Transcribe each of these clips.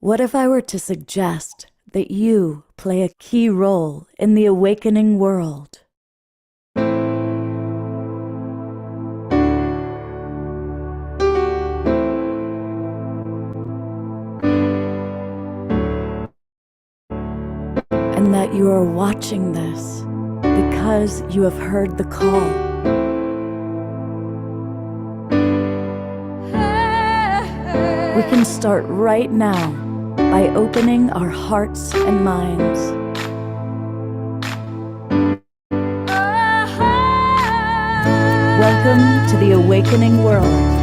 What if I were to suggest that you play a key role in the awakening world? And that you are watching this because you have heard the call. We can start right now by opening our hearts and minds. Welcome to the awakening world.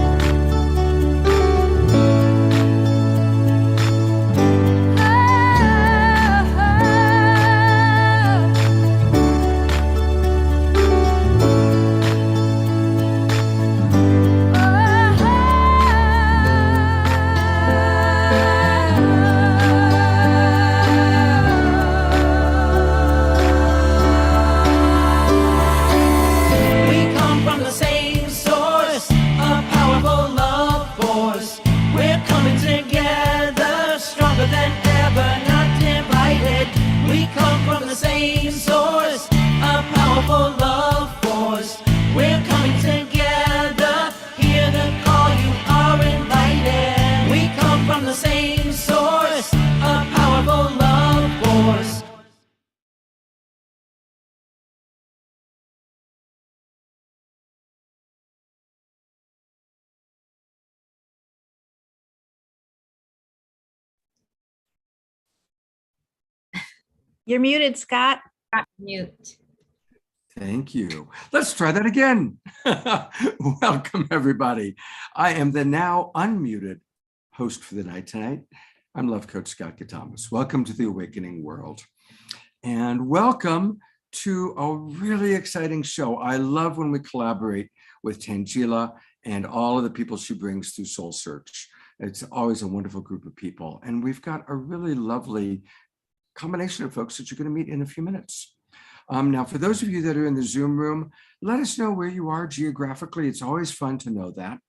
You're muted, Scott. Mute. Thank you. Let's try that again. Welcome, everybody. I am the now unmuted host for the night tonight. I'm Love Coach Scott Katamas. Welcome to the Awakening World. And welcome to a really exciting show. I love when we collaborate with Tangela and all of the people she brings through Soul Search. It's always a wonderful group of people. And we've got a really lovely combination of folks that you're going to meet in a few minutes. Now, for those of you that are in the Zoom room, let us know where you are geographically. It's always fun to know that.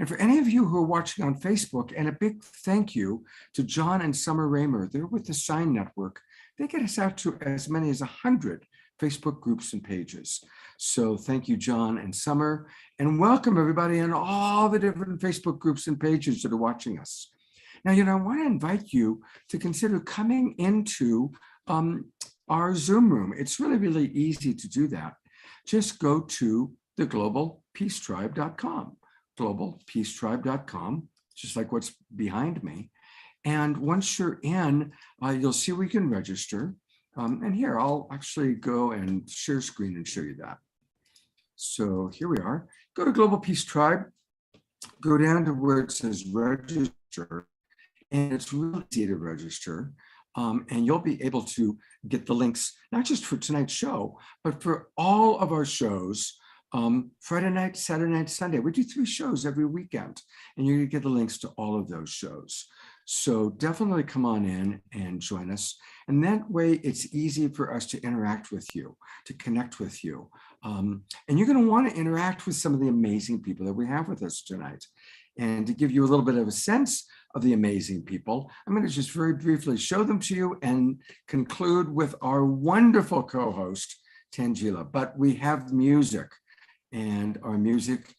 And for any of you who are watching on Facebook, and a big thank you to John and Summer Raymer, they're with the Sign Network. They get us out to as many as 100 Facebook groups and pages. So thank you, John and Summer, and welcome everybody in all the different Facebook groups and pages that are watching us. Now, I want to invite you to consider coming into our Zoom room. It's really, really easy to do that. Just go to the globalpeacetribe.com, globalpeacetribe.com, just like what's behind me. And once you're in, you'll see we can register. And here, I'll actually go and share screen and show you that. So here we are. Go to Global Peace Tribe, go down to where it says register. And it's really easy to register, and you'll be able to get the links, not just for tonight's show, but for all of our shows, Friday night, Saturday night, Sunday. We do 3 shows every weekend, and you're gonna get the links to all of those shows. So definitely come on in and join us. And that way it's easy for us to interact with you, to connect with you. And you're gonna wanna interact with some of the amazing people that we have with us tonight. And to give you a little bit of a sense of the amazing people, I'm going to just very briefly show them to you and conclude with our wonderful co-host, Tangela. But we have music, and our music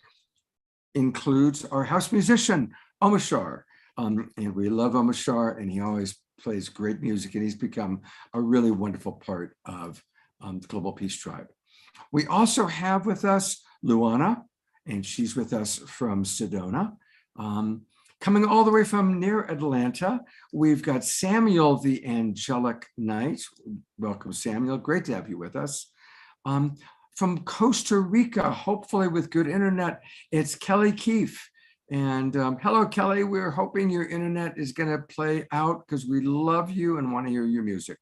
includes our house musician, Omashar. And we love Omashar, and he always plays great music, and he's become a really wonderful part of the Global Peace Tribe. We also have with us Luana, and she's with us from Sedona. Coming all the way from near Atlanta, we've got Samuel the Angelic Knight. Welcome, Samuel. Great to have you with us. From Costa Rica, hopefully with good internet, it's Kelly Keefe. And hello, Kelly. We're hoping your internet is going to play out because we love you and want to hear your music.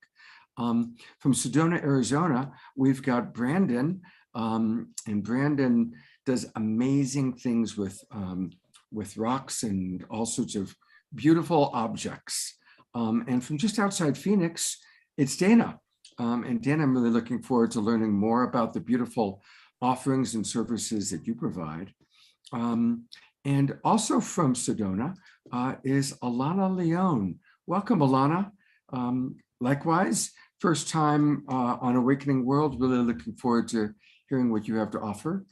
From Sedona, Arizona, we've got Brandon, and Brandon does amazing things with rocks and all sorts of beautiful objects. And from just outside Phoenix, it's Dana. And Dana, I'm really looking forward to learning more about the beautiful offerings and services that you provide. And also from Sedona is Alana Leone. welcome, Alana. Likewise, first time on Awakening World. Really looking forward to hearing what you have to offer.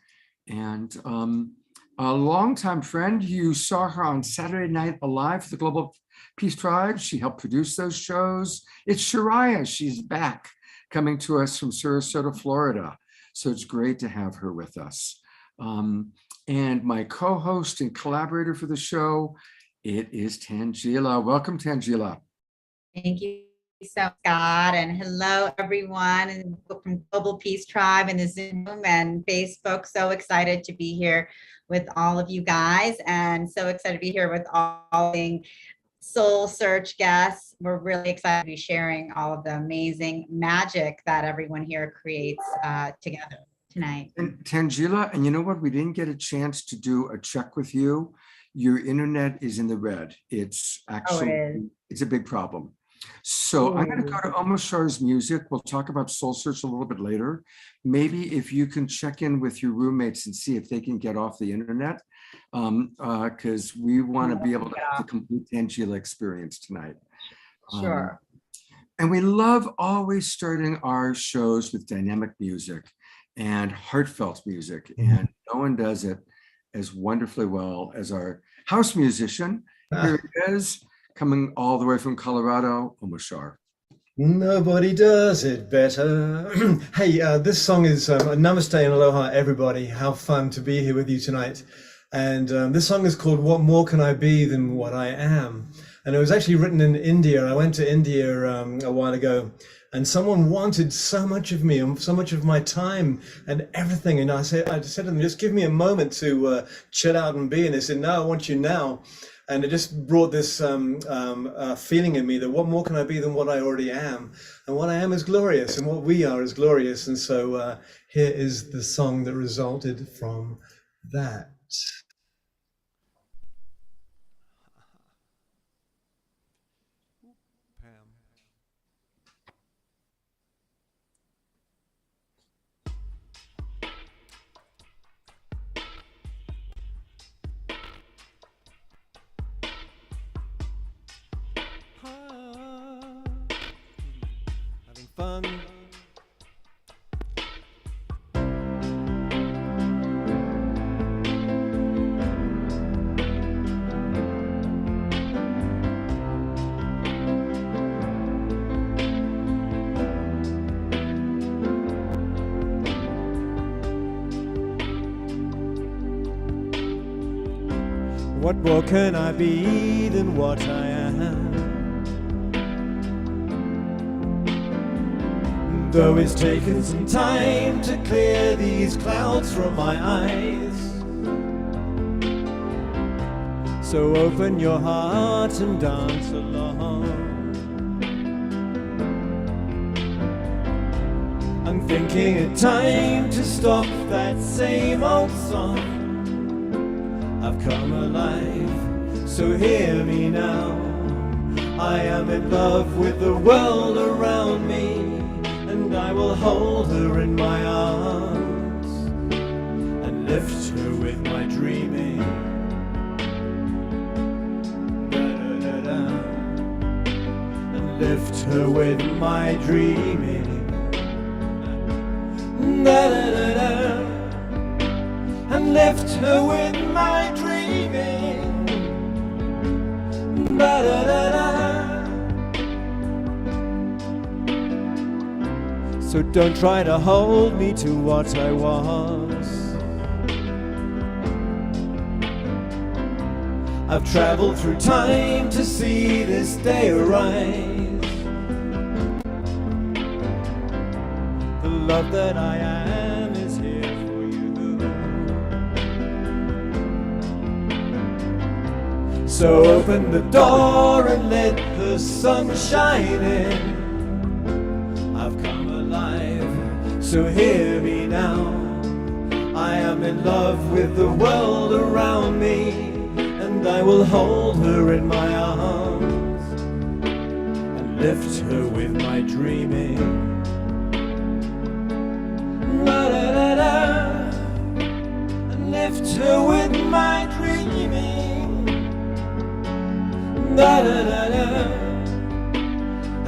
And a longtime friend, you saw her on Saturday Night Alive for the Global Peace Tribe. She helped produce those shows. It's Shariah. She's back, coming to us from Sarasota, Florida. So it's great to have her with us. And my co-host and collaborator for the show, it is Tangela. Welcome, Tangela. Thank you so, Scott, and hello, everyone, and from Global Peace Tribe and the Zoom and Facebook. So excited to be here with all of you guys, and so excited to be here with all the Soul Search guests. We're really excited to be sharing all of the amazing magic that everyone here creates together tonight. And Tangela, and you know what? We didn't get a chance to do a check with you. Your internet is in the red. It's actually, it's a big problem. So I'm going to go to Omoshar's music. We'll talk about Soul Search a little bit later. Maybe if you can check in with your roommates and see if they can get off the internet, because we want to be able to have the complete Tangela experience tonight. Sure. And we love always starting our shows with dynamic music and heartfelt music, and no one does it as wonderfully well as our house musician. Here he is, coming all the way from Colorado, Omoshar. Nobody does it better. Hey, this song is Namaste and Aloha, everybody. How fun to be here with you tonight. And this song is called What More Can I Be Than What I Am? And it was actually written in India. I went to India a while ago, and someone wanted so much of me and so much of my time and everything. And I said to them, just give me a moment to chill out and be. And they said, no, I want you now. And it just brought this feeling in me that what more can I be than what I already am? And what I am is glorious, and what we are is glorious. And so here is the song that resulted from that. Fun. What more can I be than what I am? Though it's taken some time to clear these clouds from my eyes. So open your heart and dance along. I'm thinking it time to stop that same old song. I've come alive, so hear me now. I am in love with the world around me, and I will hold her in my arms and lift her with my dreaming. Da-da-da-da. And lift her with my dreaming. Da-da-da-da. And lift her with my dreaming. Da-da-da-da. So don't try to hold me to what I was. I've traveled through time to see this day arise. The love that I am is here for you. So open the door and let the sun shine in. I've come alive, so hear me now. I am in love with the world around me, and I will hold her in my arms and lift her with my dreaming. Da-da-da-da. And lift her with my dreaming. Da-da-da-da.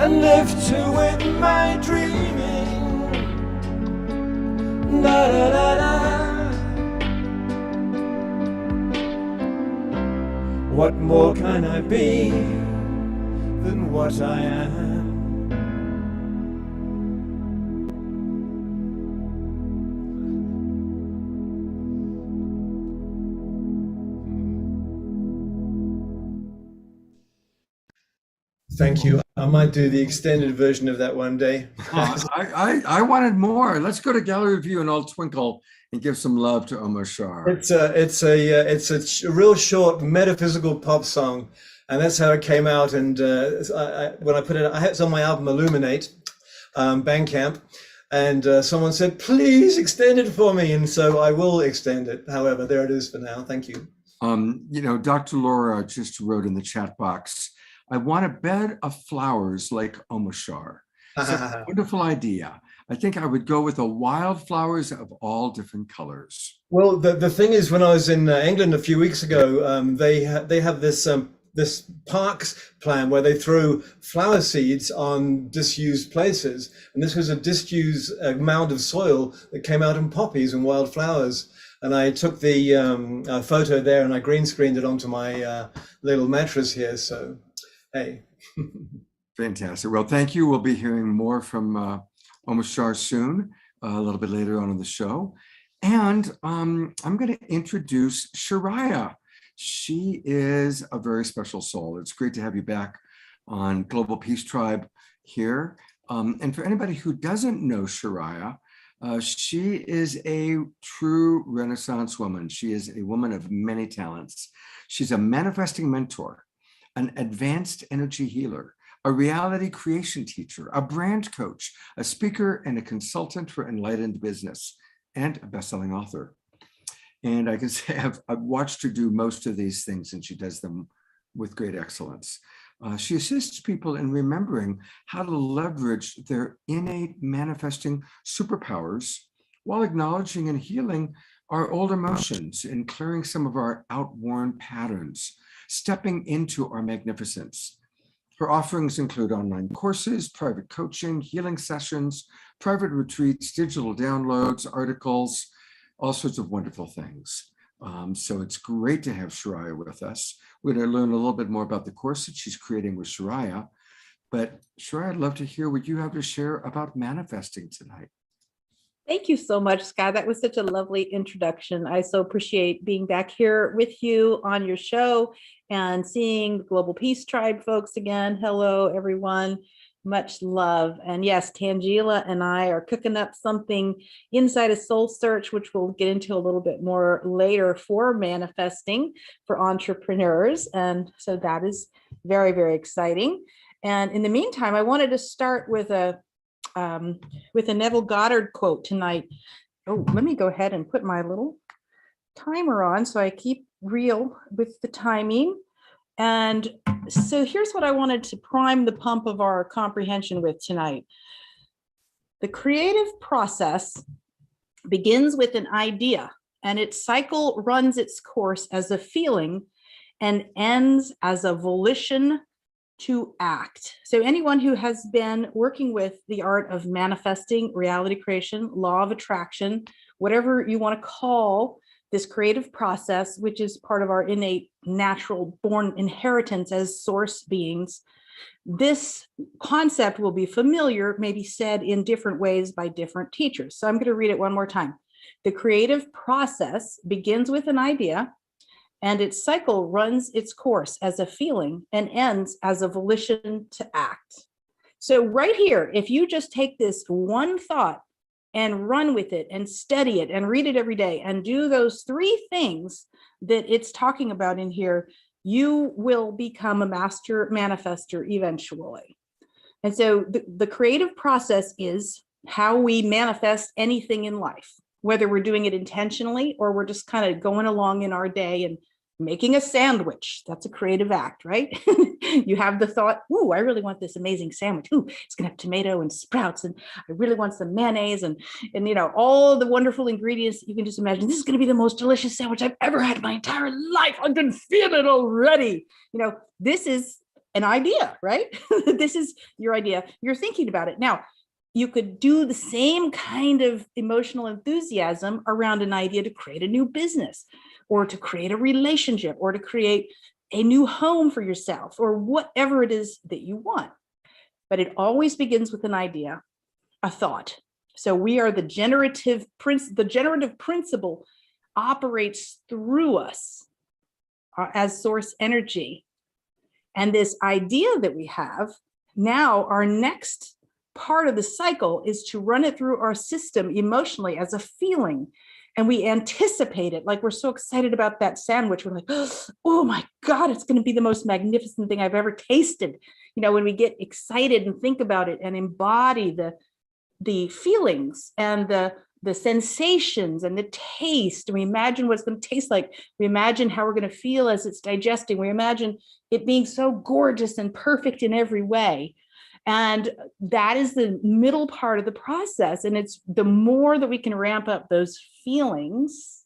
and live to win my dreaming. Da da da da. What more can I be than what I am? Thank you. I might do the extended version of that one day. I wanted more. Let's go to gallery view and I'll twinkle and give some love to Omar Shah. It's a real short metaphysical pop song, and that's how it came out. And when I put it, it's on my album Illuminate, Bandcamp, and someone said, "Please extend it for me," and so I will extend it. However, there it is for now. Thank you. Dr. Laura just wrote in the chat box, "I want a bed of flowers like Omar Shah." So wonderful idea. I think I would go with the wildflowers of all different colors. Well, the thing is, when I was in England a few weeks ago, they have this parks plan where they throw flower seeds on disused places, and this was a disused mound of soil that came out in poppies and wildflowers. And I took the photo there and I green screened it onto my little mattress here. So, hey. Fantastic. Well, thank you. We'll be hearing more from Omar Shah soon, a little bit later on in the show. And I'm going to introduce Shariah. She is a very special soul. It's great to have you back on Global Peace Tribe here. And for anybody who doesn't know Shariah, she is a true Renaissance woman. She is a woman of many talents. She's a manifesting mentor, an advanced energy healer, a reality creation teacher, a brand coach, a speaker, and a consultant for enlightened business, and a best-selling author. And I can say I've watched her do most of these things, and she does them with great excellence. She assists people in remembering how to leverage their innate manifesting superpowers while acknowledging and healing our old emotions and clearing some of our outworn patterns, stepping into our magnificence. Her offerings include online courses, private coaching, healing sessions, private retreats, digital downloads, articles, all sorts of wonderful things. So it's great to have Shariah with us. We're going to learn a little bit more about the course that she's creating with Shariah. But Shariah, I'd love to hear what you have to share about manifesting tonight. Thank you so much, Scott. That was such a lovely introduction. I so appreciate being back here with you on your show and seeing the Global Peace Tribe folks again. Hello, everyone. Much love. And yes, Tangela and I are cooking up something inside of Soul Search, which we'll get into a little bit more later, for manifesting for entrepreneurs. And so that is very, very exciting. And in the meantime, I wanted to start with a Neville Goddard quote tonight. Oh, let me go ahead and put my little timer on so I keep real with the timing. And so here's what I wanted to prime the pump of our comprehension with tonight. The creative process begins with an idea, and its cycle runs its course as a feeling and ends as a volition to act. So anyone who has been working with the art of manifesting, reality creation, law of attraction, whatever you want to call this creative process, which is part of our innate natural born inheritance as source beings, this concept will be familiar, maybe said in different ways by different teachers. So I'm going to read it one more time. The creative process begins with an idea, and its cycle runs its course as a feeling and ends as a volition to act. So right here, if you just take this one thought and run with it and study it and read it every day and do those three things that it's talking about in here, you will become a master manifester eventually. And so the creative process is how we manifest anything in life, whether we're doing it intentionally or we're just kind of going along in our day and making a sandwich. That's a creative act, right? You have the thought, ooh, I really want this amazing sandwich. Ooh, it's gonna have tomato and sprouts, and I really want some mayonnaise and you know, all the wonderful ingredients. You can just imagine this is gonna be the most delicious sandwich I've ever had in my entire life. I can feel it already. You know, this is an idea, right? This is your idea. You're thinking about it. Now, you could do the same kind of emotional enthusiasm around an idea to create a new business, or to create a relationship, or to create a new home for yourself, or whatever it is that you want. But it always begins with an idea, a thought. So we are the generative principle operates through us as source energy. And this idea that we have now, our next part of the cycle is to run it through our system emotionally as a feeling. And we anticipate it, like we're so excited about that sandwich. We're like, oh my God, it's going to be the most magnificent thing I've ever tasted. You know, when we get excited and think about it and embody the feelings and the sensations and the taste. We imagine what it's going to taste like. We imagine how we're going to feel as it's digesting. We imagine it being so gorgeous and perfect in every way. And that is the middle part of the process. And it's the more that we can ramp up those feelings,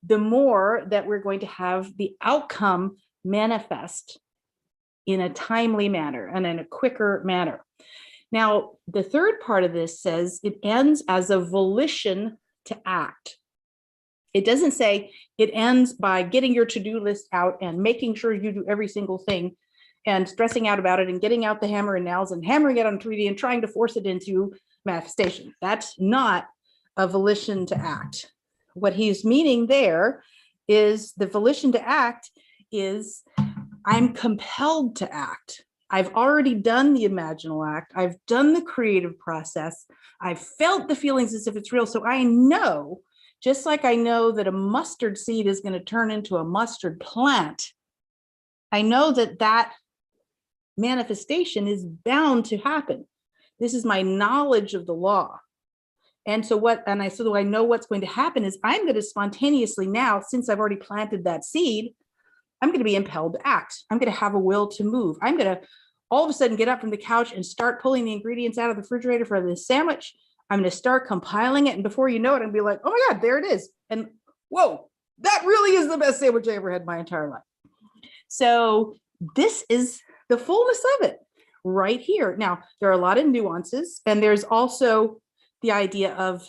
the more that we're going to have the outcome manifest in a timely manner and in a quicker manner. Now, the third part of this says it ends as a volition to act. It doesn't say it ends by getting your to-do list out and making sure you do every single thing and stressing out about it and getting out the hammer and nails and hammering it on 3D and trying to force it into manifestation. That's not a volition to act. What he's meaning there is the volition to act is I'm compelled to act. I've already done the imaginal act. I've done the creative process. I've felt the feelings as if it's real. So I know, just like I know that a mustard seed is going to turn into a mustard plant, I know that that manifestation is bound to happen. This is my knowledge of the law. And so I know what's going to happen is I'm going to spontaneously now, since I've already planted that seed, I'm going to be impelled to act. I'm going to have a will to move. I'm going to all of a sudden get up from the couch and start pulling the ingredients out of the refrigerator for this sandwich. I'm going to start compiling it. And before you know it, I'll be like, oh my God, there it is. And whoa, that really is the best sandwich I ever had in my entire life. So this is the fullness of it right here. Now, there are a lot of nuances, and there's also the idea of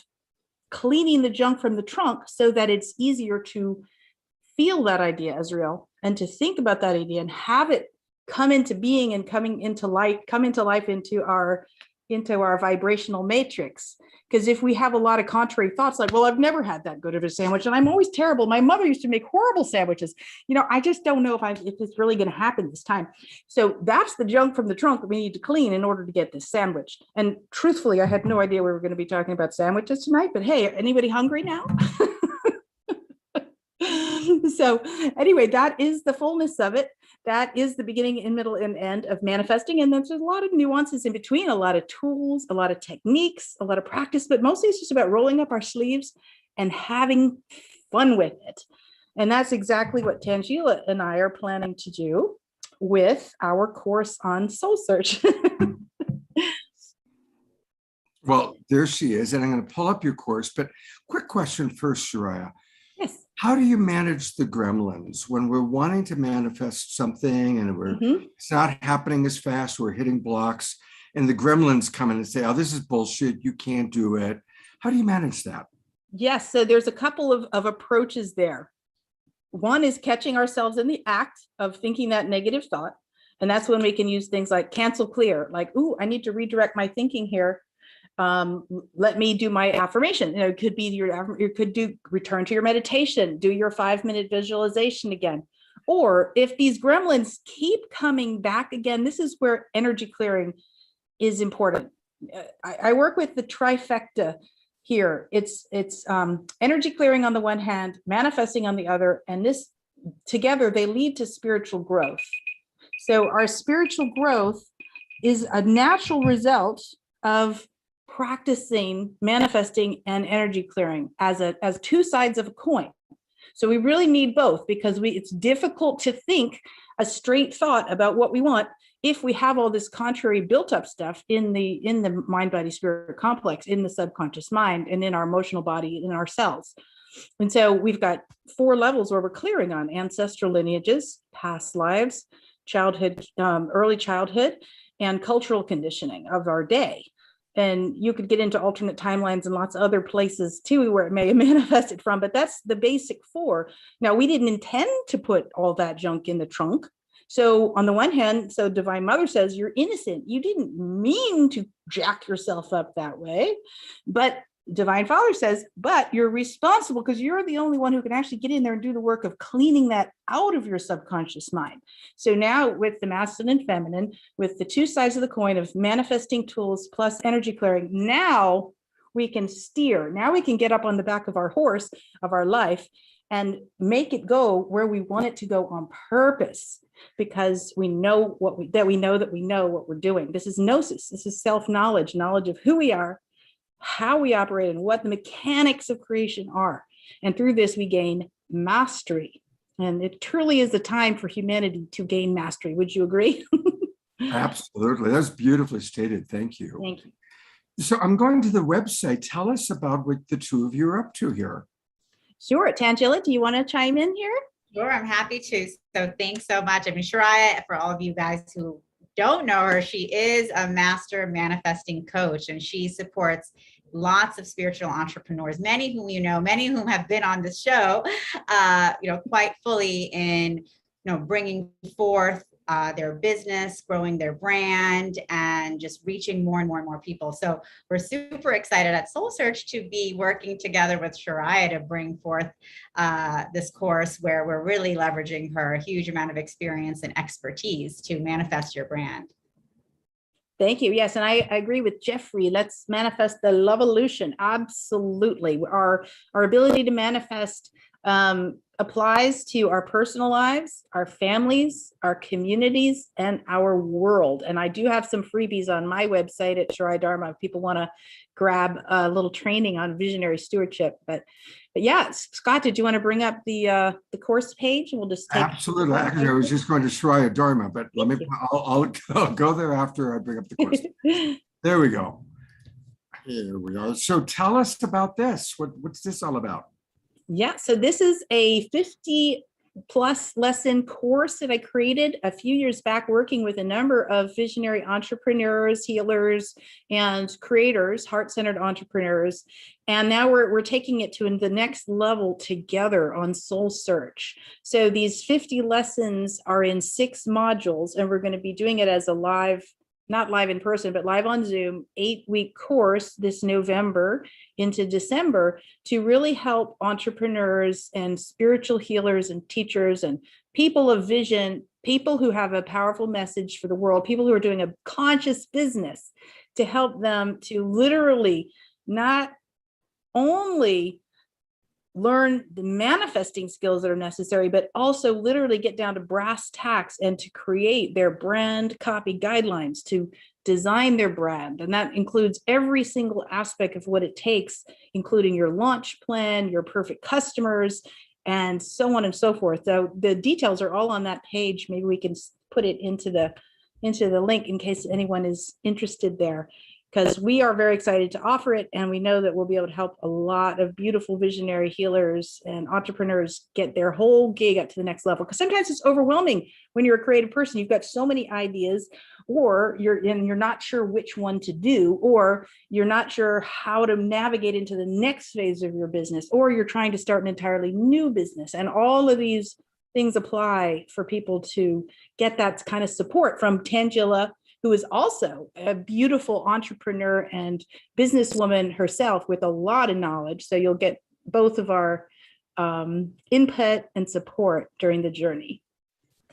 cleaning the junk from the trunk so that it's easier to feel that idea as real and to think about that idea and have it come into being and come into life into our vibrational matrix. Because if we have a lot of contrary thoughts, like, well, I've never had that good of a sandwich and I'm always terrible. My mother used to make horrible sandwiches. You know, I just don't know if it's really going to happen this time. So that's the junk from the trunk that we need to clean in order to get this sandwich. And truthfully, I had no idea we were going to be talking about sandwiches tonight, but hey, anybody hungry now? So anyway, that is the fullness of it. That is the beginning and middle and end of manifesting. And there's a lot of nuances in between, a lot of tools, a lot of techniques, a lot of practice, but mostly it's just about rolling up our sleeves and having fun with it. And that's exactly what Tangela and I are planning to do with our course on soul search. Well, there she is. And I'm going to pull up your course, but quick question first, Soraya. Yes. How do you manage the gremlins when we're wanting to manifest something and it's not happening as fast, we're hitting blocks, and the gremlins come in and say, oh, this is bullshit, you can't do it. How do you manage that? Yes, so there's a couple of approaches there. One is catching ourselves in the act of thinking that negative thought. And that's when we can use things like cancel clear, like, ooh, I need to redirect my thinking here. Let me do my affirmation. You know, it could be you could do return to your meditation, do your 5-minute visualization again. Or if these gremlins keep coming back again, this is where energy clearing is important. I work with the trifecta here. It's energy clearing on the one hand, manifesting on the other, and this together, they lead to spiritual growth. So our spiritual growth is a natural result of practicing manifesting and energy clearing as two sides of a coin. So we really need both, because it's difficult to think a straight thought about what we want if we have all this contrary built up stuff in the mind body spirit complex, in the subconscious mind, and in our emotional body, in our cells. And so we've got 4 levels where we're clearing on: ancestral lineages, past lives, childhood, early childhood, and cultural conditioning of our day. And you could get into alternate timelines and lots of other places too where it may have manifested from, but that's the basic four. Now, we didn't intend to put all that junk in the trunk. So on the one hand, so Divine Mother says, you're innocent. You didn't mean to jack yourself up that way. But Divine Father says, but you're responsible because you're the only one who can actually get in there and do the work of cleaning that out of your subconscious mind. So now with the masculine and feminine, with the two sides of the coin of manifesting tools plus energy clearing, now we can steer. Now we can get up on the back of our horse of our life and make it go where we want it to go on purpose, because we know that we know what we're doing. This is gnosis. This is self-knowledge, knowledge of who we are, how we operate, and what the mechanics of creation are. And through this, we gain mastery. And it truly is the time for humanity to gain mastery. Would you agree? Absolutely. That's beautifully stated. Thank you. Thank you. So I'm going to the website. Tell us about what the two of you are up to here. Sure. Tangela, do you want to chime in here? Sure, I'm happy to. So thanks so much. I mean, Shariah, for all of you guys who don't know her, she is a master manifesting coach, and she supports lots of spiritual entrepreneurs, many whom you know, many whom have been on the show, quite fully in, bringing forth their business, growing their brand, and just reaching more and more and more people. So we're super excited at Soul Search to be working together with Shariah to bring forth this course where we're really leveraging her huge amount of experience and expertise to manifest your brand. Thank you. Yes, and I agree with Jeffrey. Let's manifest the love illusion. Absolutely. Our ability to manifest applies to our personal lives, our families, our communities, and our world. And I do have some freebies on my website at Shariah Dharma if people want to grab a little training on visionary stewardship. But yeah, Scott, did you want to bring up the course page? And we'll just take Absolutely. Actually, I was just going to Shariah Dharma, but I'll go there after I bring up the course. There we go. Here we are. So tell us about this. What's this all about? Yeah, so this is a 50 plus lesson course that I created a few years back, working with a number of visionary entrepreneurs, healers, and creators, heart-centered entrepreneurs. And now we're taking it to the next level together on Soul Search. So these 50 lessons are in 6 modules, and we're going to be doing it as a live, not live in person, but live on Zoom, 8-week course this November into December to really help entrepreneurs and spiritual healers and teachers and people of vision, people who have a powerful message for the world, people who are doing a conscious business, to help them to literally not only learn the manifesting skills that are necessary, but also literally get down to brass tacks and to create their brand copy guidelines, to design their brand. And that includes every single aspect of what it takes, including your launch plan, your perfect customers, and so on and so forth. So the details are all on that page. Maybe we can put it into the link in case anyone is interested there, because we are very excited to offer it, and we know that we'll be able to help a lot of beautiful visionary healers and entrepreneurs get their whole gig up to the next level. Because sometimes it's overwhelming when you're a creative person. You've got so many ideas, or you're not sure which one to do, or you're not sure how to navigate into the next phase of your business, or you're trying to start an entirely new business. And all of these things apply for people to get that kind of support from Tangela, who is also a beautiful entrepreneur and businesswoman herself with a lot of knowledge. So you'll get both of our input and support during the journey.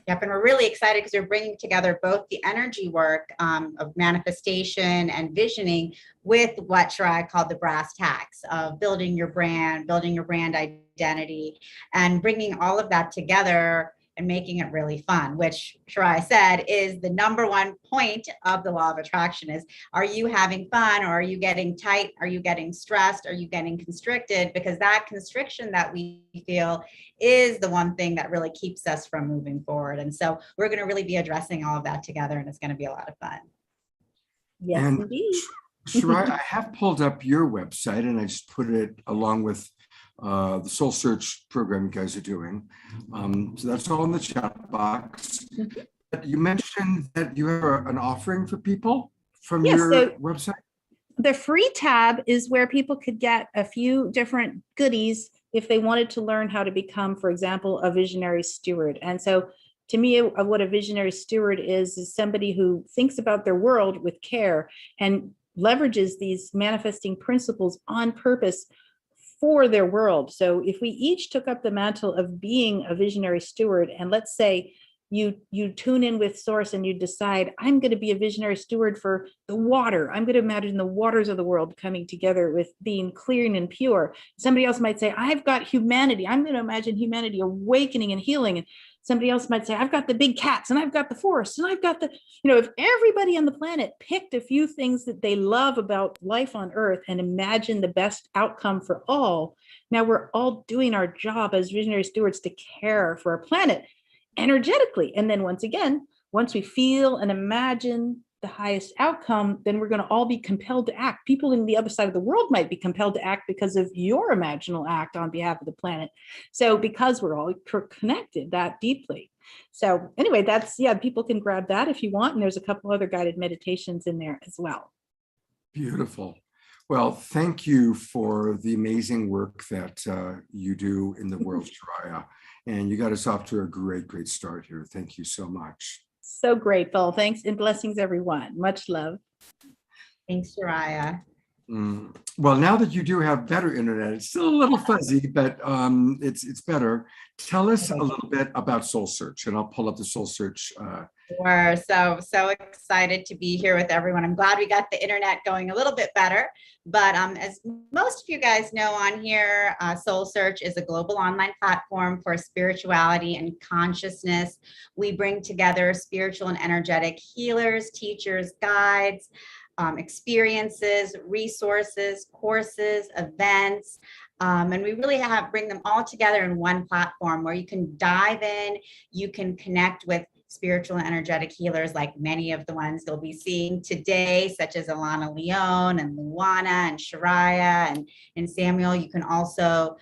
Yep, and we're really excited because we're bringing together both the energy work of manifestation and visioning with what Shariah called the brass tacks of building your brand identity, and bringing all of that together and making it really fun, which Shariah said is the number one point of the law of attraction is, are you having fun, or are you getting tight? Are you getting stressed? Are you getting constricted? Because that constriction that we feel is the one thing that really keeps us from moving forward. And so we're going to really be addressing all of that together, and it's going to be a lot of fun. Yes, and indeed. Shariah, I have pulled up your website, and I just put it along with the Soul Search program you guys are doing. So that's all in the chat box. You mentioned that you have an offering for people from Yes, your so website. the free tab is where people could get a few different goodies if they wanted to learn how to become, for example, a visionary steward. And so to me, what a visionary steward is somebody who thinks about their world with care and leverages these manifesting principles on purpose for their world. So if we each took up the mantle of being a visionary steward, and let's say you tune in with source and you decide, I'm going to be a visionary steward for the water. I'm going to imagine the waters of the world coming together with being clean and pure. Somebody else might say, I've got humanity. I'm going to imagine humanity awakening and healing. And somebody else might say, I've got the big cats and I've got the forest and I've got the, if everybody on the planet picked a few things that they love about life on earth and imagine the best outcome for all, now we're all doing our job as visionary stewards to care for our planet energetically. And then once again, once we feel and imagine the highest outcome, then we're going to all be compelled to act. People in the other side of the world might be compelled to act because of your imaginal act on behalf of the planet. So because we're all connected that deeply. So anyway, people can grab that if you want. And there's a couple other guided meditations in there as well. Beautiful. Well, thank you for the amazing work that you do in the world, Shariah. And you got us off to a great start here. Thank you so much. So grateful. Thanks and blessings, everyone. Much love. Thanks, Shariah. Well, now that you do have better internet, it's still a little fuzzy, but it's better. Tell us a little bit about Soul Search, and I'll pull up the Soul Search. We're so excited to be here with everyone. I'm glad we got the internet going a little bit better. But as most of you guys know on here, Soul Search is a global online platform for spirituality and consciousness. We bring together spiritual and energetic healers, teachers, guides, experiences, resources, courses, events. And we really bring them all together in one platform where you can dive in, you can connect with spiritual and energetic healers like many of the ones you'll be seeing today, such as Alana Leon and Luana and Shariah and Samuel. You can also,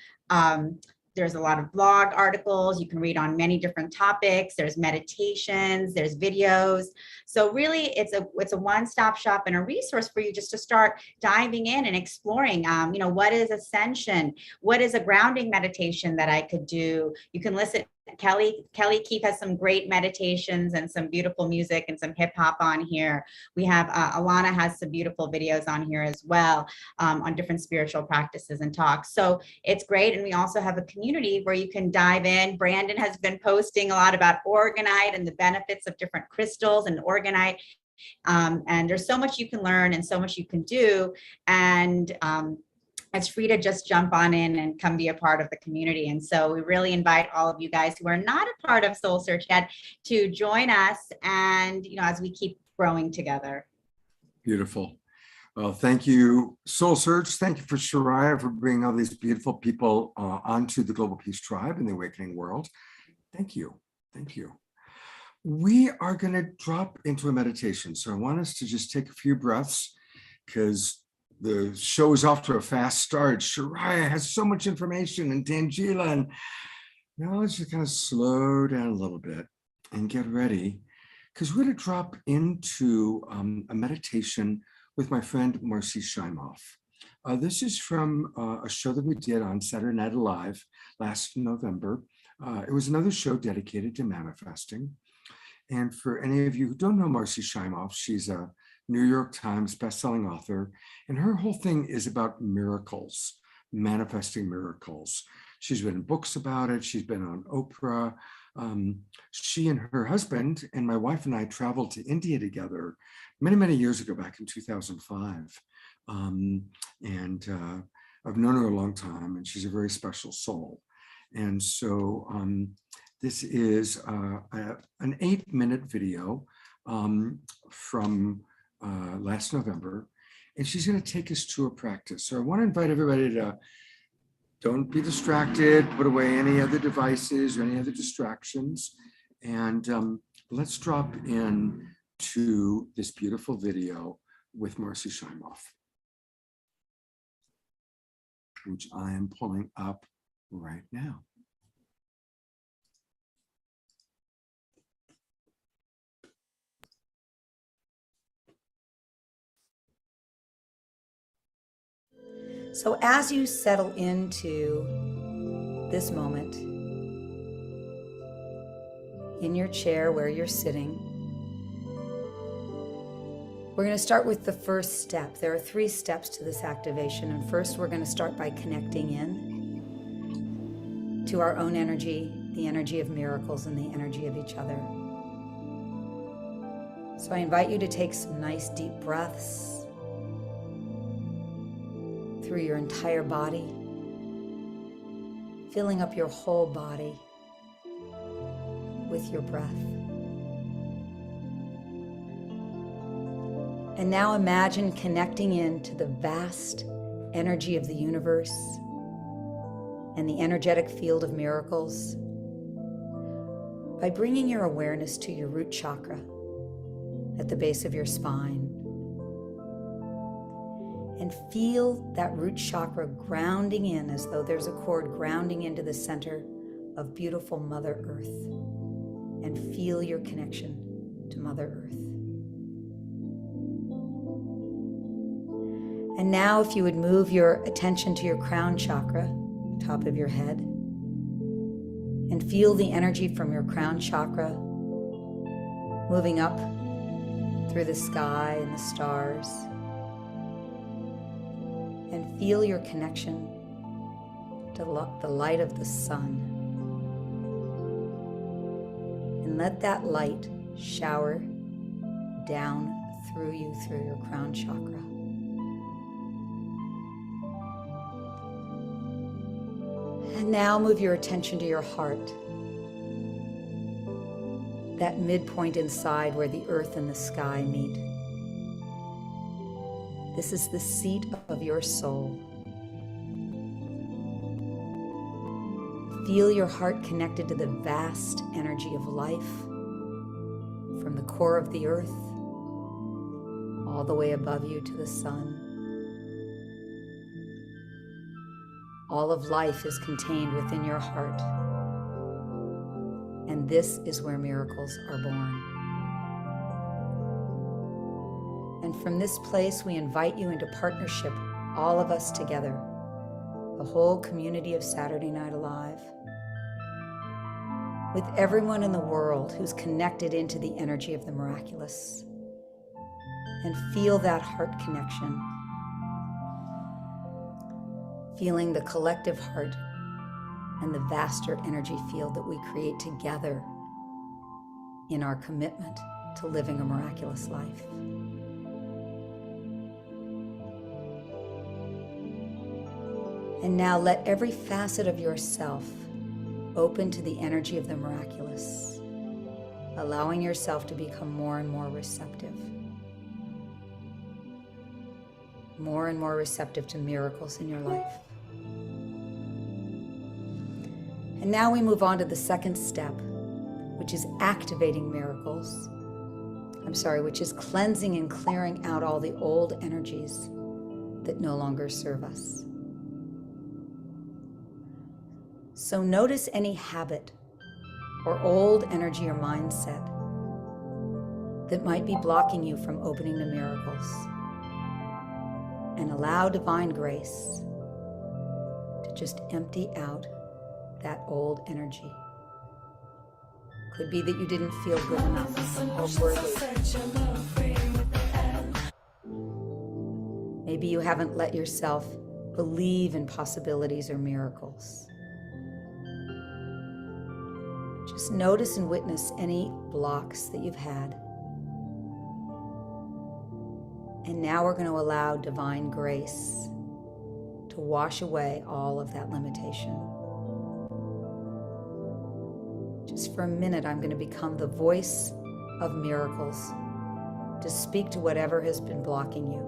there's a lot of blog articles you can read on many different topics. There's meditations, there's videos. So really it's a one-stop shop and a resource for you just to start diving in and exploring, what is Ascension? What is a grounding meditation that I could do? You can listen. Kelly Keefe has some great meditations and some beautiful music and some hip hop on here. We have Alana has some beautiful videos on here as well, on different spiritual practices and talks. So it's great. And we also have a community where you can dive in. Brandon has been posting a lot about orgonite and the benefits of different crystals and orgonite. And there's so much you can learn and so much you can do. And it's free to just jump on in and come be a part of the community. And so we really invite all of you guys who are not a part of Soul Search yet to join us and, as we keep growing together. Beautiful. Well, thank you, Soul Search. Thank you for Shariah for bringing all these beautiful people onto the Global Peace Tribe in the Awakening World. Thank you. Thank you. We are going to drop into a meditation. So I want us to just take a few breaths because the show is off to a fast start. Shariah has so much information, and Tangela, and now let's just kind of slow down a little bit and get ready, because we're going to drop into a meditation with my friend Marcy Shimoff. This is from a show that we did on Saturday Night Live last November. It was another show dedicated to manifesting. And for any of you who don't know Marcy Shimoff, she's a New York Times bestselling author, and her whole thing is about miracles, manifesting miracles. She's written books about it. She's been on Oprah. She and her husband and my wife and I traveled to India together many years ago, back in 2005. And I've known her a long time, and she's a very special soul. And so this is an 8-minute video from last November, and she's going to take us to a practice. So I want to invite everybody to don't be distracted, put away any other devices or any other distractions, and let's drop in to this beautiful video with Marcy Shimoff, which I am pulling up right now. So as you settle into this moment, in your chair where you're sitting, we're going to start with the first step. There are 3 steps to this activation. And first, we're going to start by connecting in to our own energy, the energy of miracles and the energy of each other. So I invite you to take some nice deep breaths through your entire body, filling up your whole body with your breath. And now imagine connecting into the vast energy of the universe and the energetic field of miracles by bringing your awareness to your root chakra at the base of your spine. And feel that root chakra grounding in as though there's a cord grounding into the center of beautiful Mother Earth. And feel your connection to Mother Earth. And now if you would move your attention to your crown chakra, top of your head, and feel the energy from your crown chakra moving up through the sky and the stars. And feel your connection to the light of the sun. And let that light shower down through you, through your crown chakra. And now move your attention to your heart, that midpoint inside where the earth and the sky meet. This is the seat of your soul. Feel your heart connected to the vast energy of life from the core of the earth all the way above you to the sun. All of life is contained within your heart, and this is where miracles are born. And from this place, we invite you into partnership, all of us together, the whole community of Saturday Night Alive, with everyone in the world who's connected into the energy of the miraculous. And feel that heart connection. Feeling the collective heart and the vaster energy field that we create together in our commitment to living a miraculous life. And now let every facet of yourself open to the energy of the miraculous, allowing yourself to become more and more receptive. More and more receptive to miracles in your life. And now we move on to the second step, which is activating miracles. Which is cleansing and clearing out all the old energies that no longer serve us. So notice any habit or old energy or mindset that might be blocking you from opening to miracles. And allow divine grace to just empty out that old energy. Could be that you didn't feel good enough or worthy. Maybe you haven't let yourself believe in possibilities or miracles. Just notice and witness any blocks that you've had. And now we're going to allow divine grace to wash away all of that limitation. Just for a minute, I'm going to become the voice of miracles to speak to whatever has been blocking you.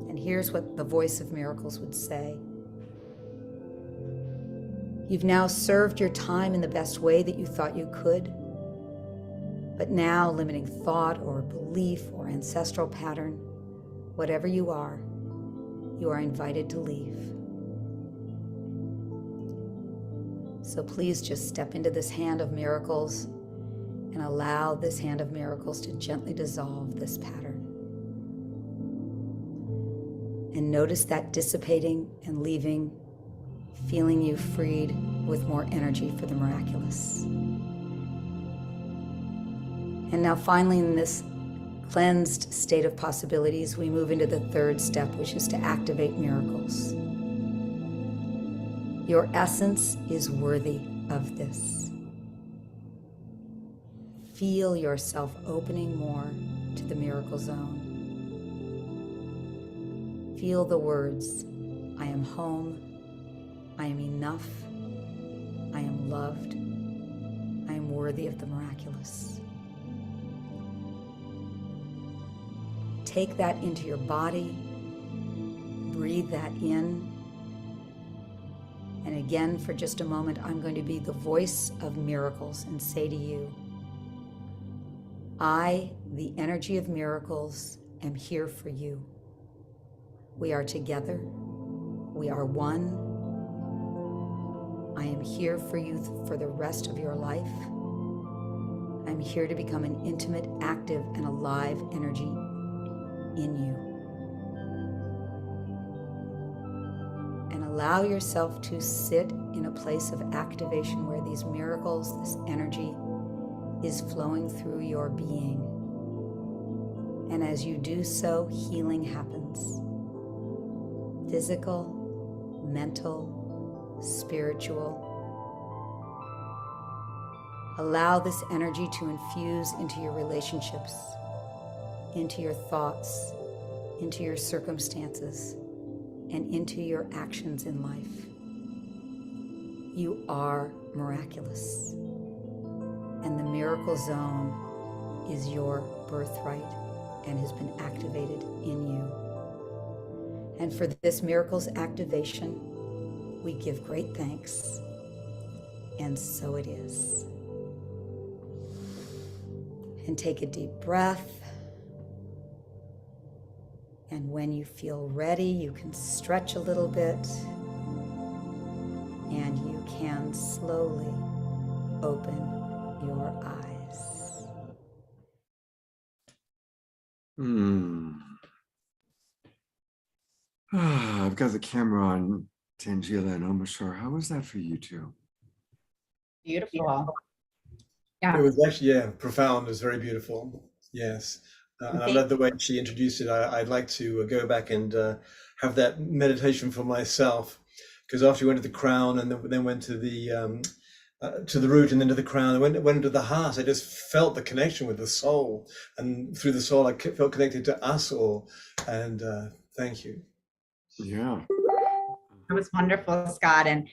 And here's what the voice of miracles would say. You've now served your time in the best way that you thought you could. But now, limiting thought or belief or ancestral pattern, whatever you are invited to leave. So please just step into this hand of miracles and allow this hand of miracles to gently dissolve this pattern. And notice that dissipating and leaving, feeling you freed with more energy for the miraculous. And now finally, in this cleansed state of possibilities, we move into the third step, which is to activate miracles. Your essence is worthy of this. Feel yourself opening more to the miracle zone. Feel the words, I am home, I am enough, I am loved, I am worthy of the miraculous. Take that into your body, breathe that in, and again for just a moment I'm going to be the voice of miracles and say to you, I, the energy of miracles, am here for you. We are together, we are one. I am here for you for the rest of your life. I'm here to become an intimate, active, and alive energy in you. And allow yourself to sit in a place of activation where these miracles, this energy, is flowing through your being. And as you do so, healing happens. Physical, mental, spiritual. Allow this energy to infuse into your relationships, into your thoughts, into your circumstances, and into your actions in life. You are miraculous, and the miracle zone is your birthright and has been activated in you. And for this miracles activation, we give great thanks, and so it is. And take a deep breath. And when you feel ready, you can stretch a little bit, and you can slowly open your eyes. I've got the camera on Tangela and Omashar. How was that for you two? Beautiful. Yeah. It was actually, profound. It was very beautiful. Yes. And I love the way she introduced it. I'd like to go back and have that meditation for myself, because after you went to the crown and then went to the root and then to the crown, went into the heart, I just felt the connection with the soul, and through the soul I felt connected to us all. And thank you. Yeah. It was wonderful, Scott. And,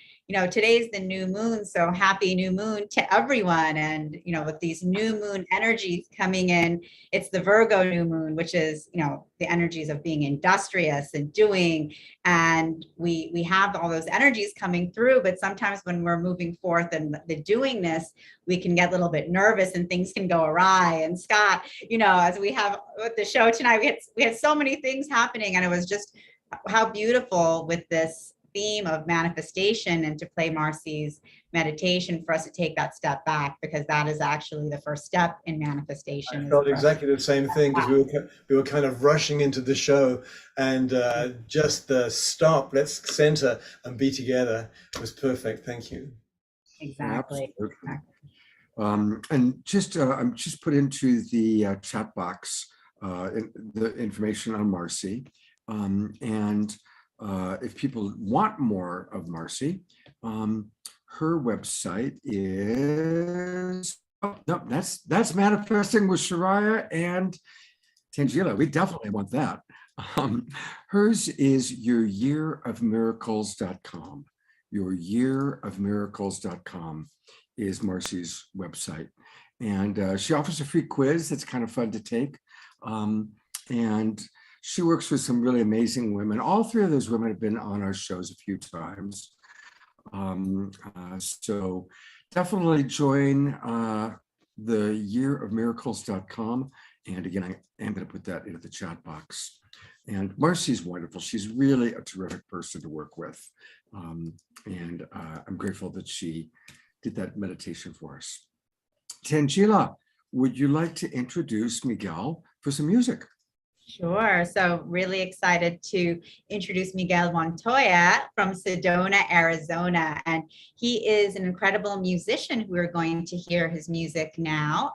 today's the new moon. So happy new moon to everyone. And, with these new moon energies coming in, it's the Virgo new moon, which is, the energies of being industrious and doing. And we have all those energies coming through. But sometimes when we're moving forth and the doingness, we can get a little bit nervous and things can go awry. And Scott, as we have with the show tonight, we had so many things happening, and it was just how beautiful with this theme of manifestation, and to play Marcy's meditation for us to take that step back, because that is actually the first step in manifestation. I felt exactly the same thing, because we were kind of rushing into the show, and just the stop, let's center and be together was perfect. Thank you. Exactly. And just I'm just put into the chat box the information on Marcy, and if people want more of Marcy, her website is, that's Manifesting with Shariah and Tangela. We definitely want that. Hers is youryearofmiracles.com. Youryearofmiracles.com is Marcy's website. And she offers a free quiz that's kind of fun to take. And she works with some really amazing women. All three of those women have been on our shows a few times. So definitely join theyearofmiracles.com. And again, I am going to put that into the chat box. And Marcy's wonderful. She's really a terrific person to work with. And I'm grateful that she did that meditation for us. Tangela, would you like to introduce Miguel for some music? Sure. So really excited to introduce Miguel Montoya from Sedona, Arizona. And he is an incredible musician who we're going to hear his music now.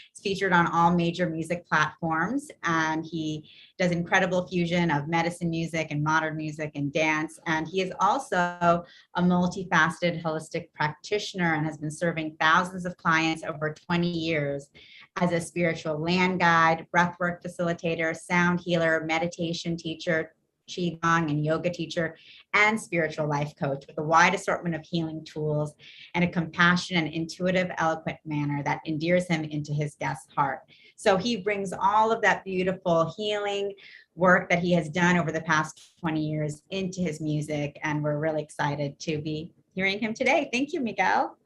It's featured on all major music platforms, and he does incredible fusion of medicine music and modern music and dance. And he is also a multifaceted holistic practitioner and has been serving thousands of clients over 20 years as a spiritual land guide, breathwork facilitator, sound healer, meditation teacher, qigong and yoga teacher, and spiritual life coach with a wide assortment of healing tools and a compassionate and intuitive, eloquent manner that endears him into his guest's heart. So he brings all of that beautiful healing work that he has done over the past 20 years into his music, and we're really excited to be hearing him today. Thank you, Miguel.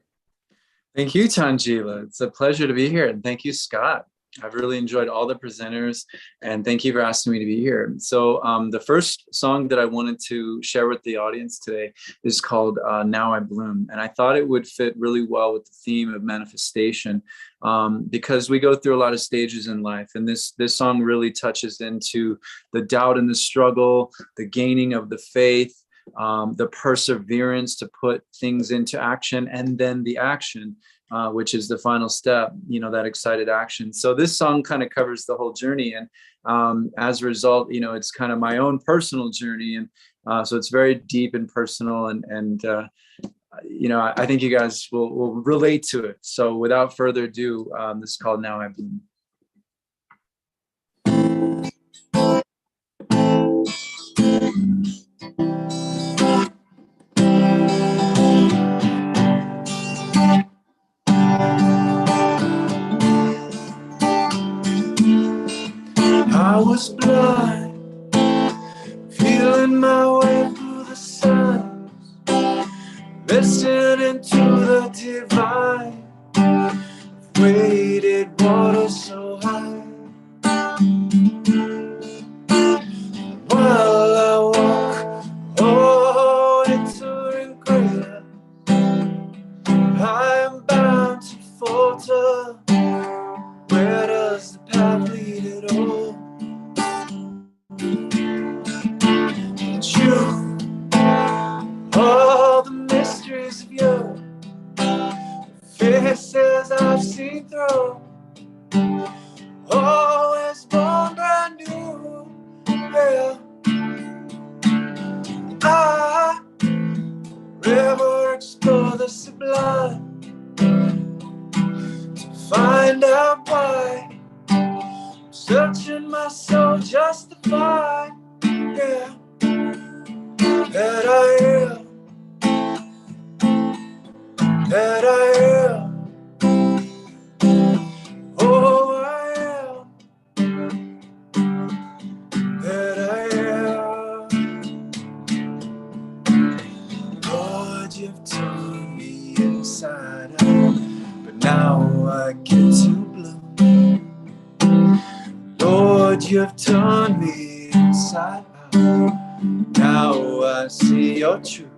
Thank you, Tangela. It's a pleasure to be here. And thank you, Scott. I've really enjoyed all the presenters, and thank you for asking me to be here. So the first song that I wanted to share with the audience today is called Now I Bloom. And I thought it would fit really well with the theme of manifestation, because we go through a lot of stages in life. And this song really touches into the doubt and the struggle, the gaining of the faith, the perseverance to put things into action, and then the action, which is the final step, that excited action. So this song kind of covers the whole journey. And as a result, it's kind of my own personal journey. And so it's very deep and personal. And I think you guys will relate to it. So without further ado, this is called Now I Bloom. I was blind, feeling my way through the signs, listening to the divine. Weighted water so high, while I walk, entering greater, I am bound to falter. Where does the path lead at all? All the mysteries of you, faces I've seen through, always born brand new. Yeah, I never explore the sublime to find out why I'm searching my soul just to find, yeah, that I am, that I am, oh I am, that I am. Lord, you've turned me inside out, but now I get to bloom. Lord, you've turned me inside out, now I see your truth.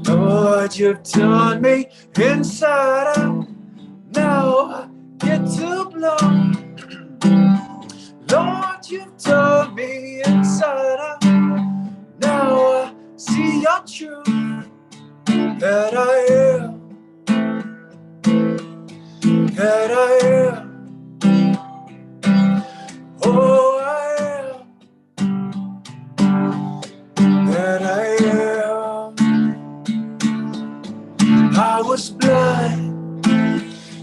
Lord, you've turned me inside out, now I get to bloom. Lord, you've turned me inside out, now I see your truth. That I am, that I am, oh I am, that I am. I was blind,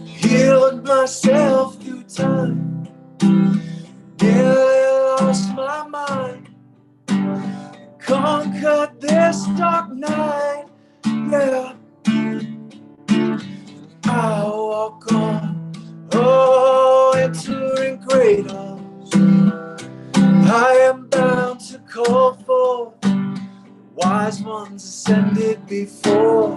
healed myself through time, nearly lost my mind, conquered this dark night, yeah. I walk on, oh, entering cradles, I am bound to call for wise ones ascended before.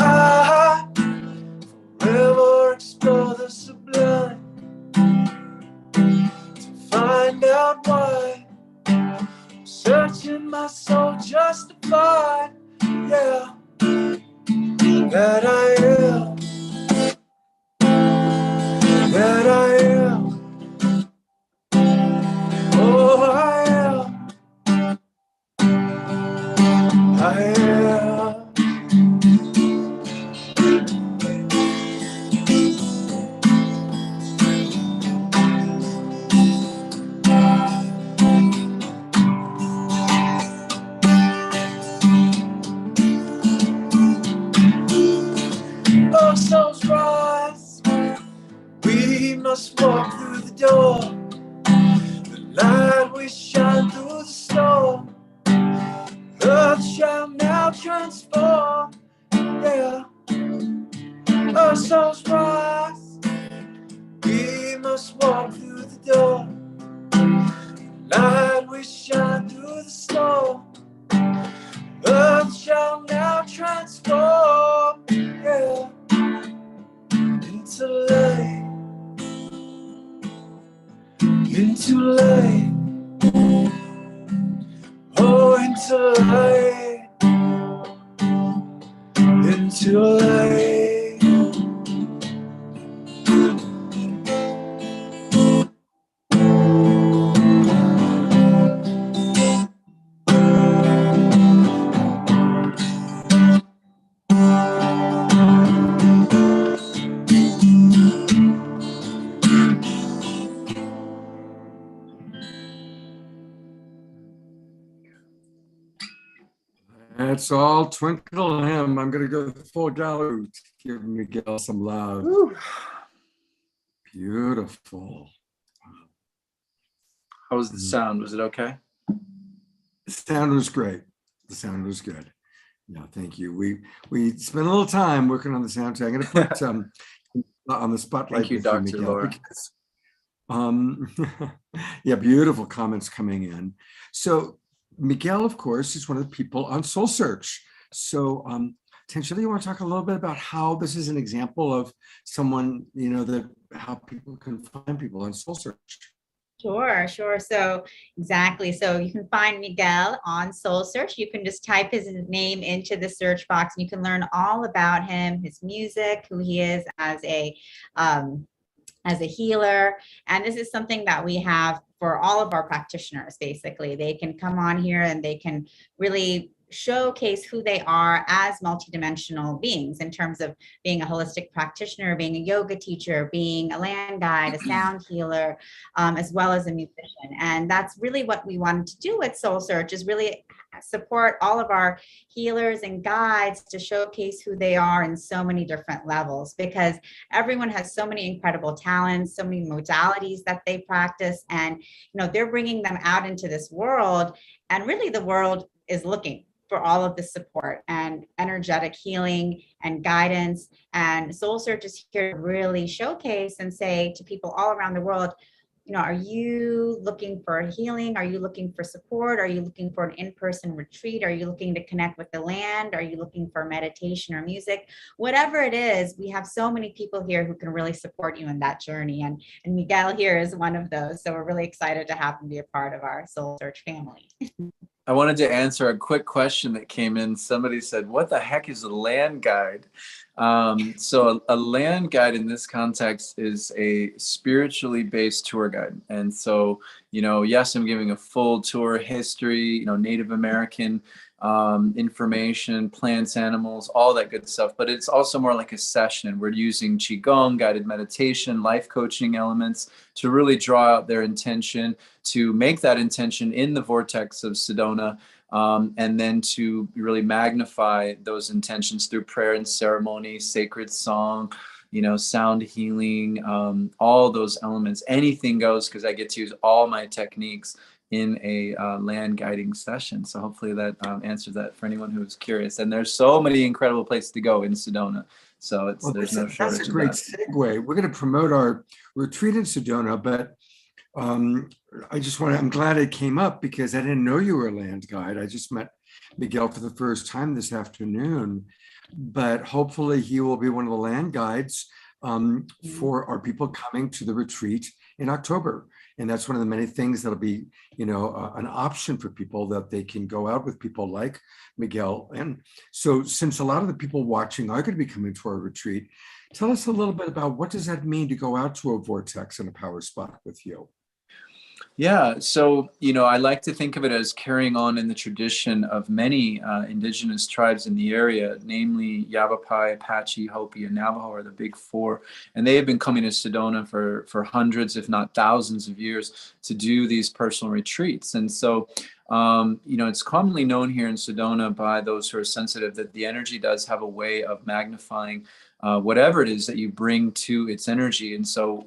I forever explore the sublime to find out why I'm searching my soul just to find, yeah, that I am, Our souls rise, we must walk through the door. The light we shine through the storm. Earth shall now transform. Yeah, our souls rise, we must walk through the door. Light we shine through the storm. Earth shall now transform. Yeah, into light, into light, oh, into light, into light. That's all Twinkle Him. I'm going to go the full gallery to give Miguel some love. Whew. Beautiful. How was the sound? Was it okay? The sound was great. The sound was good. Yeah, thank you. We spent a little time working on the soundtrack. I'm going to put on the spotlight. Thank you, with Dr. Miguel, Laura. because, yeah, beautiful comments coming in. So Miguel, of course, is one of the people on Soul Search. So Angelic, you want to talk a little bit about how this is an example of someone, you know, that how people can find people on Soul Search? Sure. So exactly. So you can find Miguel on Soul Search. You can just type his name into the search box and you can learn all about him, his music, who he is as a healer. And this is something that we have for all of our practitioners. Basically, they can come on here and they can really showcase who they are as multidimensional beings in terms of being a holistic practitioner, being a yoga teacher, being a land guide, a sound healer, as well as a musician. And that's really what we wanted to do with Soul Search, is really support all of our healers and guides to showcase who they are in so many different levels, because everyone has so many incredible talents, so many modalities that they practice, and they're bringing them out into this world, and really the world is looking for all of the support and energetic healing and guidance. And Soul Search is here to really showcase and say to people all around the world, are you looking for healing? Are you looking for support? Are you looking for an in-person retreat? Are you looking to connect with the land? Are you looking for meditation or music? Whatever it is, we have so many people here who can really support you in that journey. And Miguel here is one of those. So we're really excited to have him be a part of our Soul Search family. I wanted to answer a quick question that came in. Somebody said, what the heck is a land guide? So a land guide in this context is a spiritually based tour guide. And so, yes, I'm giving a full tour history, Native American information, plants, animals, all that good stuff. But it's also more like a session. We're using Qigong, guided meditation, life coaching elements to really draw out their intention, to make that intention in the vortex of Sedona, and then to really magnify those intentions through prayer and ceremony, sacred song, sound healing, all those elements. Anything goes, because I get to use all my techniques in a land guiding session. So hopefully that answers that for anyone who's curious. And there's so many incredible places to go in Sedona. So there's no shortage. That's a great segue. We're going to promote our retreat in Sedona, but I'm glad it came up because I didn't know you were a land guide. I just met Miguel for the first time this afternoon, but hopefully he will be one of the land guides for our people coming to the retreat in October. And that's one of the many things that'll be, an option for people, that they can go out with people like Miguel. And so since a lot of the people watching are going to be coming to our retreat, tell us a little bit about what does that mean to go out to a vortex and a power spot with you? Yeah, so, I like to think of it as carrying on in the tradition of many indigenous tribes in the area, namely Yavapai, Apache, Hopi, and Navajo are the big four. And they have been coming to Sedona for hundreds, if not thousands of years to do these personal retreats. And so, it's commonly known here in Sedona by those who are sensitive that the energy does have a way of magnifying whatever it is that you bring to its energy. And so,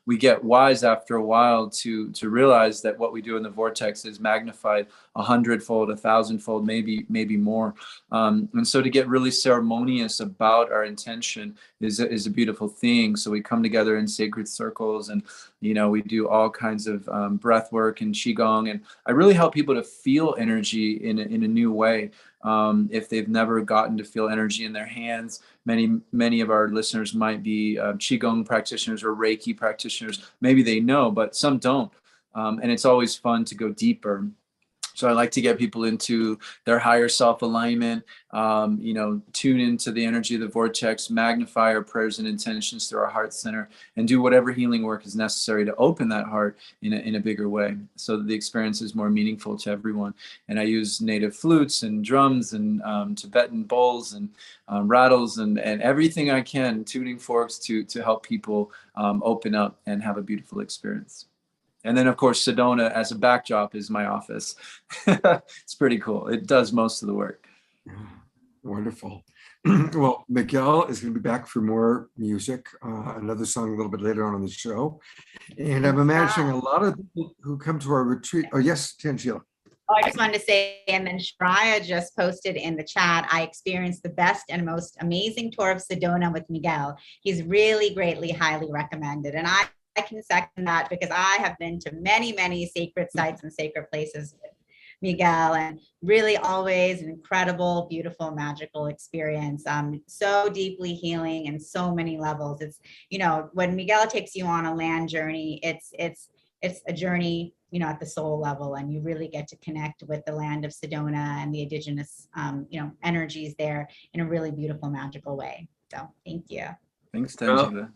we get wise after a while to realize that what we do in the vortex is magnified 100-fold, 1,000-fold, maybe more. And so to get really ceremonious about our intention is a beautiful thing. So we come together in sacred circles, and we do all kinds of breath work and qigong, and I really help people to feel energy in a new way. If they've never gotten to feel energy in their hands, many of our listeners might be qigong practitioners or Reiki practitioners. Maybe they know, but some don't. And it's always fun to go deeper. So I like to get people into their higher self alignment, tune into the energy of the vortex, magnify our prayers and intentions through our heart center, and do whatever healing work is necessary to open that heart in a bigger way, so that the experience is more meaningful to everyone. And I use native flutes and drums and Tibetan bowls and rattles and everything I can, tuning forks to help people open up and have a beautiful experience. And then, of course, Sedona as a backdrop is my office. It's pretty cool. It does most of the work. Yeah, wonderful. Well, Miguel is going to be back for more music, another song a little bit later on in the show. And I'm imagining a lot of people who come to our retreat. Oh, yes, Tangela. Oh, I just wanted to say, and then Shreya just posted in the chat, I experienced the best and most amazing tour of Sedona with Miguel. He's really greatly, highly recommended. And I can second that, because I have been to many, many sacred sites and sacred places with Miguel, and really always an incredible, beautiful, magical experience. So deeply healing in so many levels. It's, when Miguel takes you on a land journey, it's a journey, at the soul level, and you really get to connect with the land of Sedona and the indigenous, energies there in a really beautiful, magical way. So thank you. Thanks, Tangela.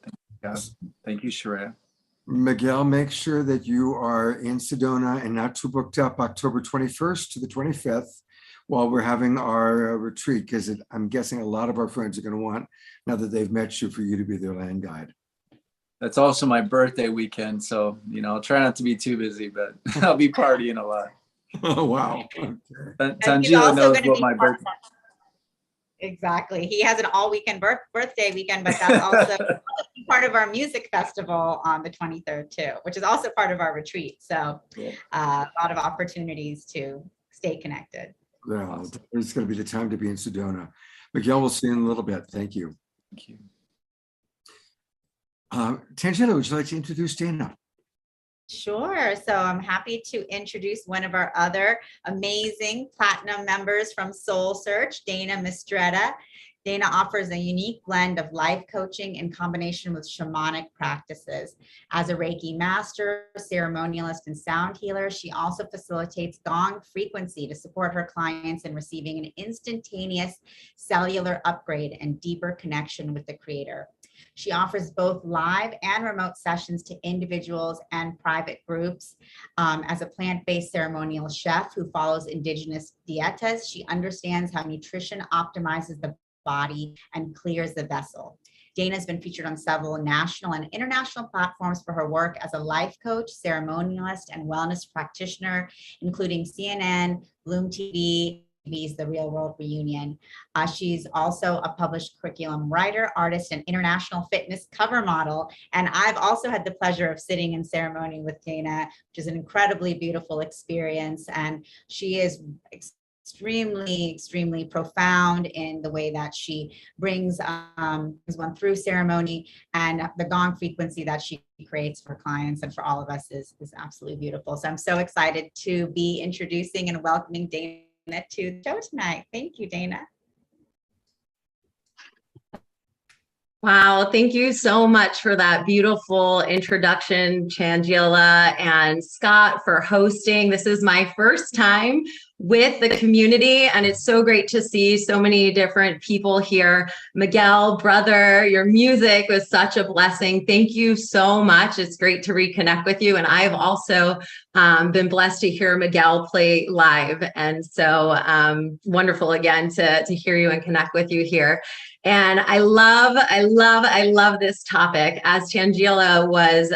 Thank you, Shreya. Miguel, make sure that you are in Sedona and not too booked up October 21st to the 25th while we're having our retreat, because I'm guessing a lot of our friends are going to want, now that they've met you, for you to be their land guide. That's also my birthday weekend, so I'll try not to be too busy, but I'll be partying a lot. Oh, wow. Okay. Tangela knows what my birthday. Exactly. He has an all weekend birthday weekend, but that's also part of our music festival on the 23rd too, which is also part of our retreat. So a lot of opportunities to stay connected. Yeah, it's going to be the time to be in Sedona. Miguel, we'll see you in a little bit. Thank you. Thank you. Tangela, would you like to introduce Dana? Sure. So I'm happy to introduce one of our other amazing platinum members from Soul Search, Dana Mistretta. Dana offers a unique blend of life coaching in combination with shamanic practices. As a Reiki master, ceremonialist, and sound healer, she also facilitates gong frequency to support her clients in receiving an instantaneous cellular upgrade and deeper connection with the creator. She offers both live and remote sessions to individuals and private groups. As a plant-based ceremonial chef who follows indigenous dietas, she understands how nutrition optimizes the body and clears the vessel. Dana has been featured on several national and international platforms for her work as a life coach, ceremonialist, and wellness practitioner, including CNN, Bloom TV, The Real World Reunion. She's also a published curriculum writer, artist, and international fitness cover model. And I've also had the pleasure of sitting in ceremony with Dana, which is an incredibly beautiful experience. And she is extremely profound in the way that she brings one through ceremony, and the gong frequency that she creates for clients and for all of us is absolutely beautiful. So I'm so excited to be introducing and welcoming Dana to the show tonight. Thank you, Dana. Wow, thank you so much for that beautiful introduction, Tangela and Scott, for hosting. This is my first time with the community. And it's so great to see so many different people here. Miguel, brother, your music was such a blessing. Thank you so much. It's great to reconnect with you. And I've also been blessed to hear Miguel play live. And so wonderful again to hear you and connect with you here. And I love this topic. As Tangela was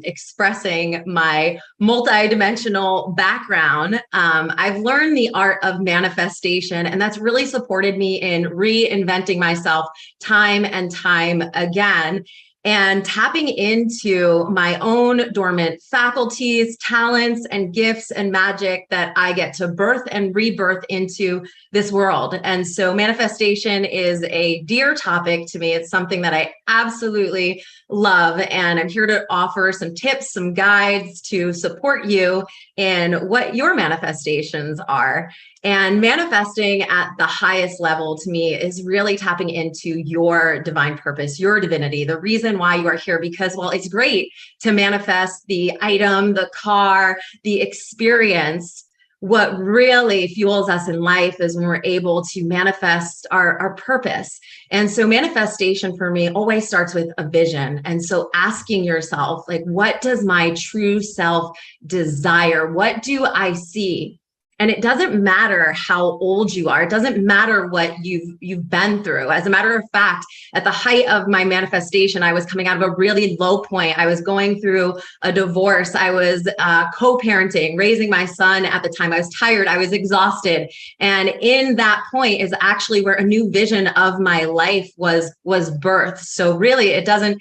expressing my multidimensional background, I've learned the art of manifestation, and that's really supported me in reinventing myself time and time again, and tapping into my own dormant faculties, talents, and gifts and magic that I get to birth and rebirth into this world. And so manifestation is a dear topic to me. It's something that I absolutely love. And I'm here to offer some tips, some guides to support you in what your manifestations are. And manifesting at the highest level to me is really tapping into your divine purpose, your divinity, the reason why you are here. Because while it's great to manifest the item, the car, the experience, what really fuels us in life is when we're able to manifest our purpose. And so manifestation for me always starts with a vision. And so asking yourself, like, what does my true self desire? What do I see? And it doesn't matter how old you are. It doesn't matter what you've been through. As a matter of fact, at the height of my manifestation, I was coming out of a really low point. I was going through a divorce. I was co-parenting, raising my son at the time. I was tired. I was exhausted. And in that point is actually where a new vision of my life was birthed. So really, it doesn't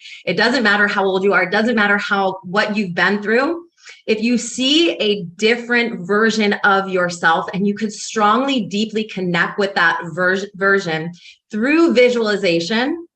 matter how old you are. It doesn't matter what you've been through. If you see a different version of yourself and you could strongly, deeply connect with that version through visualization,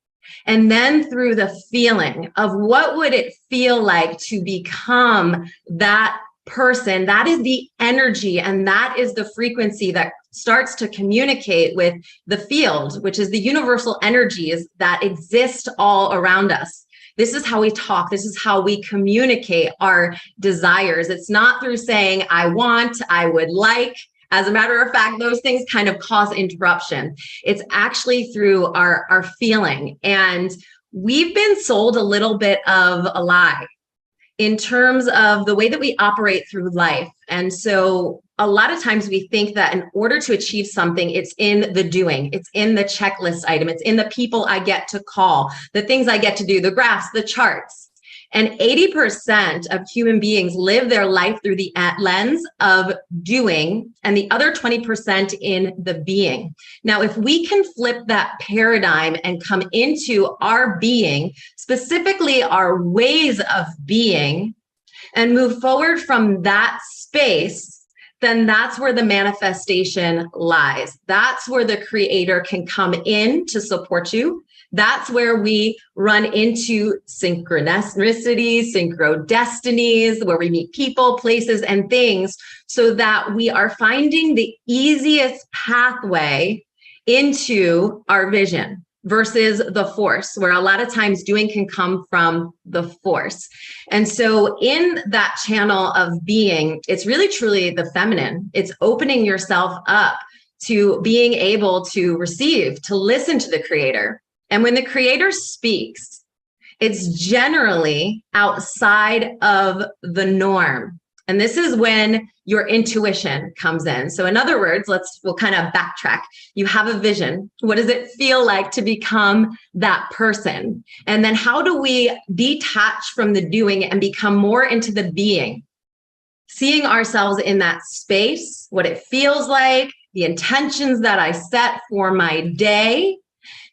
and then through the feeling of what would it feel like to become that person, that is the energy and that is the frequency that starts to communicate with the field, which is the universal energies that exist all around us. This is how we talk. This is how we communicate our desires. It's not through saying, I want, I would like. As a matter of fact, those things kind of cause interruption. It's actually through our feeling. And we've been sold a little bit of a lie in terms of the way that we operate through life. And so a lot of times we think that in order to achieve something, it's in the doing, it's in the checklist item, it's in the people I get to call, the things I get to do, the graphs, the charts. And 80% of human beings live their life through the lens of doing, and the other 20% in the being. Now, if we can flip that paradigm and come into our being, specifically our ways of being, and move forward from that space, then that's where the manifestation lies. That's where the creator can come in to support you. That's where we run into synchronicities, synchrodestinies, where we meet people, places, and things, so that we are finding the easiest pathway into our vision versus the force, where a lot of times doing can come from the force. And so in that channel of being, it's really truly the feminine. It's opening yourself up to being able to receive, to listen to the creator. And when the creator speaks, it's generally outside of the norm. And this is when your intuition comes in. So in other words, we'll kind of backtrack. You have a vision. What does it feel like to become that person? And then how do we detach from the doing and become more into the being? Seeing ourselves in that space, what it feels like, the intentions that I set for my day.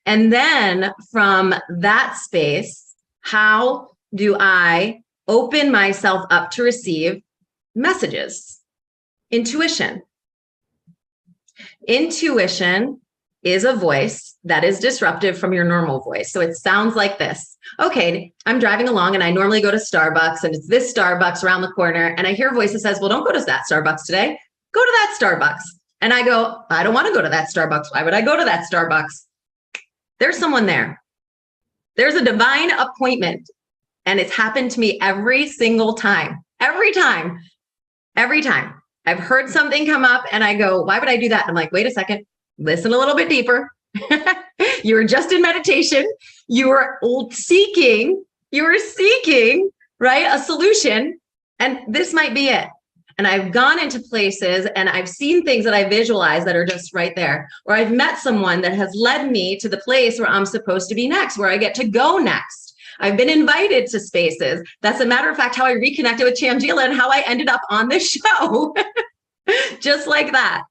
And then from that space, how do I open myself up to receive messages? Intuition. Intuition is a voice that is disruptive from your normal voice. So it sounds like this. Okay, I'm driving along and I normally go to Starbucks, and it's this Starbucks around the corner, and I hear a voice that says, well, don't go to that Starbucks today. Go to that Starbucks. And I go, I don't want to go to that Starbucks. Why would I go to that Starbucks? There's someone there. There's a divine appointment. And it's happened to me every single time. Every time. I've heard something come up and I go, why would I do that? I'm like, wait a second, listen a little bit deeper. You were just in meditation. You were seeking, right, a solution. And this might be it. And I've gone into places and I've seen things that I visualize that are just right there. Or I've met someone that has led me to the place where I'm supposed to be next, where I get to go next. I've been invited to spaces. That's a matter of fact, how I reconnected with Changila and how I ended up on this show. Just like that.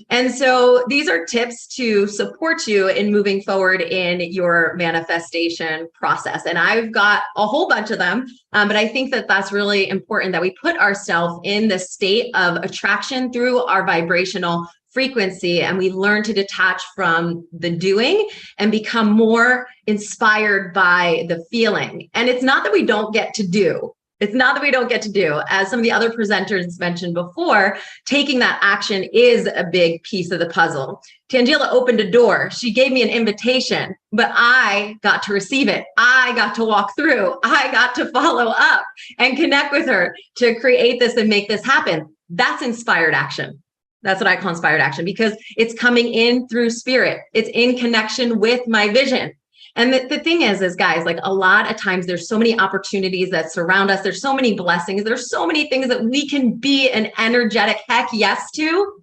And so these are tips to support you in moving forward in your manifestation process. And I've got a whole bunch of them, but I think that that's really important that we put ourselves in the state of attraction through our vibrational frequency, and we learn to detach from the doing and become more inspired by the feeling. And it's not that we don't get to do. It's not that we don't get to do. As some of the other presenters mentioned before, taking that action is a big piece of the puzzle. Tangela opened a door. She gave me an invitation, but I got to receive it. I got to walk through. I got to follow up and connect with her to create this and make this happen. That's inspired action. That's what I call inspired action, because it's coming in through spirit. It's in connection with my vision. And the thing is guys, like a lot of times there's so many opportunities that surround us. There's so many blessings. There's so many things that we can be an energetic heck yes to.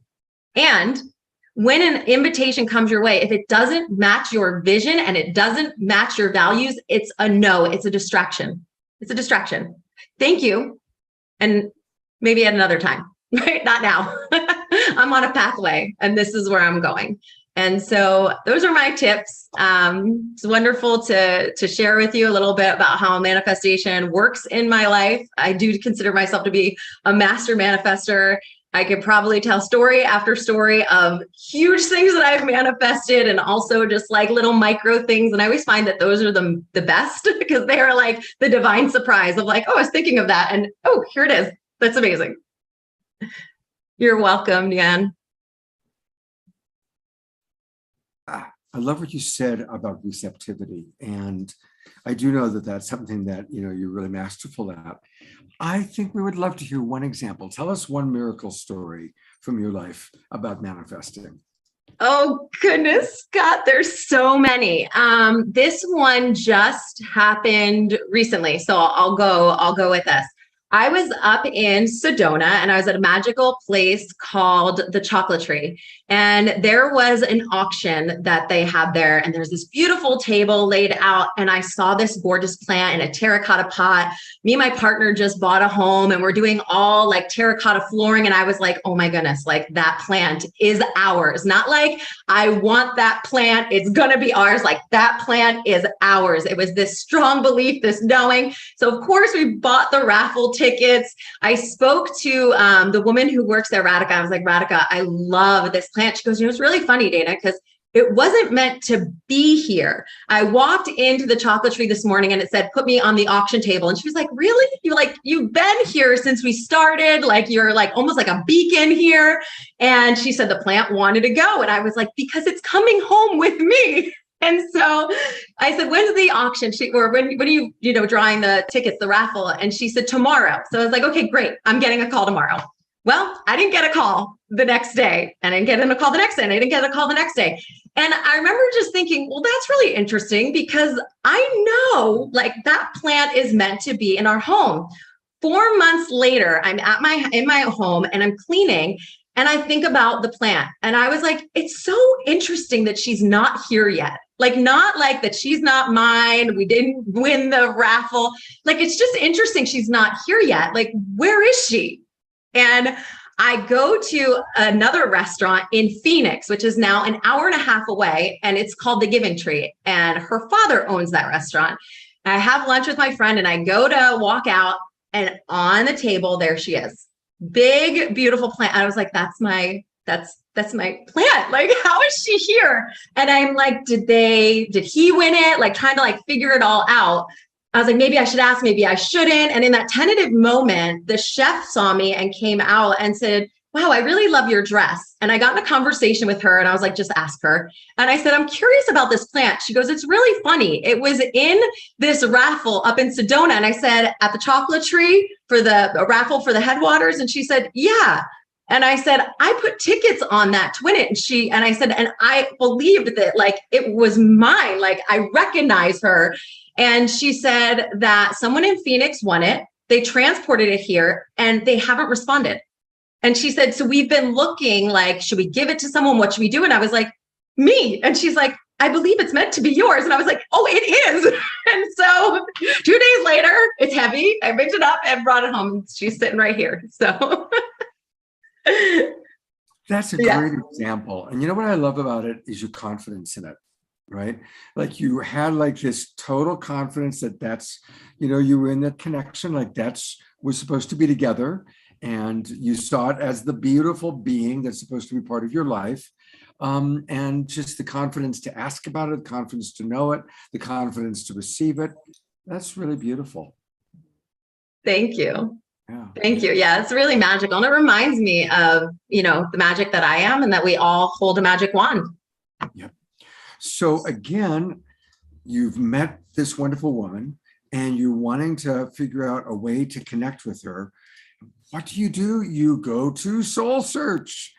And when an invitation comes your way, if it doesn't match your vision and it doesn't match your values, it's a no, it's a distraction. It's a distraction. Thank you. And maybe at another time, right? Not now. I'm on a pathway and this is where I'm going. And so those are my tips. It's wonderful to share with you a little bit about how manifestation works in my life. I do consider myself to be a master manifester. I could probably tell story after story of huge things that I've manifested, and also just like little micro things. And I always find that those are the best, because they are like the divine surprise of like, oh, I was thinking of that. And oh, here it is. That's amazing. You're welcome, Yan. I love what you said about receptivity. And I do know that that's something that, you know, you're really masterful at. I think we would love to hear one example. Tell us one miracle story from your life about manifesting. Oh, goodness, Scott, there's so many. This one just happened recently. So I'll go with this. I was up in Sedona and I was at a magical place called the Chocolate Tree. And there was an auction that they had there. And there's this beautiful table laid out. And I saw this gorgeous plant in a terracotta pot. Me and my partner just bought a home and we're doing all like terracotta flooring. And I was like, oh my goodness, like that plant is ours. Not like I want that plant, it's going to be ours. Like that plant is ours. It was this strong belief, this knowing. So of course we bought the raffle tickets. I spoke to the woman who works there, Radhika. I was like, Radhika, I love this plant. She goes, you know, it's really funny, Dana, because it wasn't meant to be here. I walked into the Chocolate Tree this morning and it said, put me on the auction table. And she was like, really? You've been here since we started. Like, you're like almost like a beacon here. And she said the plant wanted to go. And I was like, because it's coming home with me. And so I said, when's the auction? When are you drawing the tickets, the raffle? And she said, tomorrow. So I was like, okay, great. I'm getting a call tomorrow. Well, I didn't get a call the next day, and I didn't get a call the next day, and I didn't get a call the next day. And I remember just thinking, well, that's really interesting, because I know like that plant is meant to be in our home. 4 months later, I'm in my home and I'm cleaning, and I think about the plant, and I was like, it's so interesting that she's not here yet. Like, not like that she's not mine. We didn't win the raffle. Like, it's just interesting. She's not here yet. Like, where is she? And I go to another restaurant in Phoenix, which is now an hour and a half away, and it's called the Giving Tree. And her father owns that restaurant. I have lunch with my friend, and I go to walk out, and on the table, there she is. Big, beautiful plant. I was like, that's my plant. Like, how is she here? And I'm like, did he win it? Like, trying to like figure it all out. I was like, maybe I should ask, maybe I shouldn't. And in that tentative moment, the chef saw me and came out and said, wow, I really love your dress. And I got in a conversation with her and I was like, just ask her. And I said, I'm curious about this plant. She goes, it's really funny. It was in this raffle up in Sedona. And I said, at the Chocolate Tree for the raffle for the headwaters. And she said, yeah. And I said, I put tickets on that to win it. And I said, and I believed that like it was mine. Like I recognize her. And she said that someone in Phoenix won it. They transported it here and they haven't responded. And she said, so we've been looking like, should we give it to someone? What should we do? And I was like, me. And she's like, I believe it's meant to be yours. And I was like, oh, it is. And so 2 days later, it's heavy. I picked it up and brought it home. She's sitting right here. So that's a great example. And you know what I love about it is your confidence in it, right? Like you had like this total confidence that that's, you know, you were in that connection, like we're supposed to be together. And you saw it as the beautiful being that's supposed to be part of your life. And just the confidence to ask about it, the confidence to know it, the confidence to receive it. That's really beautiful. Thank you. Yeah. Thank you. Yeah, it's really magical. And it reminds me of, you know, the magic that I am and that we all hold a magic wand. Yep. So again, you've met this wonderful woman and you're wanting to figure out a way to connect with her. What do? You go to Soul Search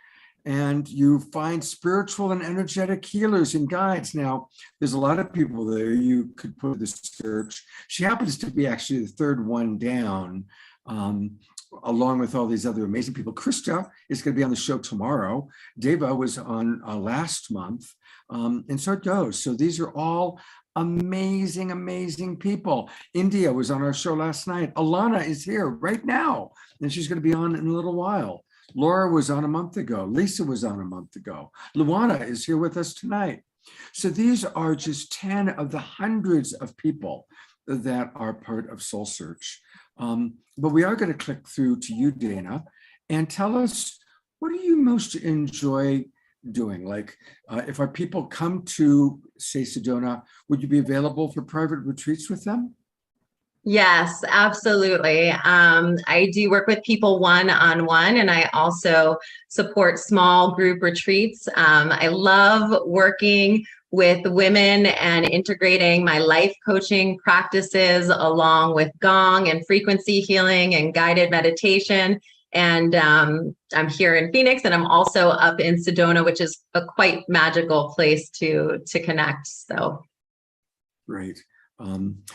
and you find spiritual and energetic healers and guides. Now, there's a lot of people there you could put the search. She happens to be actually the third one down, along with all these other amazing people. Krista is going to be on the show tomorrow. Deva was on last month, and so it goes. So these are all amazing, amazing people. India was on our show last night. Alana is here right now, and she's going to be on in a little while. Laura was on a month ago. Lisa was on a month ago. Luana is here with us tonight. So these are just 10 of the hundreds of people that are part of Soul Search. But we are going to click through to you, Dana, and tell us, what do you most enjoy doing? Like if our people come to, say, Sedona, would you be available for private retreats with them? Yes, absolutely. I do work with people one-on-one, and I also support small group retreats. I love working with women and integrating my life coaching practices along with gong and frequency healing and guided meditation. And I'm here in Phoenix, and I'm also up in Sedona, which is a quite magical place to connect. So great.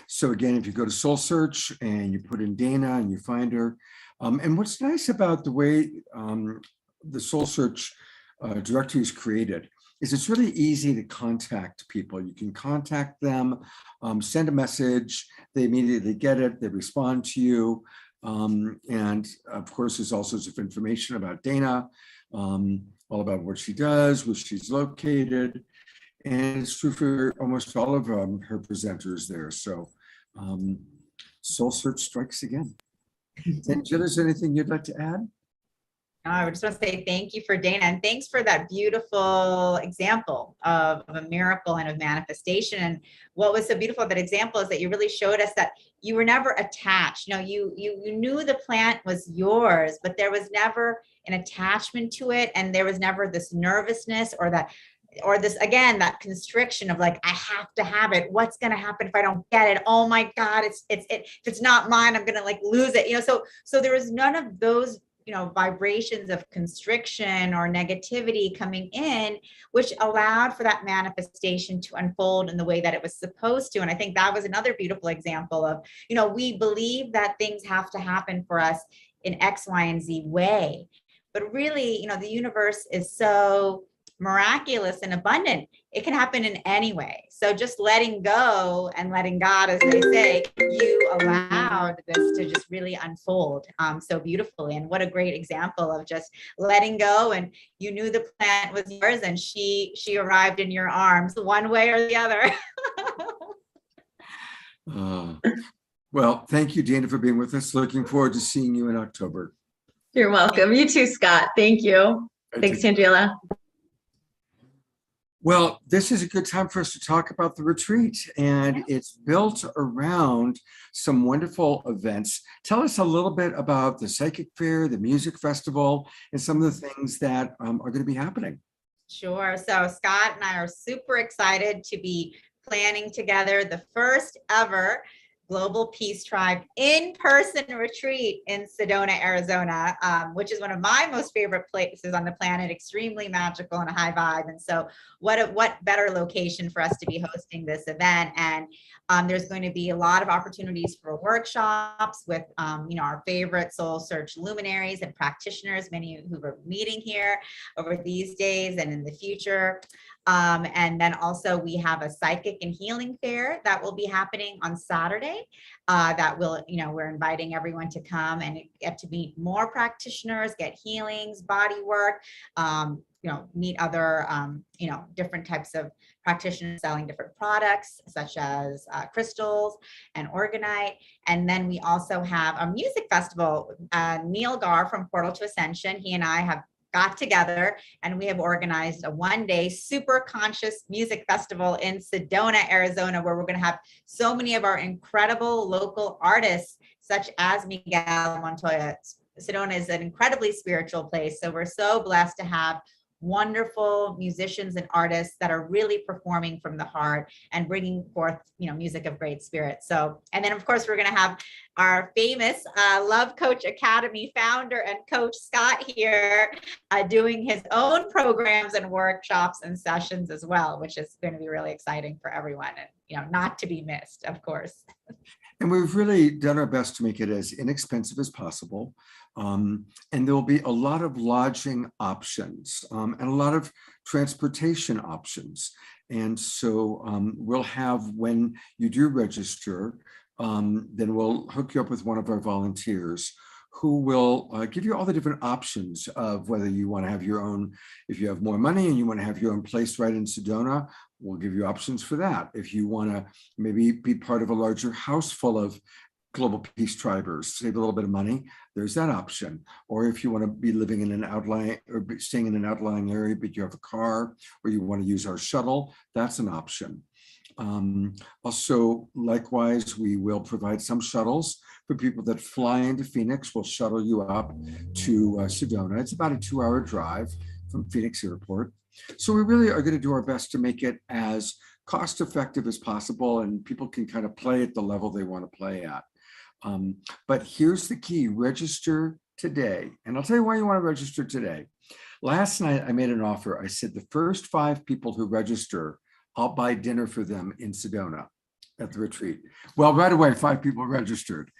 So again, if you go to Soul Search and you put in Dana and you find her, and what's nice about the way the Soul Search directory is created is it's really easy to contact people. You can contact them, send a message, they immediately get it, they respond to you. And of course, there's all sorts of information about Dana, all about what she does, where she's located. And it's true for almost all of her presenters there. So Soul Search strikes again. Angela, is there anything you'd like to add? I just want to say thank you for Dana, and thanks for that beautiful example of a miracle and of manifestation. And what was so beautiful of that example is that you really showed us that you were never attached. You know, you knew the plant was yours, but there was never an attachment to it, and there was never this nervousness or this, again, that constriction of like, I have to have it. What's going to happen if I don't get it? Oh my God, if it's not mine, I'm going to like lose it. You know, so there was none of those, you know, vibrations of constriction or negativity coming in, which allowed for that manifestation to unfold in the way that it was supposed to. And I think that was another beautiful example of, you know, we believe that things have to happen for us in X, Y, and Z way. But really, you know, the universe is so miraculous and abundant. It can happen in any way. So just letting go and letting God, as they say, you allowed this to just really unfold so beautifully. And what a great example of just letting go, and you knew the plant was yours, and she arrived in your arms one way or the other. Well, thank you, Dana, for being with us. Looking forward to seeing you in October. you're welcome. You too, Scott. Thank you. Thanks, Angela. Well, this is a good time for us to talk about the retreat, and it's built around some wonderful events. Tell us a little bit about the Psychic Fair, the Music Festival, and some of the things that are going to be happening. Sure. So Scott and I are super excited to be planning together the first ever Global Peace Tribe in-person retreat in Sedona, Arizona, which is one of my most favorite places on the planet, extremely magical and a high vibe. And so what better location for us to be hosting this event? And there's going to be a lot of opportunities for workshops with our favorite soul search luminaries and practitioners, many who are meeting here over these days and in the future. And then also we have a psychic and healing fair that will be happening on Saturday. That will, we're inviting everyone to come and get to meet more practitioners, get healings, body work, meet other, different types of practitioners selling different products such as crystals and orgonite. And then we also have a music festival. Neil Gar from Portal to Ascension, he and I have got together and we have organized a one-day super conscious music festival in Sedona, Arizona, where we're going to have so many of our incredible local artists, such as Miguel, Montoya. Sedona is an incredibly spiritual place. So we're so blessed to have wonderful musicians and artists that are really performing from the heart and bringing forth, music of great spirit. So, and then of course, we're going to have our famous Love Coach Academy founder and coach Scott here doing his own programs and workshops and sessions as well, which is going to be really exciting for everyone and, not to be missed, of course. And we've really done our best to make it as inexpensive as possible. And there will be a lot of lodging options and a lot of transportation options. And so we'll have, when you do register, then we'll hook you up with one of our volunteers who will give you all the different options of whether you want to have your own, if you have more money and you want to have your own place right in Sedona, we'll give you options for that. If you want to maybe be part of a larger house full of Global Peace Tribers, save a little bit of money, there's that option. Or if you want to be living in an outlying or staying in an outlying area, but you have a car or you want to use our shuttle, that's an option. Also, likewise, we will provide some shuttles for people that fly into Phoenix. We'll shuttle you up to Sedona. It's about a 2-hour drive from Phoenix Airport. So we really are going to do our best to make it as cost effective as possible, and people can kind of play at the level they want to play at. But here's the key: register today. And I'll tell you why you want to register today. Last night, I made an offer. I said the first 5 people who register, I'll buy dinner for them in Sedona at the retreat. Well, right away, 5 people registered.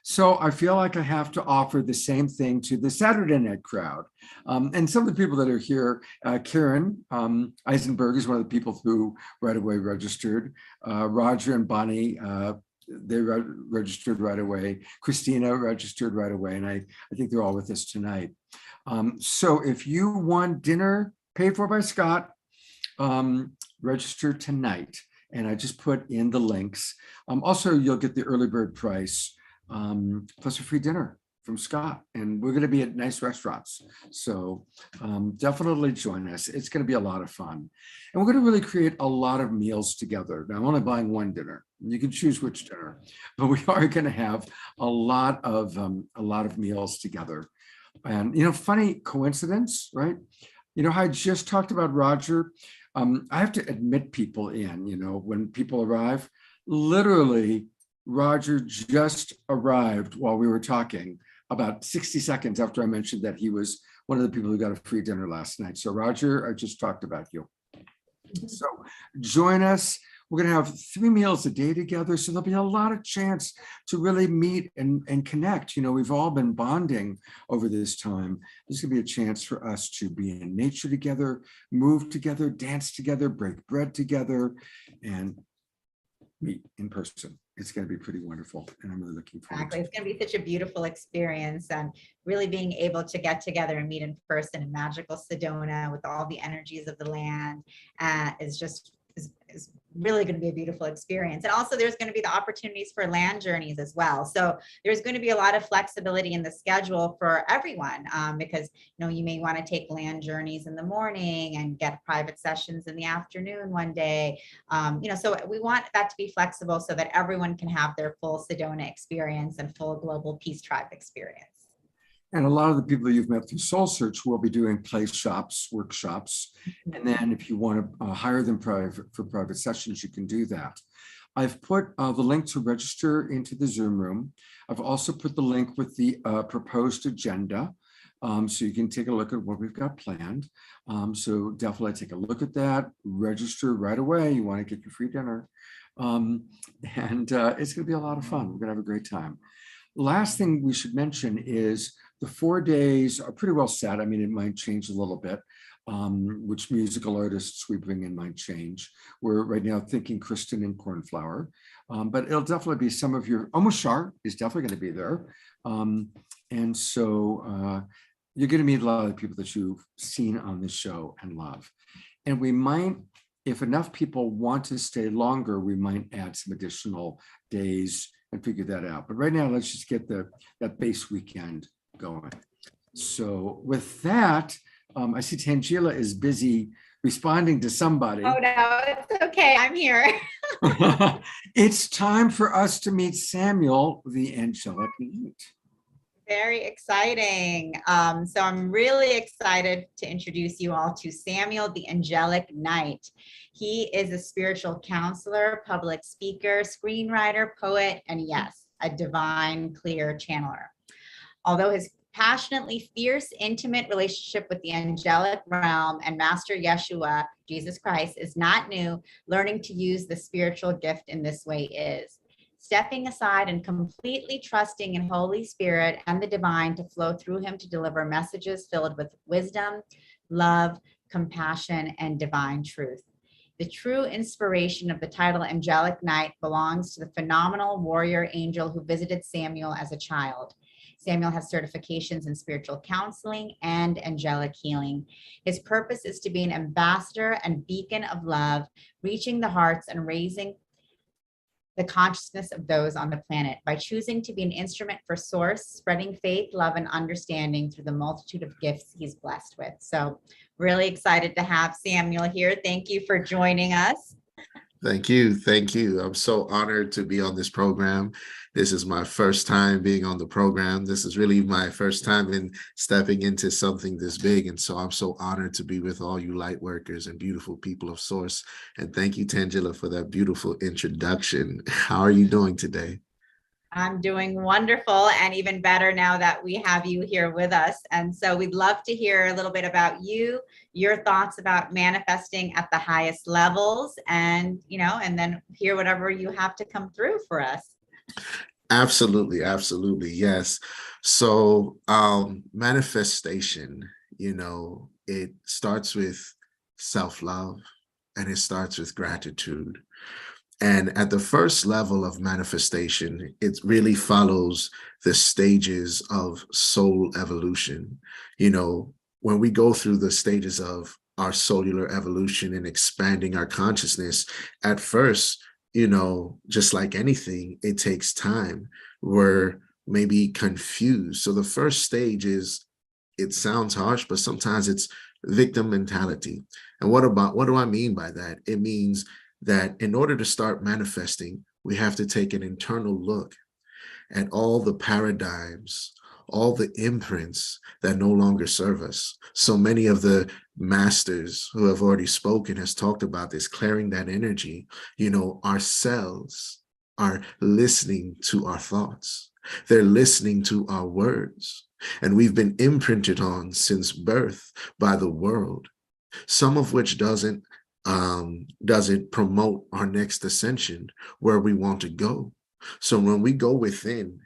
So I feel like I have to offer the same thing to the Saturday night crowd. And some of the people that are here, Karen Eisenberg is one of the people who right away registered. Roger and Bonnie, they registered right away. Christina registered right away. And I think they're all with us tonight. So if you want dinner paid for by Scott, register tonight. And I just put in the links. Also, you'll get the early bird price plus a free dinner from Scott. And we're going to be at nice restaurants. So definitely join us. It's going to be a lot of fun. And we're going to really create a lot of meals together. Now, I'm only buying one dinner. You can choose which dinner, but we are going to have a lot of meals together. And, funny coincidence, right? How I just talked about Roger. I have to admit people in, when people arrive, literally Roger just arrived while we were talking about 60 seconds after I mentioned that he was one of the people who got a free dinner last night. So Roger, I just talked about you. So join us. We're going to have 3 meals a day together. So there'll be a lot of chance to really meet and connect. We've all been bonding over this time. There's going to be a chance for us to be in nature together, move together, dance together, break bread together, and meet in person. It's going to be pretty wonderful. And I'm really looking forward to it. It's going to be such a beautiful experience, and really being able to get together and meet in person in magical Sedona with all the energies of the land is really going to be a beautiful experience. And also there's going to be the opportunities for land journeys as well. So there's going to be a lot of flexibility in the schedule for everyone, because you may want to take land journeys in the morning and get private sessions in the afternoon one day. So we want that to be flexible so that everyone can have their full Sedona experience and full Global Peace Tribe experience. And a lot of the people you've met through Soul Search will be doing place shops, workshops. And then if you want to hire them for private sessions, you can do that. I've put the link to register into the Zoom room. I've also put the link with the proposed agenda. So you can take a look at what we've got planned. So definitely take a look at that, register right away. You want to get your free dinner. It's going to be a lot of fun. We're going to have a great time. Last thing we should mention is the 4 days are pretty well set. I mean, it might change a little bit. Which musical artists we bring in might change. We're right now thinking Kristen and Cornflower, but it'll definitely be some of your, almost Shar is definitely going to be there. And so you're going to meet a lot of the people that you've seen on this show and love. And we might, if enough people want to stay longer, we might add some additional days and figure that out. But right now, let's just get that base weekend going. So with that, I see Tangela is busy responding to somebody. Oh, no, it's okay. I'm here. It's time for us to meet Samuel, the Angelic Knight. Very exciting. So I'm really excited to introduce you all to Samuel, the Angelic Knight. He is a spiritual counselor, public speaker, screenwriter, poet, and yes, a divine, clear channeler. Although his passionately fierce, intimate relationship with the angelic realm and Master Yeshua, Jesus Christ, is not new. Learning to use the spiritual gift in this way is. Stepping aside and completely trusting in Holy Spirit and the divine to flow through him to deliver messages filled with wisdom, love, compassion, and divine truth. The true inspiration of the title Angelic Knight belongs to the phenomenal warrior angel who visited Samuel as a child. Samuel has certifications in spiritual counseling and angelic healing. His purpose is to be an ambassador and beacon of love, reaching the hearts and raising the consciousness of those on the planet by choosing to be an instrument for Source, spreading faith, love, and understanding through the multitude of gifts he's blessed with. So really excited to have Samuel here. Thank you for joining us. Thank you. Thank you. I'm so honored to be on this program. This is my first time being on the program. This is really my first time in stepping into something this big. And so I'm so honored to be with all you light workers and beautiful people of Source. And thank you, Tangela, for that beautiful introduction. How are you doing today? I'm doing wonderful and even better now that we have you here with us. And so we'd love to hear a little bit about you, your thoughts about manifesting at the highest levels, and, and then hear whatever you have to come through for us. Absolutely. Absolutely. Yes. So manifestation, it starts with self-love and it starts with gratitude. And at the first level of manifestation, it really follows the stages of soul evolution. When we go through the stages of our cellular evolution and expanding our consciousness, at first, just like anything, it takes time. We're maybe confused. So the first stage is, it sounds harsh, but sometimes it's victim mentality. And what do I mean by that? It means that in order to start manifesting, we have to take an internal look at all the paradigms, all the imprints that no longer serve us. So many of the masters who have already spoken has talked about this, clearing that energy. Our cells are listening to our thoughts. They're listening to our words. And we've been imprinted on since birth by the world, some of which doesn't promote our next ascension where we want to go. So when we go within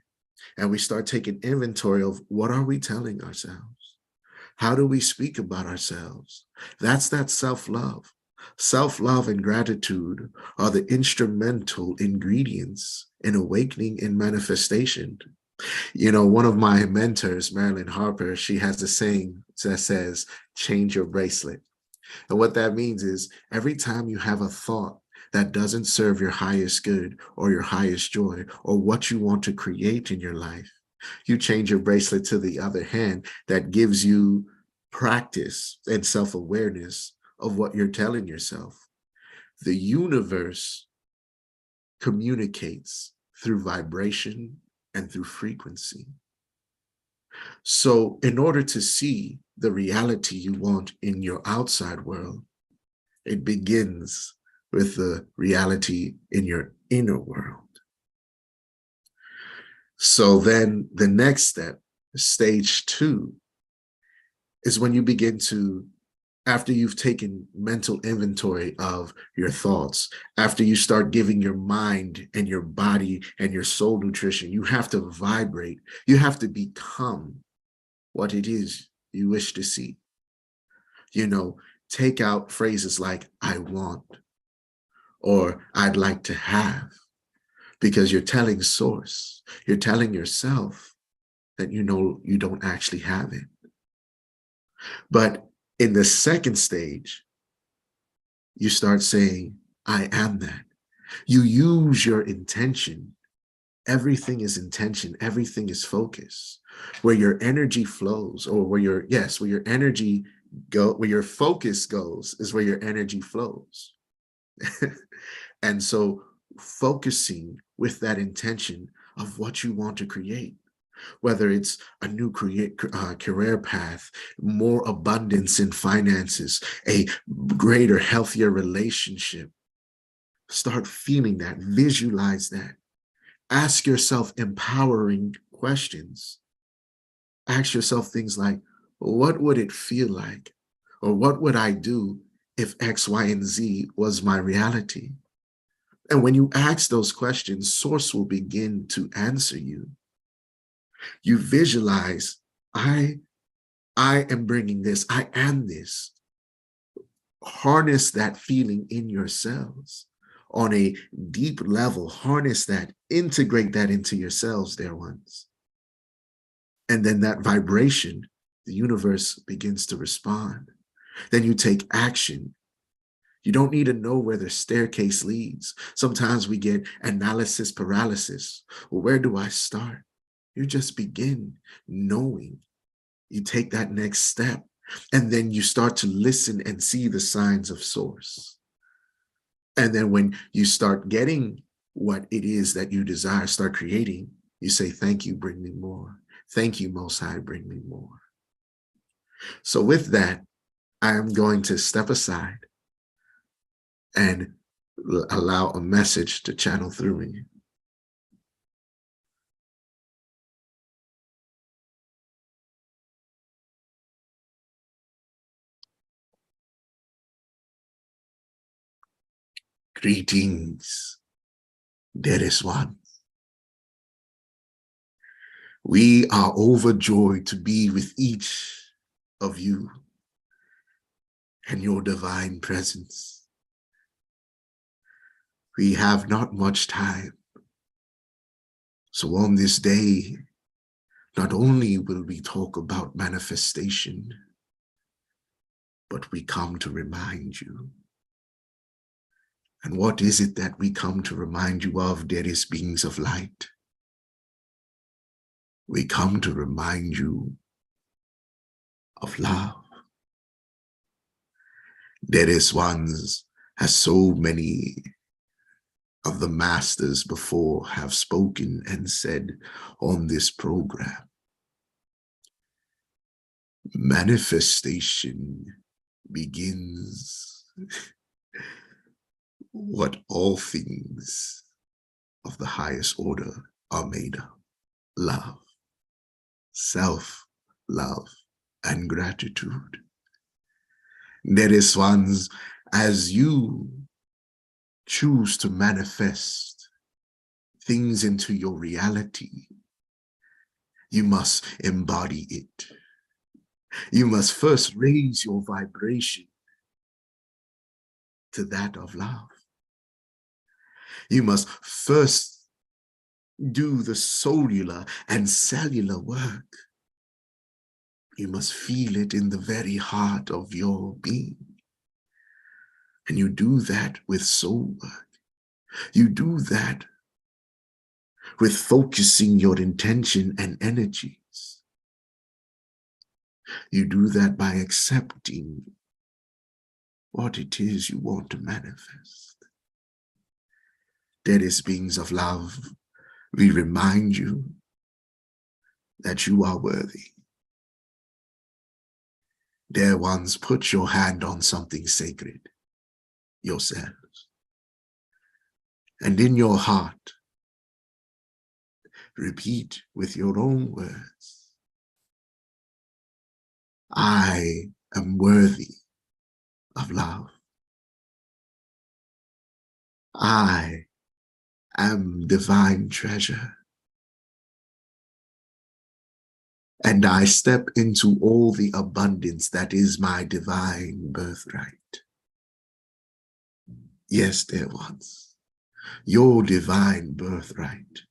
and we start taking inventory of what are we telling ourselves? How do we speak about ourselves? That's that self-love. Self-love and gratitude are the instrumental ingredients in awakening and manifestation. One of my mentors, Marilyn Harper, she has a saying that says, change your bracelet. And what that means is every time you have a thought that doesn't serve your highest good or your highest joy or what you want to create in your life, you change your bracelet to the other hand that gives you practice and self-awareness of what you're telling yourself. The universe communicates through vibration and through frequency. So in order to see the reality you want in your outside world, it begins with the reality in your inner world. So then the next step, stage 2, is when you begin to, after you've taken mental inventory of your thoughts, after you start giving your mind and your body and your soul nutrition, you have to vibrate. You have to become what it is you wish to see. You know, take out phrases like, I want, or I'd like to have, because you're telling source, you're telling yourself that you know you don't actually have it. But in the second stage, you start saying, I am that. You use your intention. Everything is intention. Everything is focus. Where your energy flows, or where your energy where your focus goes is where your energy flows. And so focusing with that intention of what you want to create, whether it's a new career path, more abundance in finances, a greater, healthier relationship. Start feeling that, visualize that. Ask yourself empowering questions. Ask yourself things like, what would it feel like? Or what would I do if X, Y, and Z was my reality? And when you ask those questions, Source will begin to answer you. You visualize, I am bringing this, I am this. Harness that feeling in your cells on a deep level. Harness that, integrate that into your cells, dear ones. And then that vibration, the universe begins to respond. Then you take action. You don't need to know where the staircase leads. Sometimes we get analysis paralysis. Well, where do I start? You just begin knowing. You take that next step, and then you start to listen and see the signs of source. And then when you start getting what it is that you desire, start creating, you say, thank you, bring me more. Thank you, Most High, bring me more. So with that, I am going to step aside and allow a message to channel through me. Greetings, dearest one. We are overjoyed to be with each of you and your divine presence. We have not much time. So on this day, not only will we talk about manifestation, but we come to remind you. And what is it that we come to remind you of, dearest beings of light? We come to remind you of love. Dearest ones, as so many of the masters before have spoken and said on this program, manifestation begins what all things of the highest order are made of: love, self-love, and gratitude. Dearest ones, as you choose to manifest things into your reality, you must embody it. You must first raise your vibration to that of love. You must first do the cellular and cellular work. You must feel it in the very heart of your being. And you do that with soul work. You do that with focusing your intention and energies. You do that by accepting what it is you want to manifest. Dearest beings of love, we remind you that you are worthy. Dear ones, put your hand on something sacred, yourselves. And in your heart, repeat with your own words, I am worthy of love. I am divine treasure. And I step into all the abundance that is my divine birthright. Yes, dear ones, your divine birthright.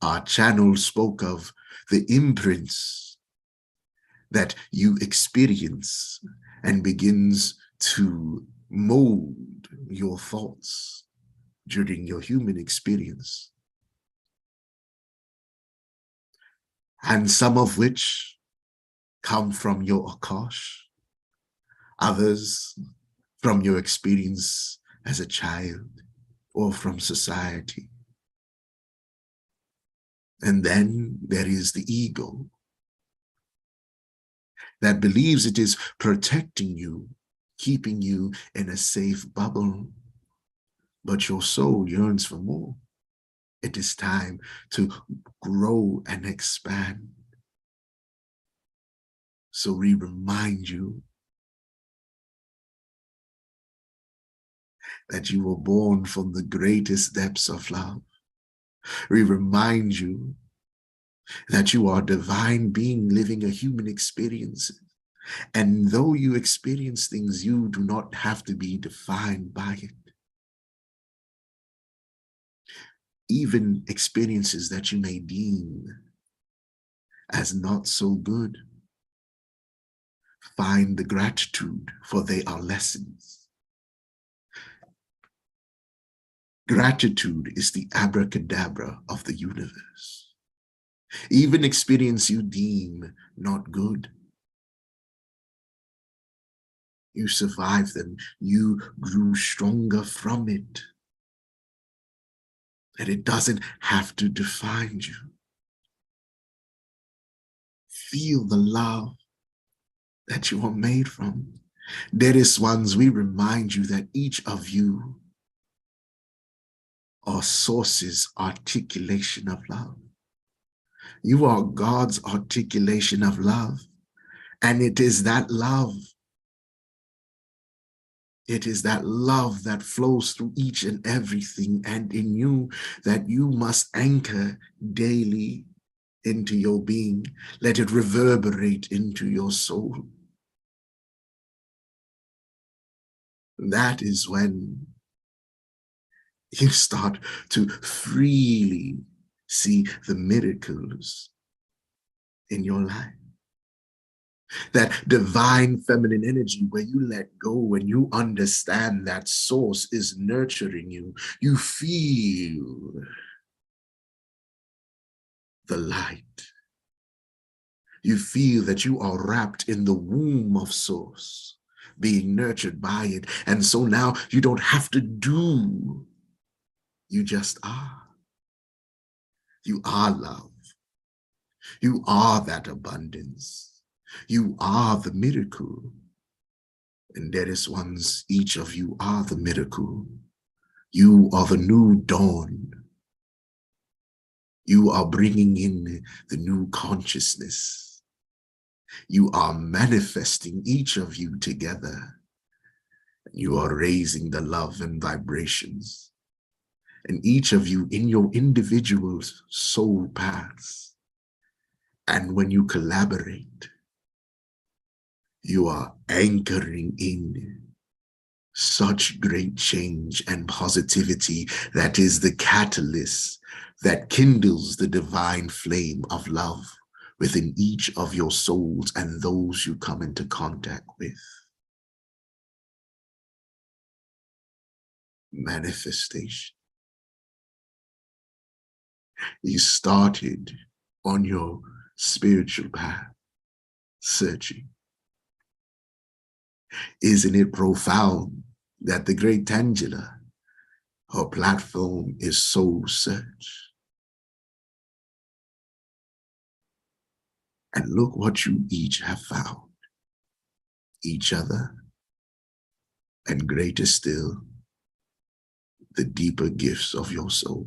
Our channel spoke of the imprints that you experience and begins to mold your thoughts during your human experience. And some of which come from your Akash, others from your experience as a child or from society. And then there is the ego that believes it is protecting you, keeping you in a safe bubble, but your soul yearns for more. It is time to grow and expand. So we remind you that you were born from the greatest depths of love. We remind you that you are a divine being living a human experience. And though you experience things, you do not have to be defined by it. Even experiences that you may deem as not so good, find the gratitude, for they are lessons. Gratitude is the abracadabra of the universe. Even experience you deem not good, you survived them, you grew stronger from it. And it doesn't have to define you. Feel the love that you are made from. Dearest ones, we remind you that each of you are source's articulation of love. You are God's articulation of love. And it is that love. It is that love that flows through each and everything and in you that you must anchor daily into your being. Let it reverberate into your soul. That is when you start to freely see the miracles in your life. That divine feminine energy where you let go and you understand that source is nurturing you. You feel the light. You feel that you are wrapped in the womb of source, being nurtured by it. And so now you don't have to do. You just are. You are love. You are that abundance. You are the miracle. And dearest ones, each of you are the miracle. You are the new dawn. You are bringing in the new consciousness. You are manifesting each of you together. You are raising the love and vibrations. And each of you in your individual soul paths. And when you collaborate, you are anchoring in such great change and positivity that is the catalyst that kindles the divine flame of love within each of your souls and those you come into contact with. Manifestation. You started on your spiritual path, searching. Isn't it profound that the great Tangela, her platform is Soul Search? And look what you each have found. Each other, and greater still, the deeper gifts of your soul.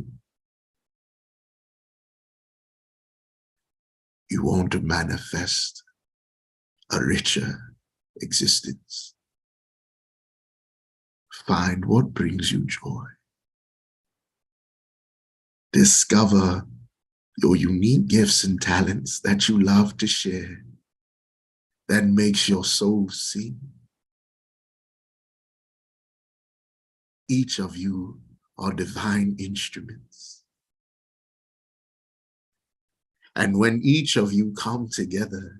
You want to manifest a richer existence. Find what brings you joy. Discover your unique gifts and talents that you love to share, that makes your soul sing. Each of you are divine instruments. And when each of you come together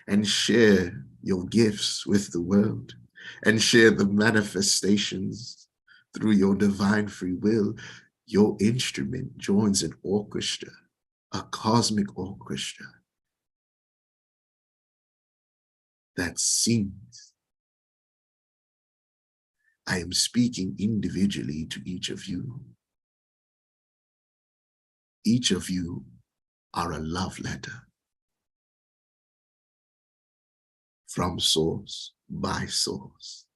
and share your gifts with the world and share the manifestations through your divine free will, your instrument joins an orchestra, a cosmic orchestra that sings. I am speaking individually to each of you. Each of you are a love letter from source by source.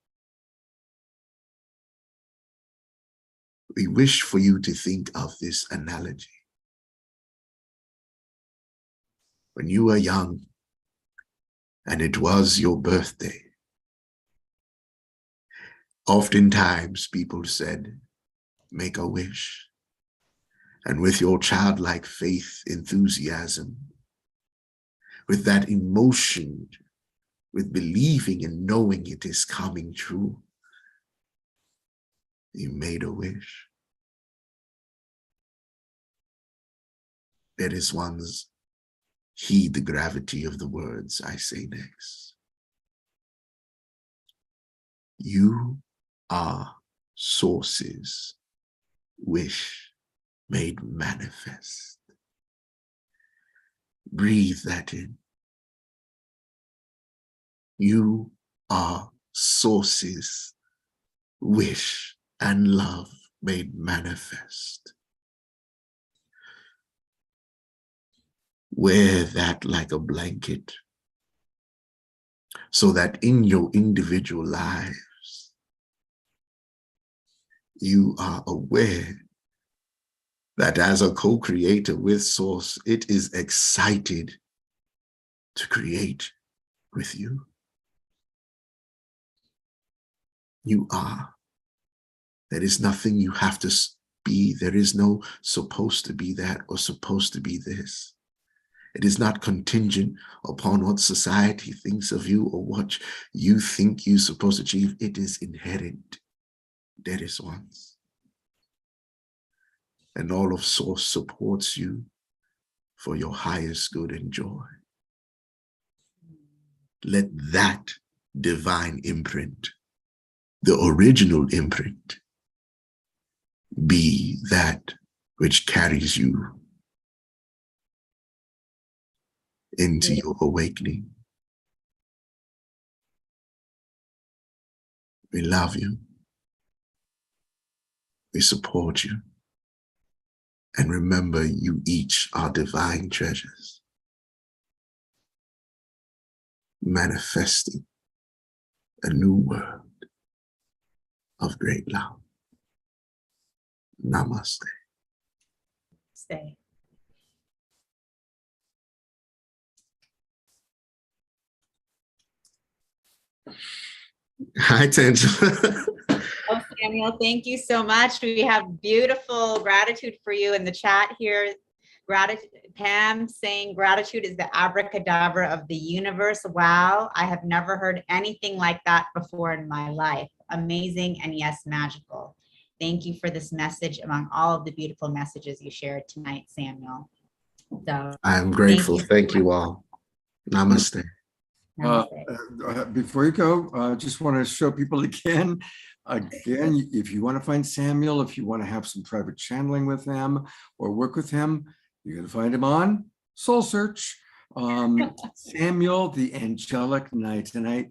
We wish for you to think of this analogy. When you were young and it was your birthday, oftentimes people said, make a wish. And with your childlike faith, enthusiasm, with that emotion, with believing and knowing it is coming true, you made a wish. There is one's heed the gravity of the words I say next. You are sources, wish made manifest. Breathe that in. You are sources, wish and love made manifest. Wear that like a blanket so that in your individual lives, you are aware that as a co-creator with Source, it is excited to create with you. You are. There is nothing you have to be. There is no supposed to be that or supposed to be this. It is not contingent upon what society thinks of you or what you think you're supposed to achieve. It is inherent. There is once. And all of Source supports you for your highest good and joy. Let that divine imprint, the original imprint, be that which carries you into your awakening. We love you. We support you. And remember, you each are divine treasures, manifesting a new world of great love. Namaste. Stay. Hi, Tangela. Oh, Samuel, thank you so much. We have beautiful gratitude for you in the chat here. Gratitude, Pam saying gratitude is the abracadabra of the universe. Wow, I have never heard anything like that before in my life. Amazing and yes, magical. Thank you for this message among all of the beautiful messages you shared tonight, Samuel. So I am grateful. Thank you all. Namaste. Before you go, just want to show people again, if you want to find Samuel, if you want to have some private channeling with him or work with him, you're going to find him on Soul Search. Samuel, the Angelic Knight. And I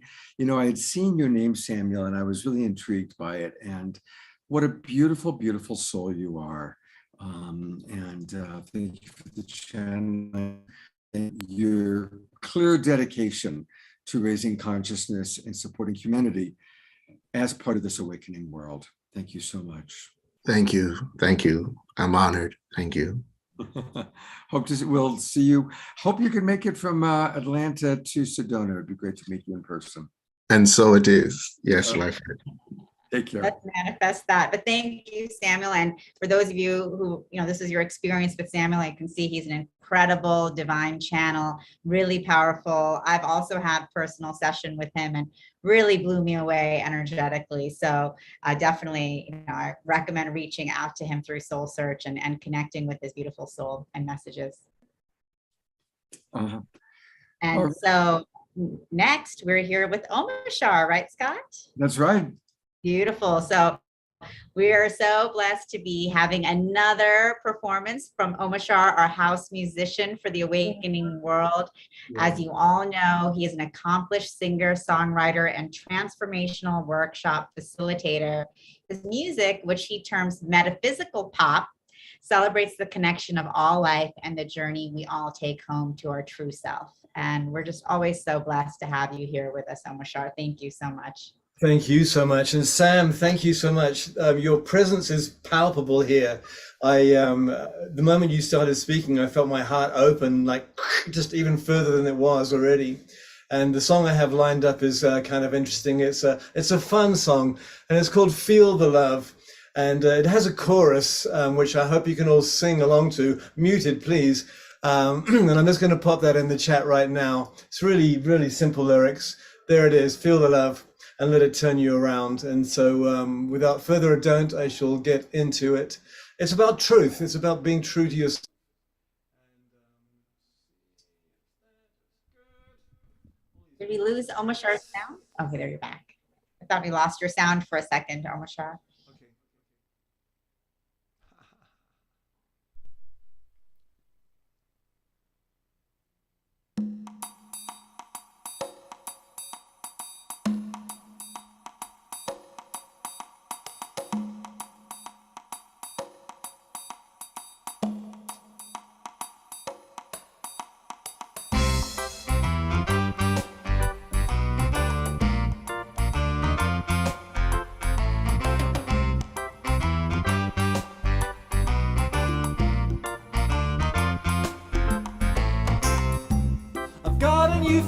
had seen your name, Samuel, and I was really intrigued by it. And what a beautiful, beautiful soul you are. Thank you for the channeling and your clear dedication to raising consciousness and supporting humanity. as part of this awakening world. Thank you so much. Thank you. Thank you. I'm honored. Thank you. We'll see you. Hope you can make it from Atlanta to Sedona. It'd be great to meet you in person. And so it is. Yes, my friend. Take care. Let's manifest that. But thank you, Samuel. And for those of you who, this is your experience with Samuel, I can see he's an incredible divine channel, really powerful. I've also had personal session with him and really blew me away energetically. So definitely, I recommend reaching out to him through Soul Search and connecting with his beautiful soul and messages. And so next we're here with Omashar, right, Scott? That's right. Beautiful. So we are so blessed to be having another performance from Omashar, our house musician for the Awakening World. As you all know, he is an accomplished singer, songwriter, and transformational workshop facilitator. His music, which he terms metaphysical pop, celebrates the connection of all life and the journey we all take home to our true self. And we're just always so blessed to have you here with us, Omashar. Thank you so much. Thank you so much. And Sam, thank you so much. Your presence is palpable here. The moment you started speaking, I felt my heart open, like just even further than it was already. And the song I have lined up is kind of interesting. It's a fun song, and it's called Feel the Love. And it has a chorus, which I hope you can all sing along to, muted, please. And I'm just going to pop that in the chat right now. It's really, really simple lyrics. There it is. Feel the love and let it turn you around. And so without further ado, I shall get into it. It's about truth. It's about being true to yourself. Did we lose Omashar's sound? Okay, there you're back. I thought we lost your sound for a second, Omashar.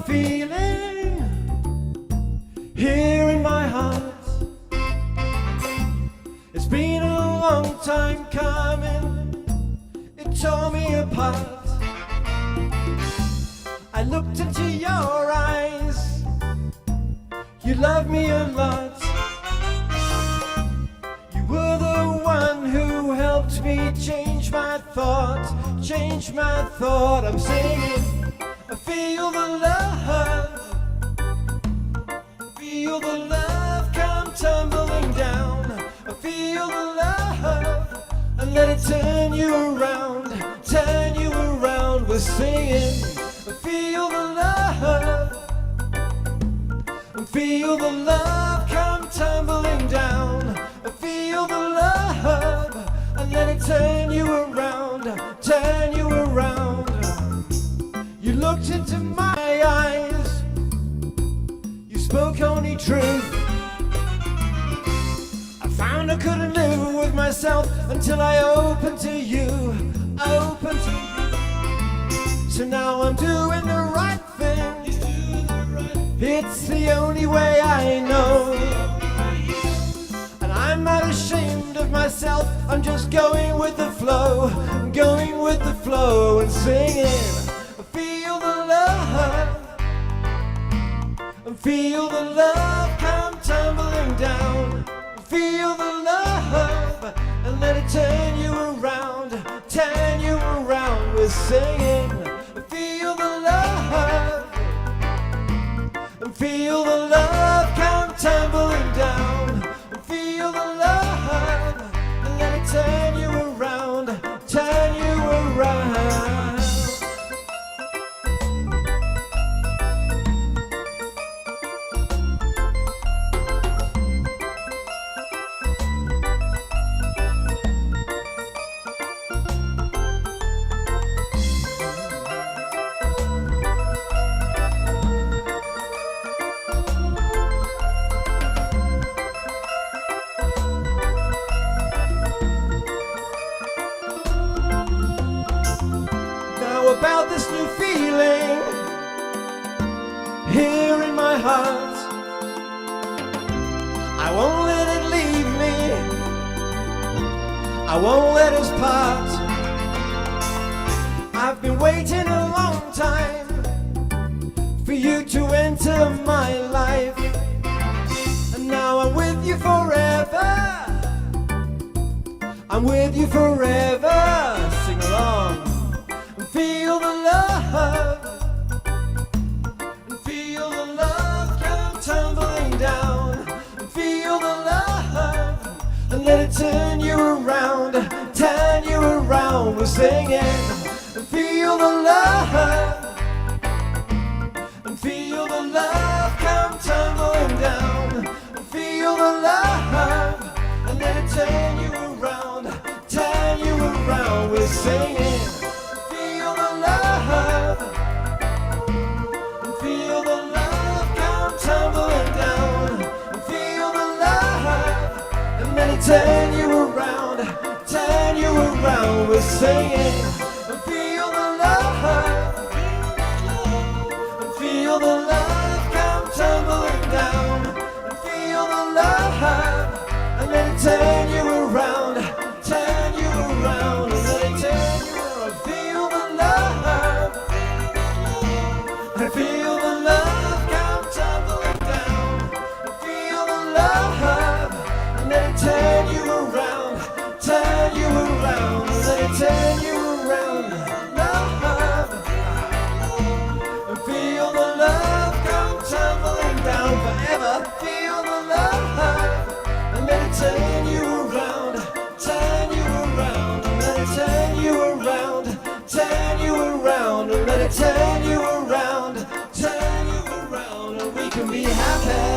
Feeling here in my heart. It's been a long time coming. It tore me apart. I looked into your eyes. You love me a lot. You were the one who helped me change my thought. Change my thought. I'm singing. I feel the love, feel the love come tumbling down. I feel the love, and let it turn you around with singing. I feel the love, and feel the love come tumbling down. I feel the love, and let it turn you around, You looked into my eyes, you spoke only truth. I found I couldn't live with myself until I opened to you, So now I'm doing the right thing, it's the only way I know. And I'm not ashamed of myself, I'm just going with the flow, and singing. Feel the love, and feel the love come tumbling down. Feel the love, and let it turn you around, with singing. Feel the love, and feel the love come tumbling down. Feel the love, and let it turn you around, I won't let us part. I've been waiting a long time for you to enter my life, and now I'm with you forever. I'm with you forever. Sing along and feel the love, and feel the love come tumbling down, and feel the love, and let it turn you around, turn you around. We're singing and feel the love, and feel the love come tumbling down, and feel the love, and let it turn you around, turn you around. We're singing, feel the love, and feel the love come tumbling down, and feel the love, and let it turn you around, turn you around. We're singing, feel the love, and feel the love come tumbling down, and feel the love, and let it turn you around, turn you around, and let it turn you around. Feel the love, and feel the love come tumbling down, and feel the love, and let it turn you around, turn you around, and let it turn you around. Love, and feel the love come tumbling down forever. Feel the love, and let it turn you around, turn you around, and let it turn you around, turn you around, and let it turn you around, turn you around, and we can be happy.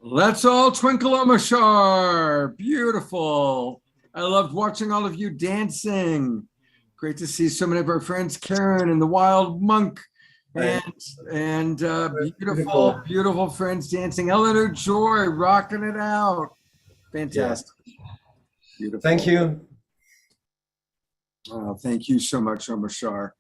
Let's all twinkle Omashar. Beautiful. I loved watching all of you dancing. Great to see so many of our friends, Karen and the Wild Monk, and beautiful, beautiful friends dancing. Eleanor Joy rocking it out. Fantastic. Beautiful. Thank you. Thank you so much, Omashar.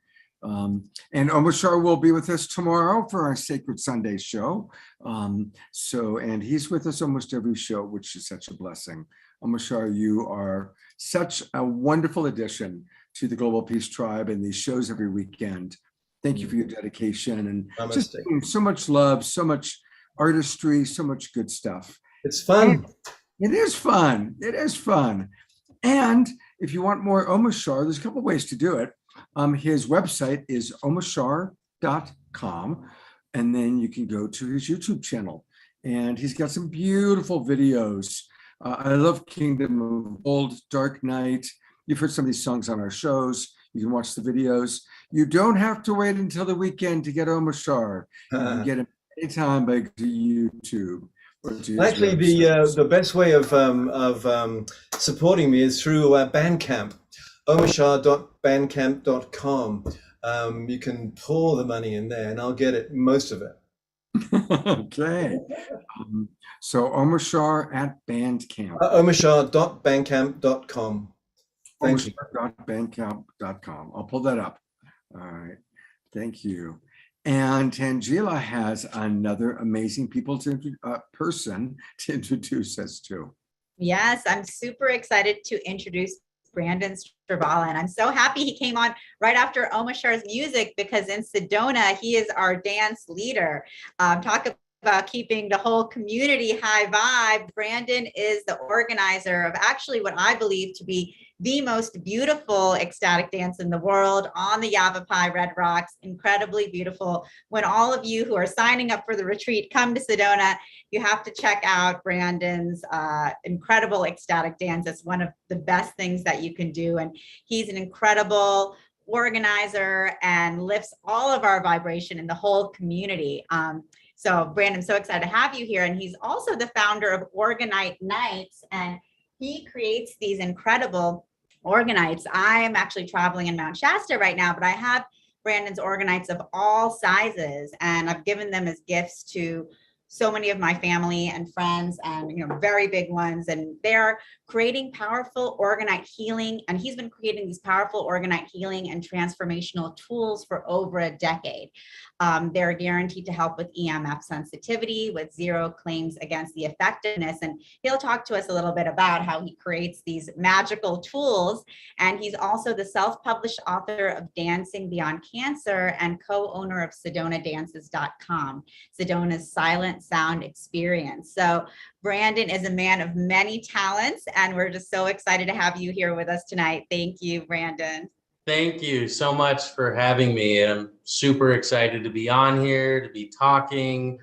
And Omashar will be with us tomorrow for our Sacred Sunday show. And he's with us almost every show, which is such a blessing. Omashar, you are such a wonderful addition to the Global Peace Tribe and these shows every weekend. Thank you for your dedication and just so much love, so much artistry, so much good stuff. It's fun. It is fun. It is fun. And if you want more Omashar, there's a couple ways to do it. His website is omashar.com, and then you can go to his YouTube channel. And he's got some beautiful videos. I love Kingdom of Gold, Dark Night. You've heard some of these songs on our shows. You can watch the videos. You don't have to wait until the weekend to get Omashar. You can get him anytime by going to YouTube. Actually, the best way of supporting me is through Bandcamp, omashar.bandcamp.com. You can pour the money in there, and I'll get it, most of it. Okay. So Omashar at Bandcamp. Omashar.bandcamp.com. Thank you. Omashar.bandcamp.com. I'll pull that up. All right. Thank you. And Tangela has another amazing person to introduce us to. Yes, I'm super excited to introduce Brandon Stravaland. I'm so happy he came on right after Omashar's music, because in Sedona, he is our dance leader. Talk about keeping the whole community high vibe. Brandon is the organizer of actually what I believe to be the most beautiful ecstatic dance in the world on the Yavapai Red Rocks. Incredibly beautiful. When all of you who are signing up for the retreat come to Sedona, you have to check out Brandon's incredible ecstatic dance. It's one of the best things that you can do. And he's an incredible organizer and lifts all of our vibration in the whole community. So Brandon, I'm so excited to have you here. And he's also the founder of Organite Nights, and he creates these incredible Organites. I am actually traveling in Mount Shasta right now, but I have Brandon's Organites of all sizes, and I've given them as gifts to so many of my family and friends, and very big ones. And they're creating powerful Organite healing, and he's been creating these powerful Organite healing and transformational tools for over a decade. They're guaranteed to help with EMF sensitivity with zero claims against the effectiveness. And he'll talk to us a little bit about how he creates these magical tools. And he's also the self-published author of Dancing Beyond Cancer and co-owner of SedonaDances.com, Sedona's silent sound experience. So Brandon is a man of many talents, and we're just so excited to have you here with us tonight. Thank you, Brandon. Thank you so much for having me. I'm super excited to be on here, to be talking.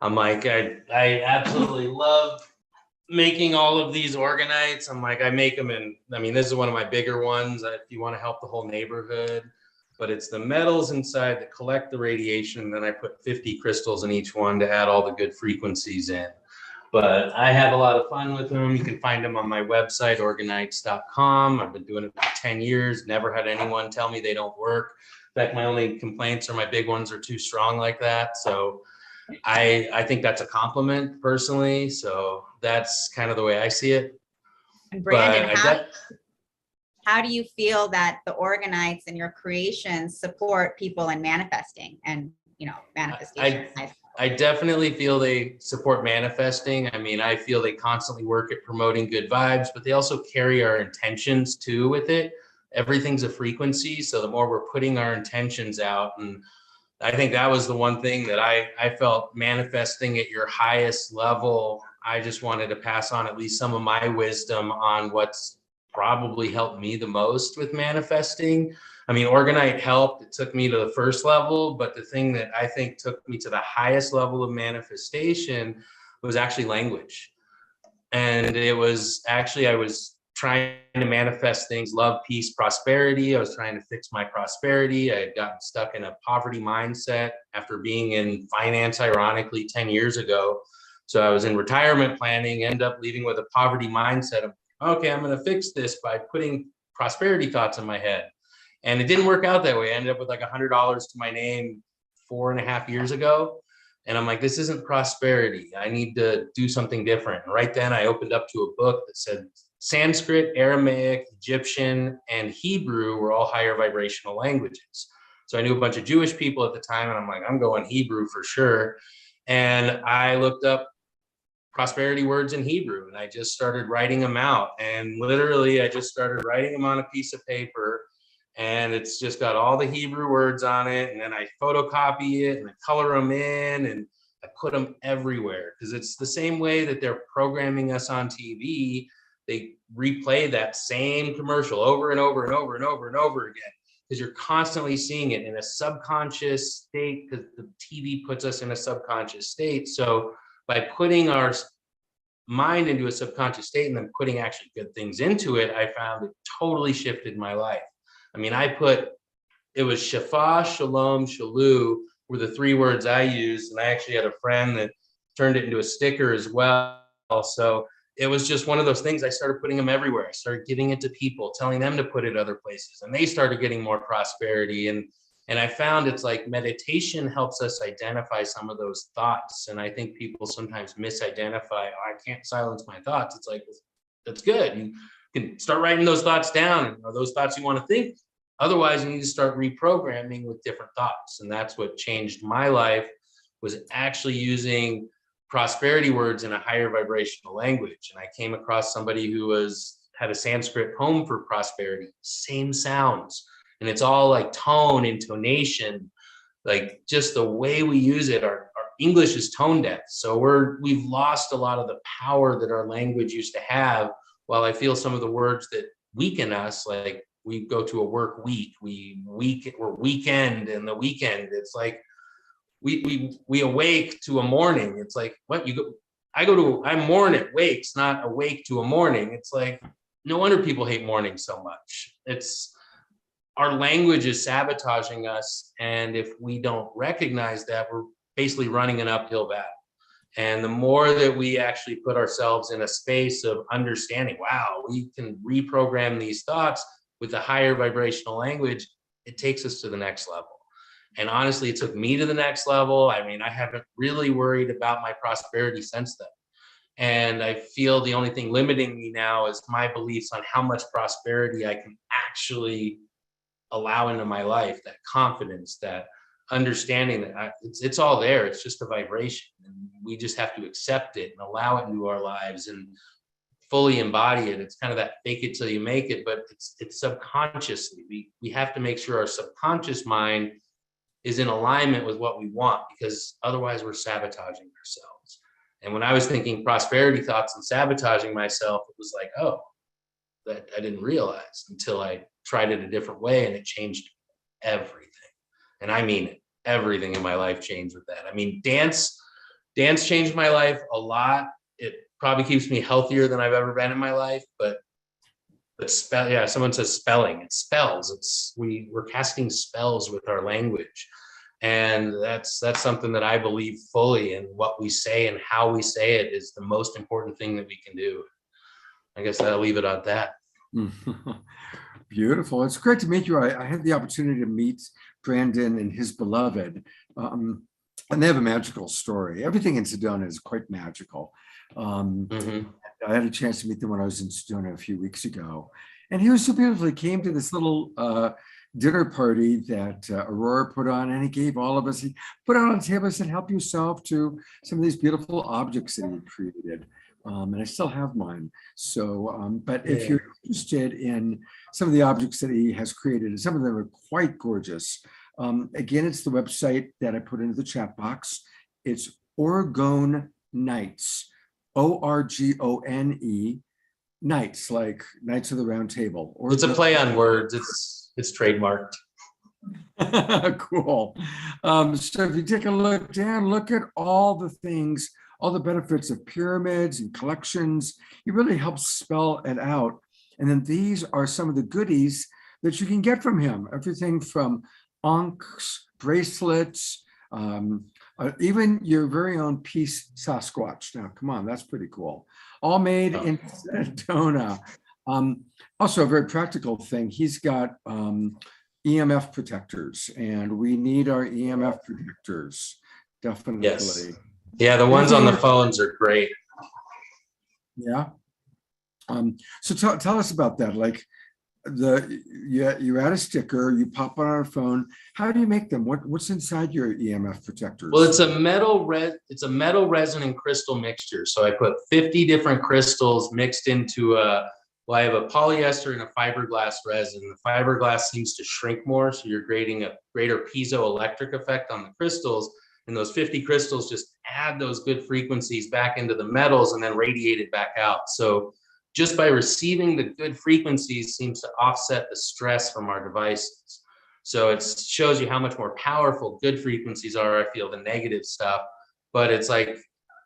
I'm like, I absolutely love making all of these orgonites. I'm like, I make them in, I mean, this is one of my bigger ones if you want to help the whole neighborhood, but it's the metals inside that collect the radiation. And then I put 50 crystals in each one to add all the good frequencies in. But I have a lot of fun with them. You can find them on my website, organites.com. I've been doing it for 10 years, never had anyone tell me they don't work. In fact, my only complaints are my big ones are too strong like that. So I think that's a compliment personally. So that's kind of the way I see it. And Brandon, how do you feel that the organites and your creations support people in manifesting and, you know, manifestation? I definitely feel they support manifesting. I mean, I feel they constantly work at promoting good vibes, but they also carry our intentions too with it. Everything's a frequency. So the more we're putting our intentions out, and I think that was the one thing that I felt manifesting at your highest level. I just wanted to pass on at least some of my wisdom on what's probably helped me the most with manifesting. I mean, Organite helped. It took me to the first level, but the thing that I think took me to the highest level of manifestation was actually language. And it was actually, I was trying to manifest things, love, peace, prosperity. I was trying to fix my prosperity. I had gotten stuck in a poverty mindset after being in finance, ironically, 10 years ago. So I was in retirement planning, end up leaving with a poverty mindset of, okay, I'm going to fix this by putting prosperity thoughts in my head. And it didn't work out that way. I ended up with like $100 to my name 4.5 years ago. And I'm like, this isn't prosperity. I need to do something different. And right then I opened up to a book that said Sanskrit, Aramaic, Egyptian, and Hebrew were all higher vibrational languages. So I knew a bunch of Jewish people at the time, and I'm like, I'm going Hebrew for sure. And I looked up prosperity words in Hebrew, and I just started writing them out. And literally, I just started writing them on a piece of paper. And it's just got all the Hebrew words on it. And then I photocopy it and I color them in and I put them everywhere, because it's the same way that they're programming us on TV. They replay that same commercial over and over and over and over and over again, because you're constantly seeing it in a subconscious state, because the TV puts us in a subconscious state. So by putting our mind into a subconscious state and then putting actually good things into it, I found it totally shifted my life. I mean, it was Shafa, Shalom, Shalu were the 3 words I used. And I actually had a friend that turned it into a sticker as well. So it was just one of those things. I started putting them everywhere. I started giving it to people, telling them to put it other places, and they started getting more prosperity. And I found it's like meditation helps us identify some of those thoughts. And I think people sometimes misidentify, oh, I can't silence my thoughts. It's like, that's good. You can start writing those thoughts down, and are those thoughts you want to think. Otherwise, you need to start reprogramming with different thoughts. And that's what changed my life, was actually using prosperity words in a higher vibrational language. And I came across somebody who had a Sanskrit poem for prosperity, same sounds. And it's all like tone, intonation, like just the way we use it. Our English is tone deaf. So we've lost a lot of the power that our language used to have. While I feel some of the words that weaken us, like we go to a work week, we're weekend and the weekend, it's like we awake to a morning. It's like, what I'm morn at wakes, not awake to a morning. It's like, no wonder people hate mornings so much. It's our language is sabotaging us. And if we don't recognize that, we're basically running an uphill battle. And the more that we actually put ourselves in a space of understanding, wow, we can reprogram these thoughts with a higher vibrational language, it takes us to the next level. And honestly, it took me to the next level. I mean, I haven't really worried about my prosperity since then. And I feel the only thing limiting me now is my beliefs on how much prosperity I can actually allow into my life, that confidence, that understanding that it's all there. It's just a vibration. And we just have to accept it and allow it into our lives and fully embody it. It's kind of that fake it till you make it, but it's subconsciously. We have to make sure our subconscious mind is in alignment with what we want, because otherwise we're sabotaging ourselves. And when I was thinking prosperity thoughts and sabotaging myself, it was like, oh, that I didn't realize until I tried it a different way, and it changed everything. And I mean, everything in my life changed with that. I mean, dance changed my life a lot. It probably keeps me healthier than I've ever been in my life, but someone says spelling, it's spells. We're casting spells with our language. And that's something that I believe fully in. What we say and how we say it is the most important thing that we can do. I guess I'll leave it at that. Beautiful. It's great to meet you. I had the opportunity to meet Brandon and his beloved, and they have a magical story. Everything in Sedona is quite magical. I had a chance to meet them when I was in Sedona a few weeks ago, and he was so beautiful. He came to this little dinner party that Aurora put on, and he gave all of us, he put out on the table and said, help yourself to some of these beautiful objects that he created. And I still have mine. So, but if you're interested in some of the objects that he has created, and some of them are quite gorgeous. Again, it's the website that I put into the chat box. It's Orgone Nights, Orgone Nights, like Knights of the Round Table. It's a play on words. It's trademarked. Cool. So if you take a look down, look at all the things, all the benefits of pyramids and collections. It really helps spell it out. And then these are some of the goodies that you can get from him. Everything from ankhs, bracelets, even your very own peace Sasquatch. Now, come on, that's pretty cool. All made in Sedona. Also a very practical thing. He's got EMF protectors, and we need our EMF protectors. Definitely. Yes. Yeah, the ones on the phones are great. Yeah. So tell us about that. Like you add a sticker, you pop it on a phone. How do you make them? What's inside your EMF protectors? Well, it's a metal resin and crystal mixture. So I put 50 different crystals mixed into I have a polyester and a fiberglass resin. The fiberglass seems to shrink more, so you're creating a greater piezoelectric effect on the crystals. And those 50 crystals just add those good frequencies back into the metals and then radiate it back out. So just by receiving the good frequencies seems to offset the stress from our devices. So it shows you how much more powerful good frequencies are, I feel, than negative stuff. But it's like,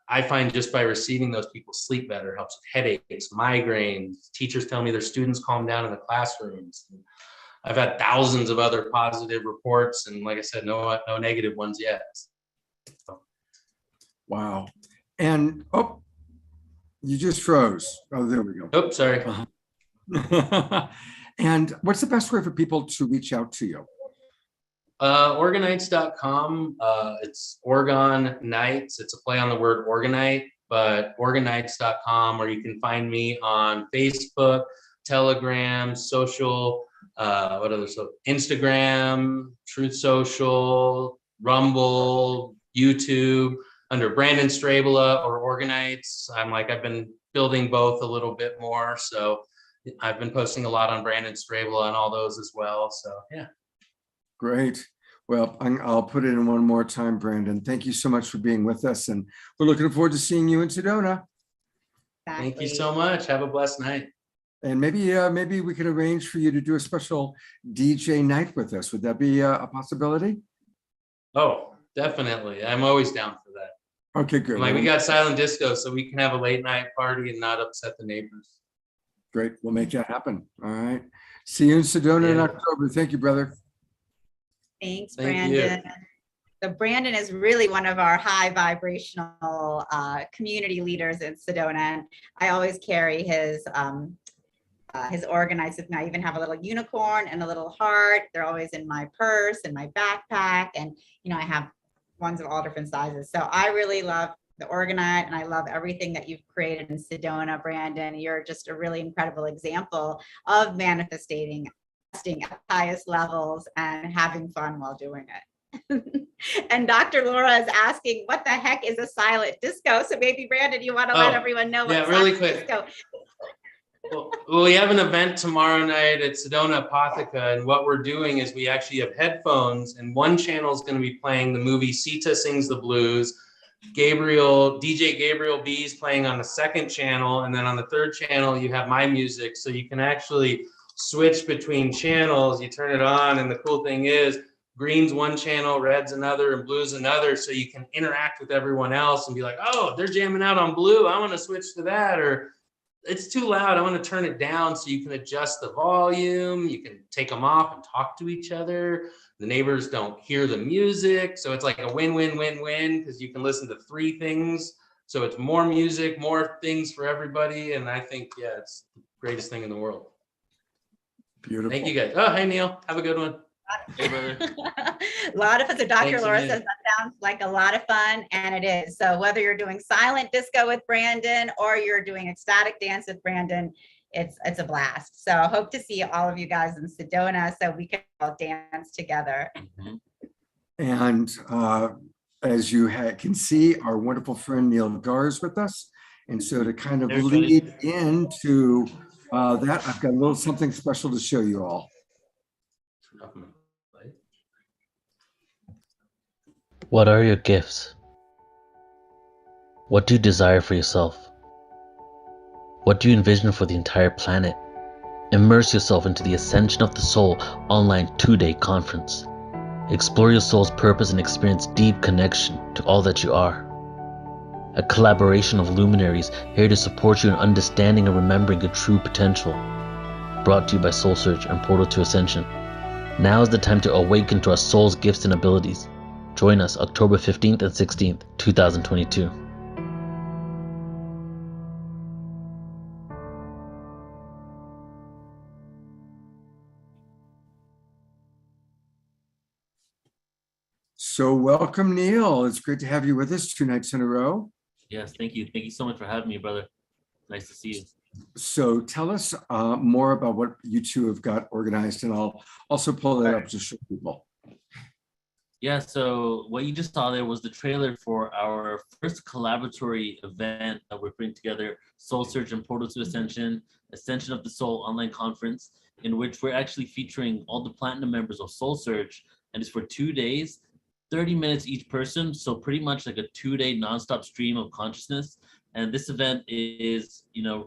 I find just by receiving those, people sleep better, helps with headaches, migraines. Teachers tell me their students calm down in the classrooms. I've had thousands of other positive reports, and like I said, no negative ones yet. Wow. And you just froze. Oh, there we go. Oh, sorry. And what's the best way for people to reach out to you? Organites.com. It's Orgone Nights. It's a play on the word organite, but organites.com, or you can find me on Facebook, Telegram, social, Instagram, Truth Social, Rumble, YouTube, under Brandon Strabala or Organites. I've been building both a little bit more. So I've been posting a lot on Brandon Strabala and all those as well. So yeah. Great. Well, I'll put it in one more time, Brandon. Thank you so much for being with us, and we're looking forward to seeing you in Sedona. Exactly. Thank you so much. Have a blessed night. And maybe we could arrange for you to do a special DJ night with us. Would that be a possibility? Oh, definitely. I'm always down for that. Okay, good. We got silent disco, so we can have a late night party and not upset the neighbors. Great. We'll make that happen. All right. See you in Sedona in October. Thank you, brother. Thanks, Thank Brandon. you. So Brandon is really one of our high vibrational community leaders in Sedona. And I always carry his organized with me. I even have a little unicorn and a little heart. They're always in my purse and my backpack. And, I have ones of all different sizes. So I really love the Organite, and I love everything that you've created in Sedona, Brandon. You're just a really incredible example of manifesting at the highest levels and having fun while doing it. And Dr. Laura is asking, what the heck is a silent disco? So maybe Brandon, you want to let everyone know what really silent quick. disco. Well, we have an event tomorrow night at Sedona Apotheca, and what we're doing is we actually have headphones, and one channel is going to be playing the movie Sita Sings the Blues. DJ Gabriel B is playing on the second channel, and then on the third channel you have my music, so you can actually switch between channels. You turn it on, and the cool thing is green's one channel, red's another, and blue's another, so you can interact with everyone else and be like, oh, they're jamming out on blue, I want to switch to that, or it's too loud, I want to turn it down, so you can adjust the volume, you can take them off and talk to each other. The neighbors don't hear the music, so it's like a win-win-win-win, because you can listen to 3 things. So it's more music, more things for everybody, and I think, yeah, it's the greatest thing in the world. Beautiful. Thank you guys. Oh, hey Neil, have a good one. Hey, brother. A lot of us, Dr. Thanks, Laura Amanda. says that sounds like a lot of fun, and it is. So whether you're doing silent disco with Brandon or you're doing ecstatic dance with Brandon, it's a blast. So I hope to see all of you guys in Sedona so we can all dance together. And as you can see, our wonderful friend Neil Gar is with us. And so to kind of lead into that, I've got a little something special to show you all. What are your gifts? What do you desire for yourself? What do you envision for the entire planet? Immerse yourself into the Ascension of the Soul online 2-day conference. Explore your soul's purpose and experience deep connection to all that you are. A collaboration of luminaries here to support you in understanding and remembering your true potential. Brought to you by Soul Search and Portal to Ascension. Now is the time to awaken to our soul's gifts and abilities. Join us October 15th and 16th, 2022. So welcome, Neil. It's great to have you with us 2 nights in a row. Yes, thank you. Thank you so much for having me, brother. Nice to see you. So tell us more about what you two have got organized, and I'll also pull that up to show people. Yeah, so what you just saw there was the trailer for our first collaboratory event that we're putting together, Soul Search and Portal to Ascension, Ascension of the Soul online conference, in which we're actually featuring all the platinum members of Soul Search, and it's for 2 days, 30 minutes each person, so pretty much like a 2-day nonstop stream of consciousness. And this event is,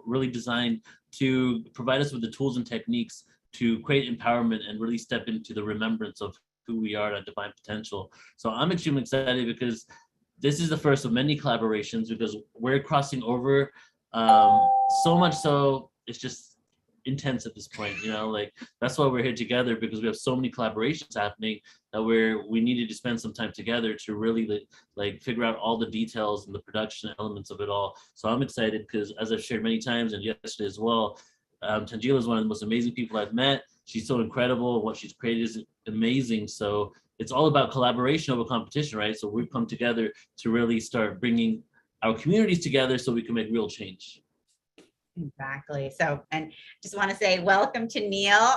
really designed to provide us with the tools and techniques to create empowerment and really step into the remembrance of who we are at divine potential. So I'm extremely excited because this is the first of many collaborations, because we're crossing over so much so it's just intense at this point, that's why we're here together, because we have so many collaborations happening that we needed to spend some time together to really figure out all the details and the production elements of it all. So I'm excited because, as I've shared many times and yesterday as well, Tangela is one of the most amazing people I've met. She's so incredible. What she's created is amazing. So it's all about collaboration over competition, right? So we've come together to really start bringing our communities together so we can make real change. Exactly. So, and just want to say welcome to Neil.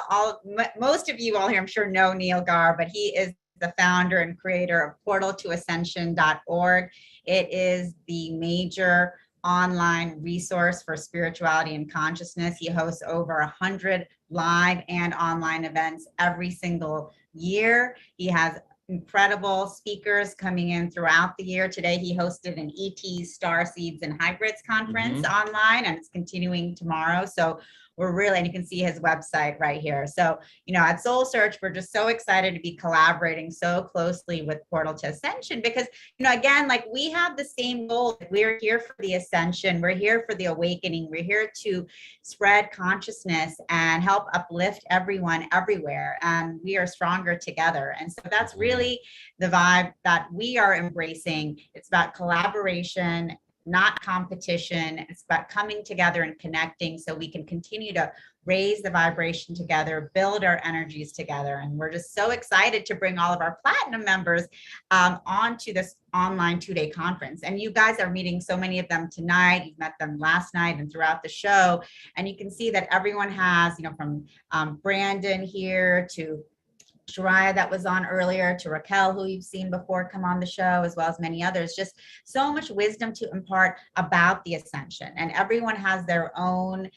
Most of you all here, I'm sure, know Neil Gar, but he is the founder and creator of portaltoascension.org. It is the major online resource for spirituality and consciousness. He hosts over 100 live and online events every single year. He has incredible speakers coming in throughout the year. Today, he hosted an ET Star Seeds and Hybrids conference online, and it's continuing tomorrow. So we're really, and you can see his website right here. So, at Soul Search, we're just so excited to be collaborating so closely with Portal to Ascension because, again, we have the same goal. We're here for the ascension. We're here for the awakening. We're here to spread consciousness and help uplift everyone everywhere. And we are stronger together. And so that's really the vibe that we are embracing. It's about collaboration, not competition. It's about coming together and connecting so we can continue to raise the vibration together, build our energies together. And we're just so excited to bring all of our platinum members onto this online 2-day conference. And you guys are meeting so many of them tonight. You've met them last night and throughout the show. And you can see that everyone has, from Brandon here to Shariah that was on earlier, to Raquel, who you've seen before come on the show, as well as many others. Just so much wisdom to impart about the Ascension. And everyone has their own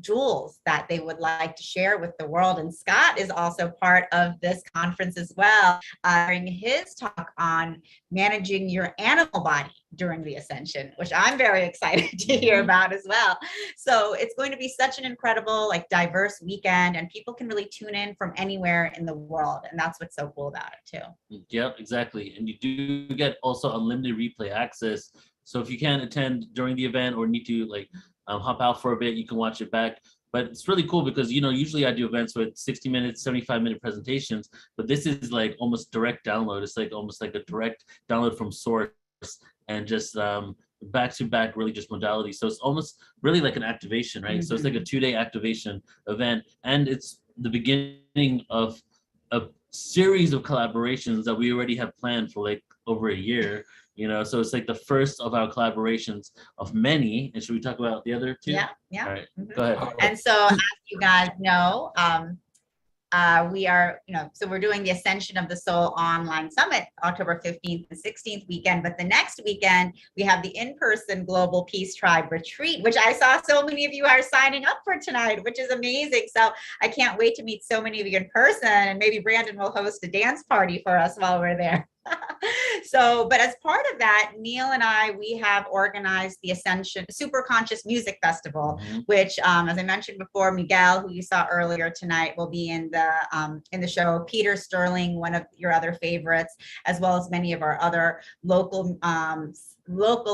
jewels that they would like to share with the world. And Scott is also part of this conference as well, during his talk on managing your animal body during the Ascension, which I'm very excited to hear about as well. So it's going to be such an incredible, like, diverse weekend, and people can really tune in from anywhere in the world. And that's what's so cool about it too. Yep, exactly. And you do get also unlimited replay access. So if you can't attend during the event or need to like hop out for a bit, you can watch it back. But it's really cool because, you know, usually I do events with 60 minutes, 75-minute presentations, but this is like almost direct download. It's like almost like a direct download from source, and just back-to-back, really just modality. So it's almost really like an activation, right? So it's like a 2-day activation event, and it's the beginning of a series of collaborations that we already have planned for like over a year. You know, so it's like the first of our collaborations of many. And should we talk about the other two? Yeah. All right, go ahead. And so, as you guys know, we are, you know, so we're doing the Ascension of the Soul online summit, October 15th and 16th weekend. But the next weekend, we have the in-person Global Peace Tribe retreat, which I saw so many of you are signing up for tonight, which is amazing. So I can't wait to meet so many of you in person, and maybe Brandon will host a dance party for us while we're there. So, but as part of that, Neil and I, we have organized the Ascension Super Conscious Music Festival, which, as I mentioned before, Miguel, who you saw earlier tonight, will be in the show. Peter Sterling, one of your other favorites, as well as many of our other local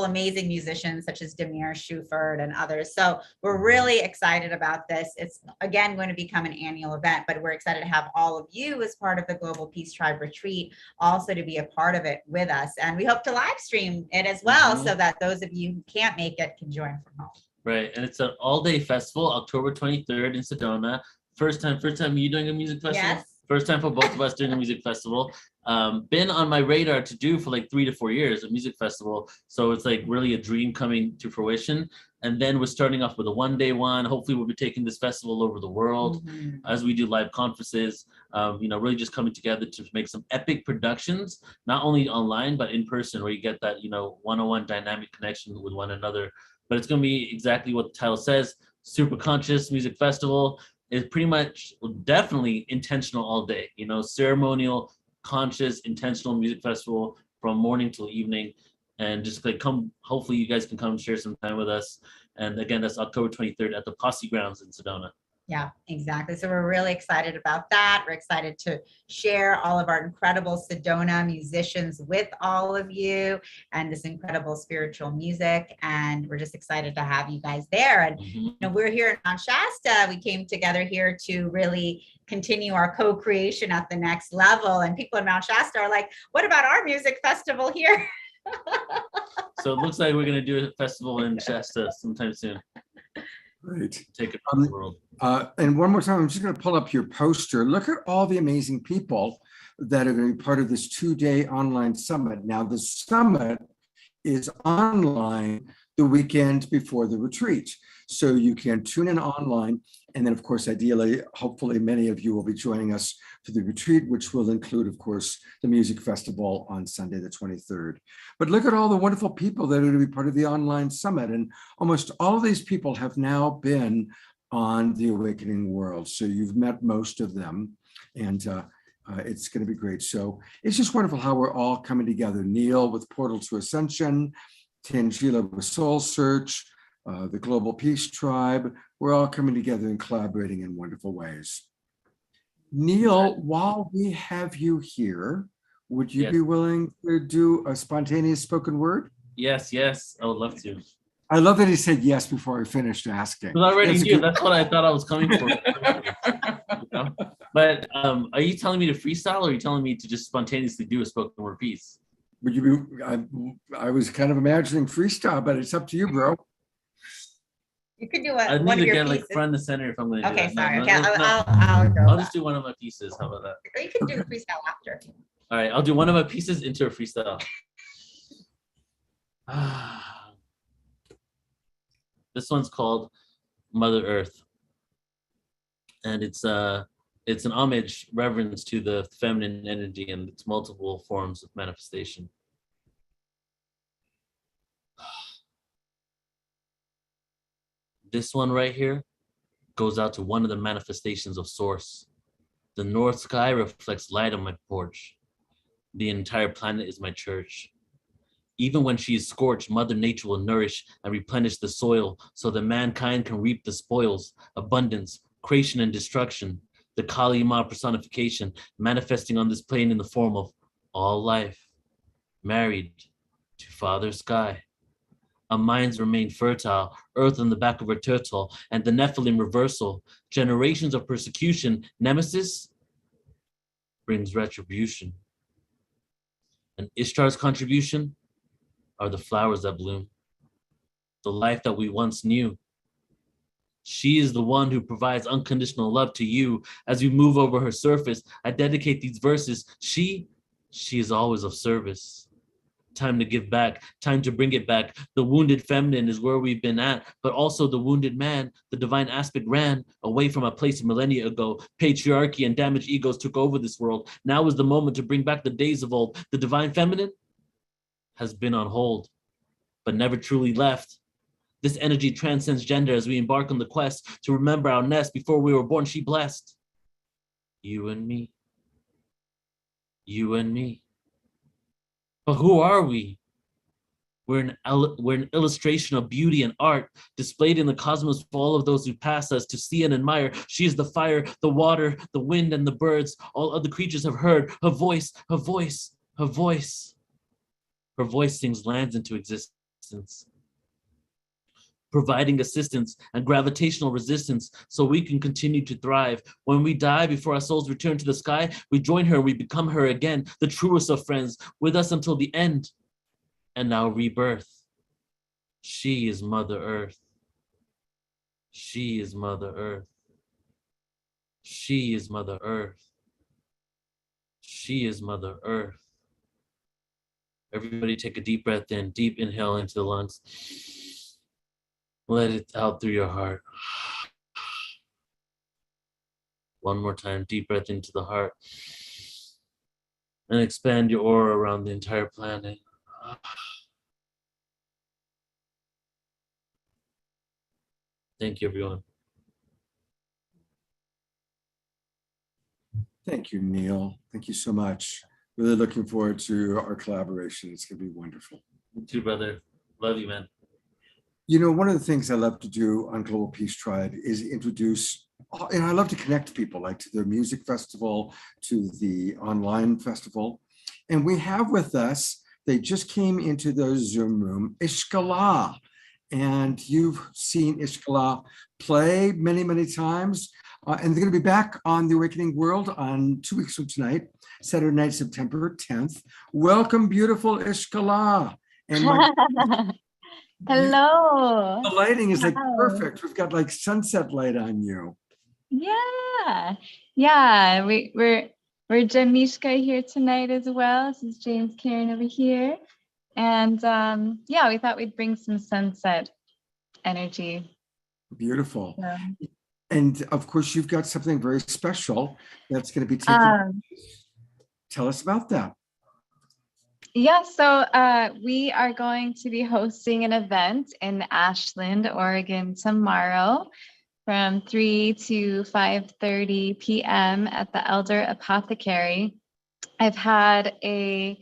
amazing musicians such as Demir Shuford and others. So we're really excited about this. It's again going to become an annual event, but we're excited to have all of you as part of the Global Peace Tribe retreat also to be a part of it with us. And we hope to live stream it as well, so that those of you who can't make it can join from home. Right, and it's an all-day festival, October 23rd in Sedona. First time you doing a music festival? Yes. First time for both of us doing a music festival. Been on my radar to do for like 3 to 4 years, a music festival. So it's like really a dream coming to fruition. And then we're starting off with a one-day one. Hopefully we'll be taking this festival over the world as we do live conferences, you know, really just coming together to make some epic productions, not only online, but in person, where you get that, you know, one-on-one dynamic connection with one another. But it's going to be exactly what the title says, Super Conscious Music Festival. Is pretty much definitely intentional all day, you know, ceremonial, conscious, intentional music festival from morning till evening. And just like come, hopefully you guys can come and share some time with us. And again, that's October 23rd at the Posse Grounds in Sedona. Yeah, exactly. So we're really excited about that. We're excited to share all of our incredible Sedona musicians with all of you and this incredible spiritual music. And we're just excited to have you guys there. And you know, we're here in Mount Shasta. We came together here to really continue our co-creation at the next level. And people in Mount Shasta are like, what about our music festival here? So it looks like we're going to do a festival in Shasta sometime soon. Great. Take it from the world. And one more time, I'm just going to pull up your poster. Look at all the amazing people that are going to be part of this 2-day online summit. Now, the summit is online the weekend before the retreat. So you can tune in online. And then, of course, ideally, hopefully, many of you will be joining us for the retreat, which will include, of course, the music festival on Sunday, the 23rd. But look at all the wonderful people that are going to be part of the online summit. And almost all of these people have now been on the Awakening World. So you've met most of them. And it's going to be great. So it's just wonderful how we're all coming together. Neil with Portal to Ascension, Tangela with Soul Search, the Global Peace Tribe. We're all coming together and collaborating in wonderful ways. Neil, while we have you here, would you be willing to do a spontaneous spoken word? Yes, I would love to. I love that he said yes before I finished asking. But I already knew. That's what I thought I was coming for. You know? But are you telling me to freestyle, or are you telling me to just spontaneously do a spoken word piece? Would you be? I was kind of imagining freestyle, but it's up to you, bro. You could do I one need of to your get pieces. like front and center if I'm going to do Okay, it. sorry. No, Okay, no, I'll go. I'll just do one of my pieces. How about that? Or you can do freestyle after. All right, I'll do one of my pieces into a freestyle. This one's called Mother Earth. And it's it's an homage, reverence to the feminine energy and its multiple forms of manifestation. This one right here goes out to one of the manifestations of Source. The north sky reflects light on my porch. The entire planet is my church. Even when she is scorched, Mother Nature will nourish and replenish the soil so that mankind can reap the spoils, abundance, creation, and destruction. The Kali Ma personification manifesting on this plane in the form of all life, married to Father Sky. Our minds remain fertile, earth on the back of her turtle, and the Nephilim reversal. Generations of persecution, nemesis brings retribution. And Ishtar's contribution are the flowers that bloom, the life that we once knew. She is the one who provides unconditional love to you. As you move over her surface, I dedicate these verses. She is always of service. Time to give back, time to bring it back. The wounded feminine is where we've been at, but also the wounded man. The divine aspect ran away from a place millennia ago. Patriarchy and damaged egos took over this world. Now is the moment to bring back the days of old. The divine feminine has been on hold, but never truly left. This energy transcends gender as we embark on the quest to remember our nest. Before we were born, she blessed you and me. You and me. But who are we? We're an illustration of beauty and art displayed in the cosmos for all of those who pass us to see and admire. She is the fire, the water, the wind, and the birds. All other creatures have heard her voice, her voice, her voice. Her voice sings lands into existence, providing assistance and gravitational resistance so we can continue to thrive. When we die, before our souls return to the sky, we join her, we become her again, the truest of friends, with us until the end and our rebirth. She is Mother Earth. She is Mother Earth. She is Mother Earth. She is Mother Earth. Everybody take a deep breath in, deep inhale into the lungs. Let it out through your heart. One more time, deep breath into the heart. And expand your aura around the entire planet. Thank you, everyone. Thank you, Neil. Thank you so much. Really looking forward to our collaboration. It's going to be wonderful. You too, brother. Love you, man. You know, one of the things I love to do on Global Peace Tribe is introduce, and I love to connect people, like to the music festival, to the online festival. And we have with us, they just came into the Zoom room, Ishkala. And you've seen Ishkala play many, many times. And they're going to be back on The Awakening World on 2 weeks from tonight, Saturday night, September 10th. Welcome, beautiful Ishkala. And hello. The lighting is like perfect. We've got like sunset light on you. Yeah. We're Jamishka here tonight as well. This is James Karen over here. And we thought we'd bring some sunset energy. Beautiful. Yeah. And of course, you've got something very special that's going to be taking place. Tell us about that. Yeah, so we are going to be hosting an event in Ashland, Oregon tomorrow from 3 to 5:30 p.m. at the Elder Apothecary. I've had a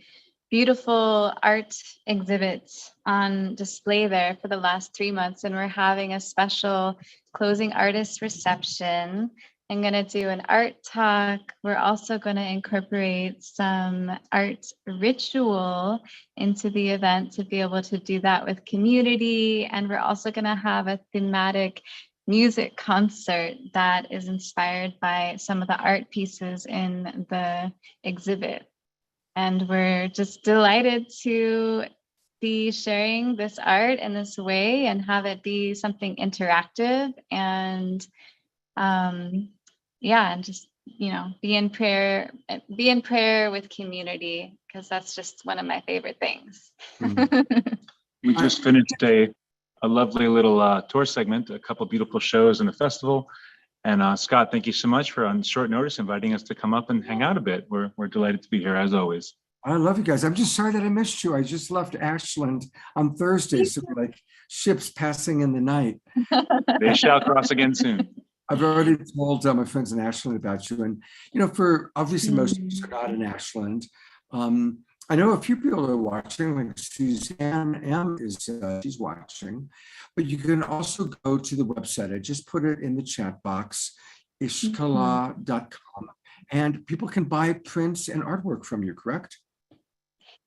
beautiful art exhibit on display there for the last 3 months, and we're having a special closing artist reception. I'm going to do an art talk. We're also going to incorporate some art ritual into the event to be able to do that with community. And we're also going to have a thematic music concert that is inspired by some of the art pieces in the exhibit. And we're just delighted to be sharing this art in this way and have it be something interactive and and just, be in prayer with community, because that's just one of my favorite things. We just finished a lovely little tour segment, a couple beautiful shows in the festival. And Scott, thank you so much for on short notice inviting us to come up and hang out a bit. We're delighted to be here as always. I love you guys. I'm just sorry that I missed you. I just left Ashland on Thursday, so like ships passing in the night. They shall cross again soon. I've already told my friends in Ashland about you, and for obviously most of us are not in Ashland. I know a few people are watching, like Suzanne M is she's watching, but you can also go to the website. I just put it in the chat box, ishkala.com, and people can buy prints and artwork from you, correct?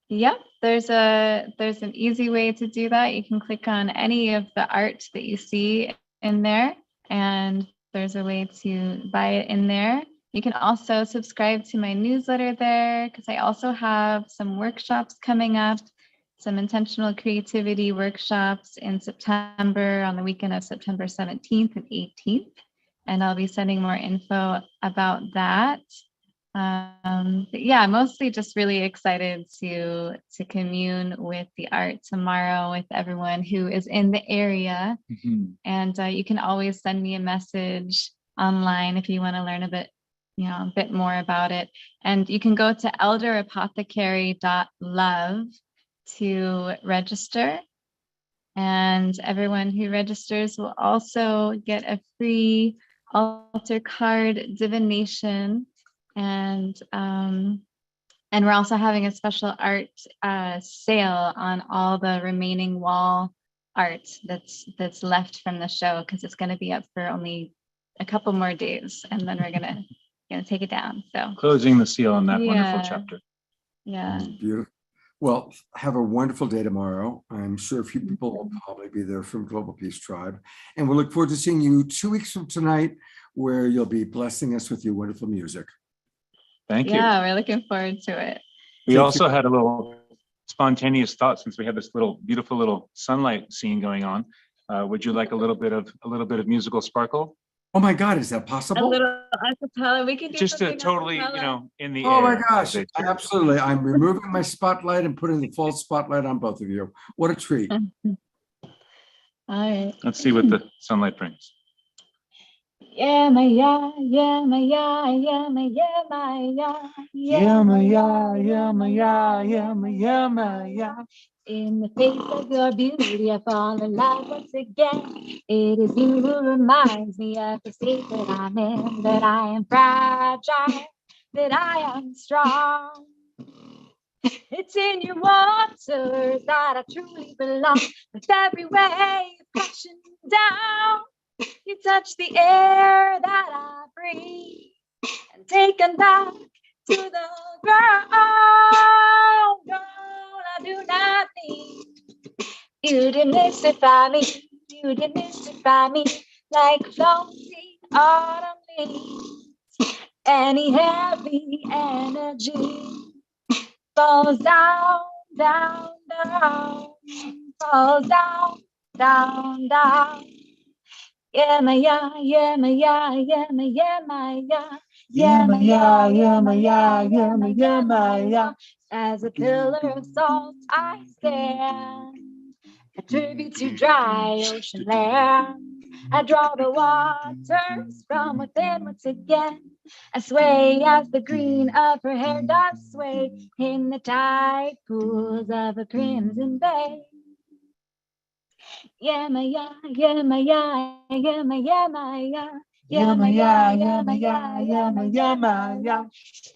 Yep, there's an easy way to do that. You can click on any of the art that you see in there, and there's a way to buy it in there. You can also subscribe to my newsletter there, because I also have some workshops coming up, some intentional creativity workshops in September, on the weekend of September 17th and 18th. And I'll be sending more info about that. But yeah, mostly just really excited to commune with the art tomorrow with everyone who is in the area. And you can always send me a message online if you want to learn a bit more about it. And you can go to elderapothecary.love to register. And everyone who registers will also get a free altar card divination. And we're also having a special art sale on all the remaining wall art that's left from the show, because it's going to be up for only a couple more days, and then we're gonna take it down. So closing the seal on that wonderful chapter. Yeah. Beautiful. Well, have a wonderful day tomorrow. I'm sure a few people will probably be there from Global Peace Tribe, and we'll look forward to seeing you 2 weeks from tonight, where you'll be blessing us with your wonderful music. Thank you. Yeah, we're looking forward to it. We also had a little spontaneous thought, since we have this beautiful little sunlight scene going on. Would you like a little bit of musical sparkle? Oh my God, is that possible? A little acapella. We can do Just to something totally, acapella. in the Oh air. my gosh, absolutely. I'm removing my spotlight and putting the false spotlight on both of you. What a treat. All right. Let's see what the sunlight brings. Yeah, my yeah, yeah, my yeah, yeah, my yeah, my yeah, yeah, my yeah, yeah, my yeah, yeah, my yeah, my yeah. In the face of your beauty, I fall in love once again. It is you who reminds me of the state that I'm in, that I am fragile, that I am strong. It's in your waters that I truly belong, with every wave crashing down. You touch the air that I breathe and take them back to the ground. All I do not need. You demystify me. You demystify me like floating autumn leaves. Any heavy energy falls down, down, down, falls down, down, down. Yeah, my yeah, yeah, my yeah, yeah, my yeah, my yeah, yeah, my yeah, yeah, my yeah, yeah, my yeah, my yeah. As a pillar of salt, I stand, a tribute to dry ocean land. I draw the waters from within once again. I sway as the green of her hair does sway in the tide pools of a crimson bay. Yeah, my yeah, yeah, my yeah, yeah, my yeah, my yeah. Yeah, my yeah, yeah, my yeah, yeah, my yeah, my yeah.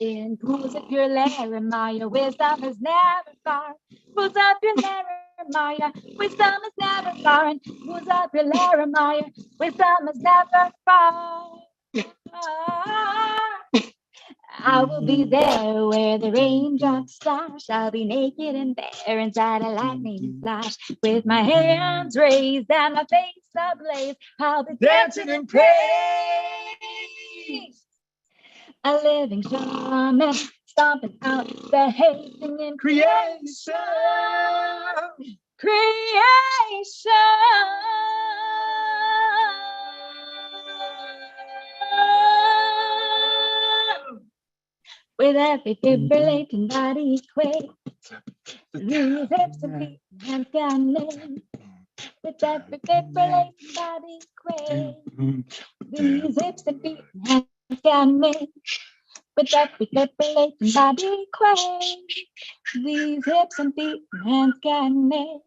In pools of pure Laramie, wisdom is never far. Pools of pure Laramie, wisdom is never far. And pools of pure Laramie, wisdom is never far. I will be there where the raindrops splash. I'll be naked and bare inside a lightning flash, with my hands raised and my face ablaze. I'll be dancing in praise. A living shaman, stomping out the hate, singing creation, creation. With every fibrillating body quake, these hips and feet and can live. with that manipulating body queen. These hips and feet and hands got me. With that manipulating body queen. These hips and feet and hands got me.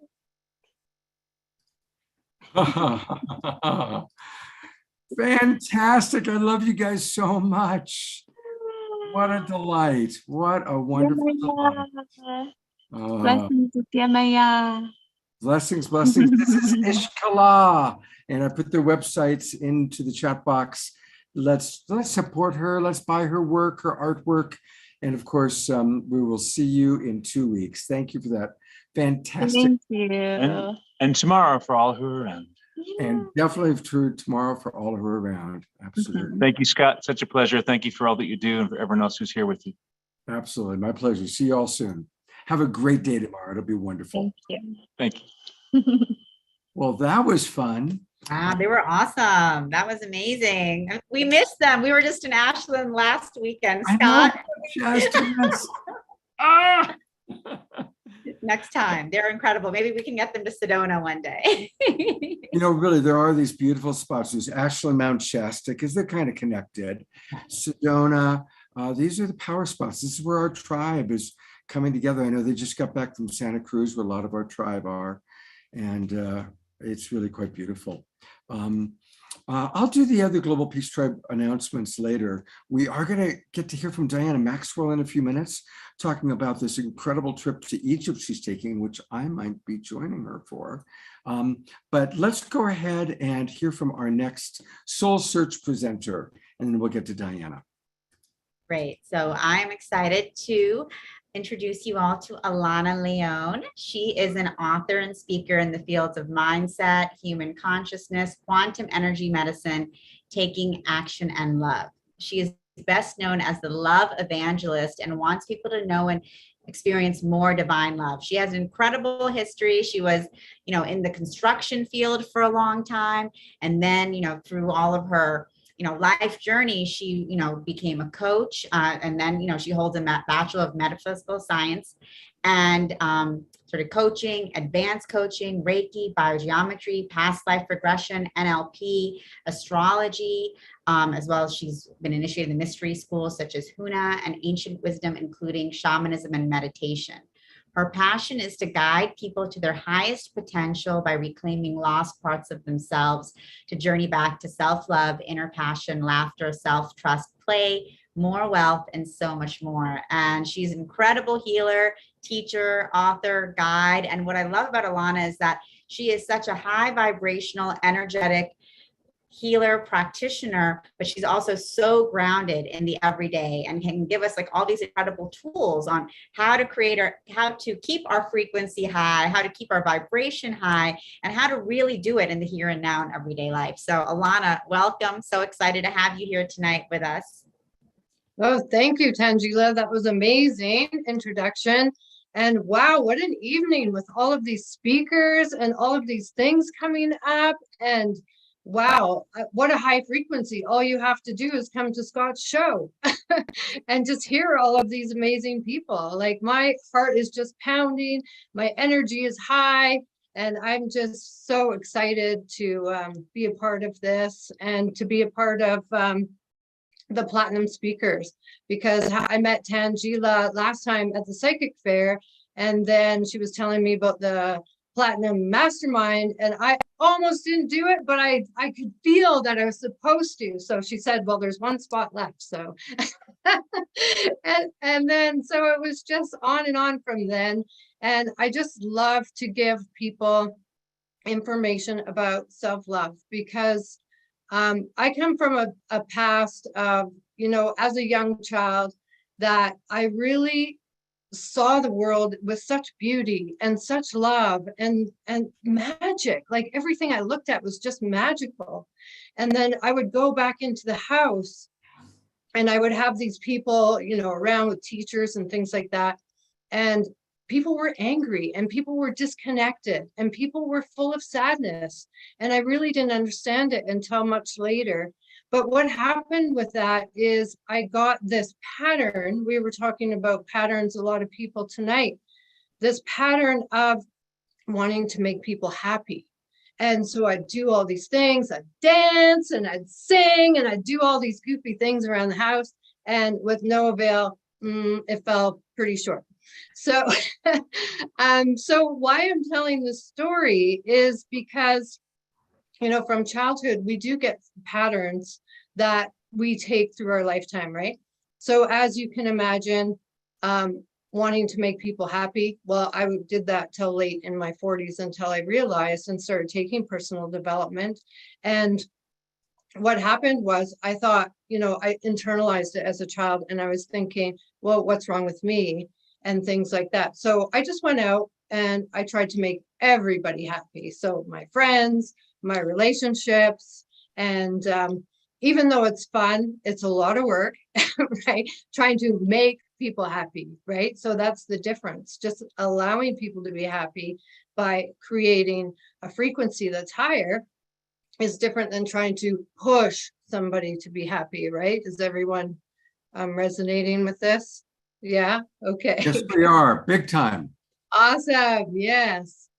Fantastic. I love you guys so much. What a delight. What a wonderful delight. Blessings, Tia Maya. Blessings, blessings. This is Ishkala. And I put their websites into the chat box. Let's support her. Let's buy her work, her artwork. And of course, we will see you in 2 weeks. Thank you for that. Fantastic. Thank you. And tomorrow for all who are around. And definitely true tomorrow for all who are around. Absolutely. Thank you, Scott. Such a pleasure. Thank you for all that you do and for everyone else who's here with you. Absolutely. My pleasure. See you all soon. Have a great day tomorrow. It'll be wonderful. Thank you. Thank you. Well, that was fun. Wow, they were awesome. That was amazing. We missed them. We were just in Ashland last weekend, Scott. Just miss. Next time. They're incredible. Maybe we can get them to Sedona one day. You know, really, there are these beautiful spots. There's Ashland, Mount Shasta, because they're kind of connected. Sedona, these are the power spots. This is where our tribe is coming together. I know they just got back from Santa Cruz, where a lot of our tribe are. And it's really quite beautiful. I'll do the other Global Peace Tribe announcements later. We are going to get to hear from Diana Maxwell in a few minutes, talking about this incredible trip to Egypt she's taking, which I might be joining her for. But let's go ahead and hear from our next Soul Search presenter, and then we'll get to Diana. Great. So I'm excited to introduce you all to Alana Leone. She is an author and speaker in the fields of mindset, human consciousness, quantum energy medicine, taking action, and love. She is best known as the love evangelist and wants people to know and experience more divine love. She has an incredible history. She was, in the construction field for a long time. And then, through all of her life journey, she, became a coach, and then, she holds a Bachelor of Metaphysical Science and started coaching, advanced coaching, Reiki, biogeometry, past life regression, NLP, astrology, as well as she's been initiated in mystery schools such as Huna and ancient wisdom, including shamanism and meditation. Her passion is to guide people to their highest potential by reclaiming lost parts of themselves, to journey back to self-love, inner passion, laughter, self-trust, play, more wealth, and so much more. And she's an incredible healer, teacher, author, guide. And what I love about Alana is that she is such a high vibrational, energetic healer practitioner, but she's also so grounded in the everyday and can give us all these incredible tools on how to keep our frequency high, how to keep our vibration high, and how to really do it in the here and now in everyday life. So Alana, welcome. So excited to have you here tonight with us. Oh, thank you, Tangela. That was amazing introduction. And wow, what an evening with all of these speakers and all of these things coming up. And wow, what a high frequency. All you have to do is come to Scott's show and just hear all of these amazing people. My heart is just pounding, my energy is high, and I'm just so excited to be a part of this and to be a part of the Platinum Speakers, because I met Tangela last time at the Psychic Fair, and then she was telling me about the Platinum Mastermind, and I almost didn't do it, but I could feel that I was supposed to. So she said, well, there's one spot left. So and then so it was just on and on from then. And I just love to give people information about self-love, because I come from a past of, as a young child, that I really saw the world with such beauty and such love and magic. Everything I looked at was just magical. And then I would go back into the house and I would have these people, around with teachers and things like that. And people were angry and people were disconnected and people were full of sadness. And I really didn't understand it until much later. But what happened with that is I got this pattern. We were talking about patterns, a lot of people tonight, this pattern of wanting to make people happy And so I'd do all these things, I'd dance and I'd sing and I'd do all these goofy things around the house. And with no avail, it fell pretty short. So, so why I'm telling this story is because, you know, from childhood, we do get patterns that we take through our lifetime, right? So as you can imagine, wanting to make people happy. Well, I did that till late in my 40s until I realized and started taking personal development. And what happened was I thought, you know, I internalized it as a child and I was thinking, well, what's wrong with me and things like that. So I just went out and I tried to make everybody happy. So my friends, my relationships, and even though it's fun, it's a lot of work, right? Trying to make people happy, right? So that's the difference. Just allowing people to be happy by creating a frequency that's higher is different than trying to push somebody to be happy, right? Is everyone resonating with this? Yeah, okay. Yes, we are, big time. Awesome, yes.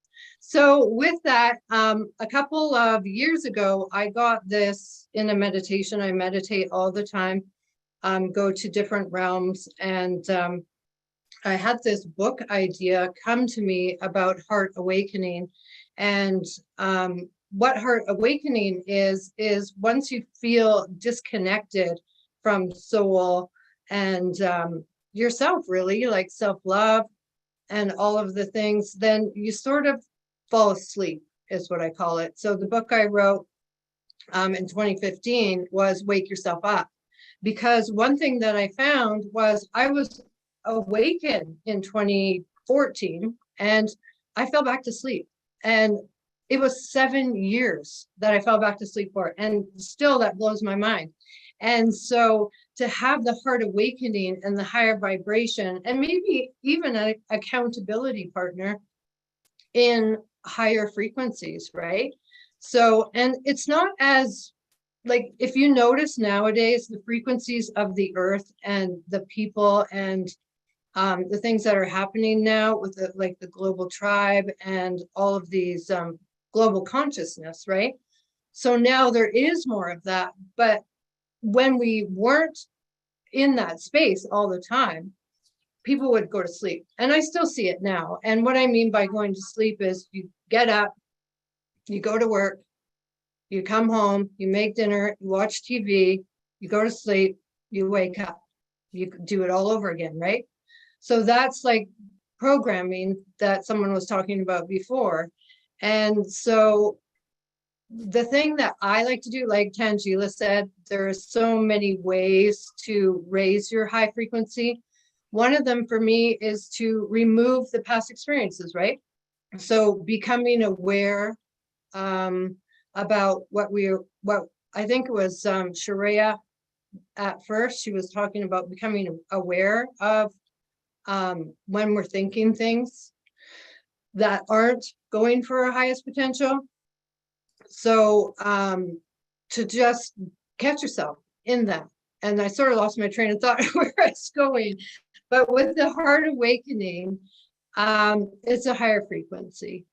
So with that, a couple of years ago, I got this in a meditation. I meditate all the time, go to different realms. And I had this book idea come to me about heart awakening. And what heart awakening is once you feel disconnected from soul and yourself, really, like self-love and all of the things, then you sort of fall asleep, is what I call it. So the book I wrote in 2015 was Wake Yourself Up, because one thing that I found was I was awakened in 2014 and I fell back to sleep. And it was 7 years that I fell back to sleep for, and still that blows my mind. And so to have the heart awakening and the higher vibration, and maybe even an accountability partner in higher frequencies, right? So, and it's not as, like, if you notice nowadays, the frequencies of the earth and the people and the things that are happening now with the, like the global tribe and all of these global consciousness, right? So now there is more of that, but when we weren't in that space all the time, people would go to sleep. And I still see it now. And what I mean by going to sleep is you get up, you go to work, you come home, you make dinner, you watch TV, you go to sleep, you wake up, you do it all over again, right? So that's like programming that someone was talking about before. And so the thing that I like to do, like Tangela said, there are so many ways to raise your high frequency. One of them for me is to remove the past experiences, right? So becoming aware about what I think it was Sharia at first, she was talking about becoming aware of when we're thinking things that aren't going for our highest potential. So to just catch yourself in that. And I sort of lost my train of thought where I was going. But with the heart awakening, it's a higher frequency.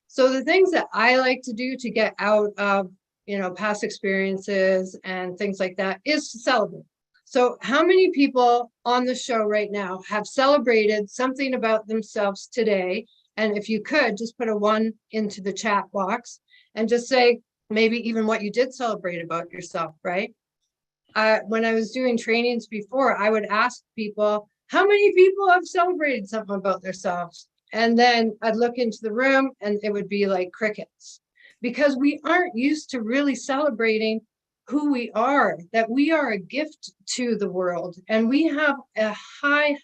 So the things that I like to do to get out of, you know, past experiences and things like that is to celebrate. So how many people on the show right now have celebrated something about themselves today? And if you could, just put a 1 into the chat box and just say maybe even what you did celebrate about yourself, right? When I was doing trainings before, I would ask people, how many people have celebrated something about themselves? And then I'd look into the room and it would be like crickets, because we aren't used to really celebrating who we are, that we are a gift to the world. And we have a high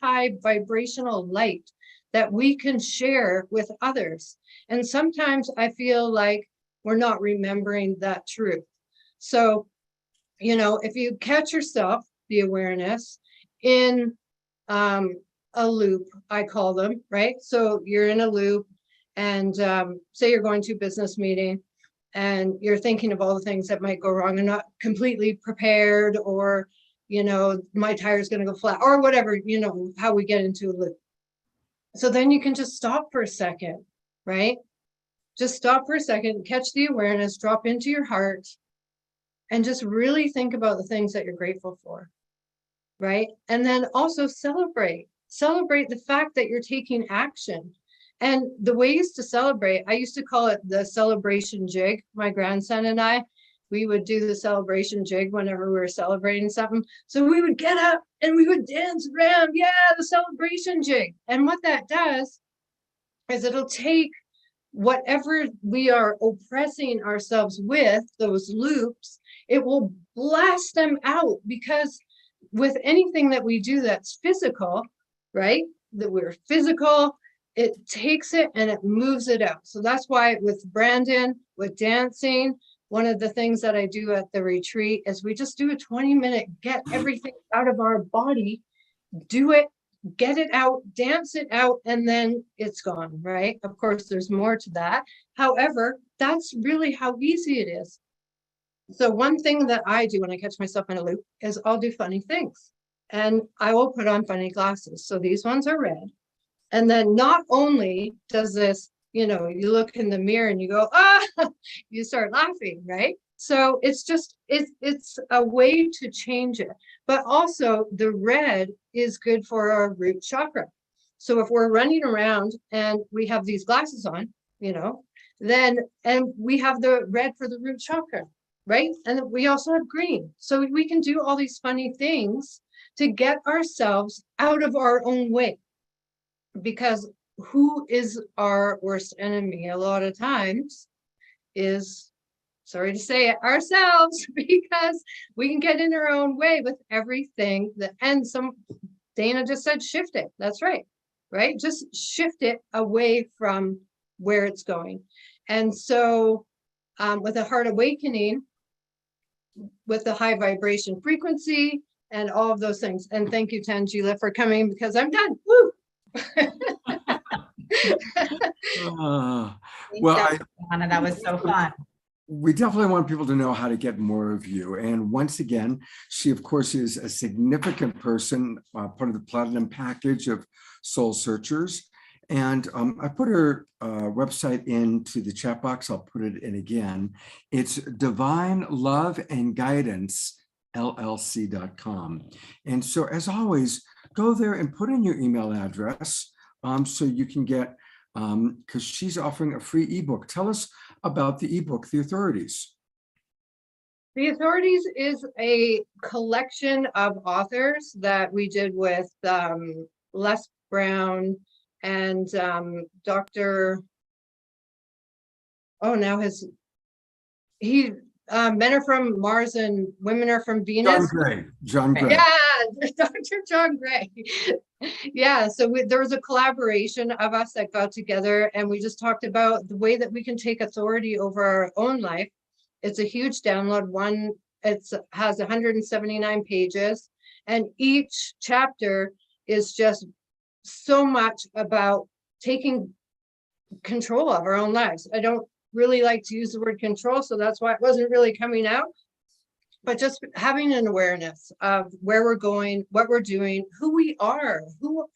vibrational light that we can share with others. And sometimes I feel like we're not remembering that truth. So, you know, if you catch yourself, the awareness in a loop, I call them, right? So you're in a loop and say you're going to a business meeting and you're thinking of all the things that might go wrong and not completely prepared, or, you know, my tire is going to go flat or whatever, you know, how we get into a loop. So then you can just stop for a second, right? just stop for a second, catch the awareness, drop into your heart, and just really think about the things that you're grateful for, right? And then also celebrate the fact that you're taking action. And the ways to celebrate, I used to call it the celebration jig. My grandson and I, we would do the celebration jig whenever we were celebrating something. So we would get up and we would dance around, yeah, the celebration jig. And what that does is it'll take whatever we are oppressing ourselves with, those loops, it will blast them out, because with anything that we do that's physical, right, that we're physical, it takes it and it moves it out. So that's why with Brandon, with dancing, one of the things that I do at the retreat is we just do a 20-minute, get everything out of our body, do it, get it out, dance it out, and then it's gone, right? Of course, there's more to that. However, that's really how easy it is. So one thing that I do when I catch myself in a loop is I'll do funny things, and I will put on funny glasses. So these ones are red. And then not only does this, you know, you look in the mirror and you go, ah, you start laughing, right? So it's just, it's a way to change it. But also the red is good for our root chakra. So if we're running around and we have these glasses on, you know, then, and we have the red for the root chakra, right? And we also have green. So we can do all these funny things to get ourselves out of our own way. Because who is our worst enemy a lot of times is, sorry to say it, ourselves, because we can get in our own way with everything that, and some, Dana just said, shift it. That's right, right? Just shift it away from where it's going. And so with a heart awakening, with the high vibration frequency and all of those things. And thank you, Tangela, for coming, because I'm done. Woo! Well, Anna, that was so fun. We definitely want people to know how to get more of you. And once again, she, of course, is a significant person, part of the platinum package of Soul Searchers. And I put her website into the chat box. I'll put it in again. It's Divine Love and Guidance LLC.com. And so, as always, go there and put in your email address so you can get, because she's offering a free ebook. Tell us about the ebook, The Authorities. The Authorities is a collection of authors that we did with Les Brown and Dr. Oh, now men are from Mars and women are from Venus. John Gray. Yeah, Dr. John Gray. Yeah, so there was a collaboration of us that got together, and we just talked about the way that we can take authority over our own life. It's a huge download. It has 179 pages, and each chapter is just so much about taking control of our own lives. I don't really like to use the word control, so that's why it wasn't really coming out. But just having an awareness of where we're going, what we're doing, who we are, who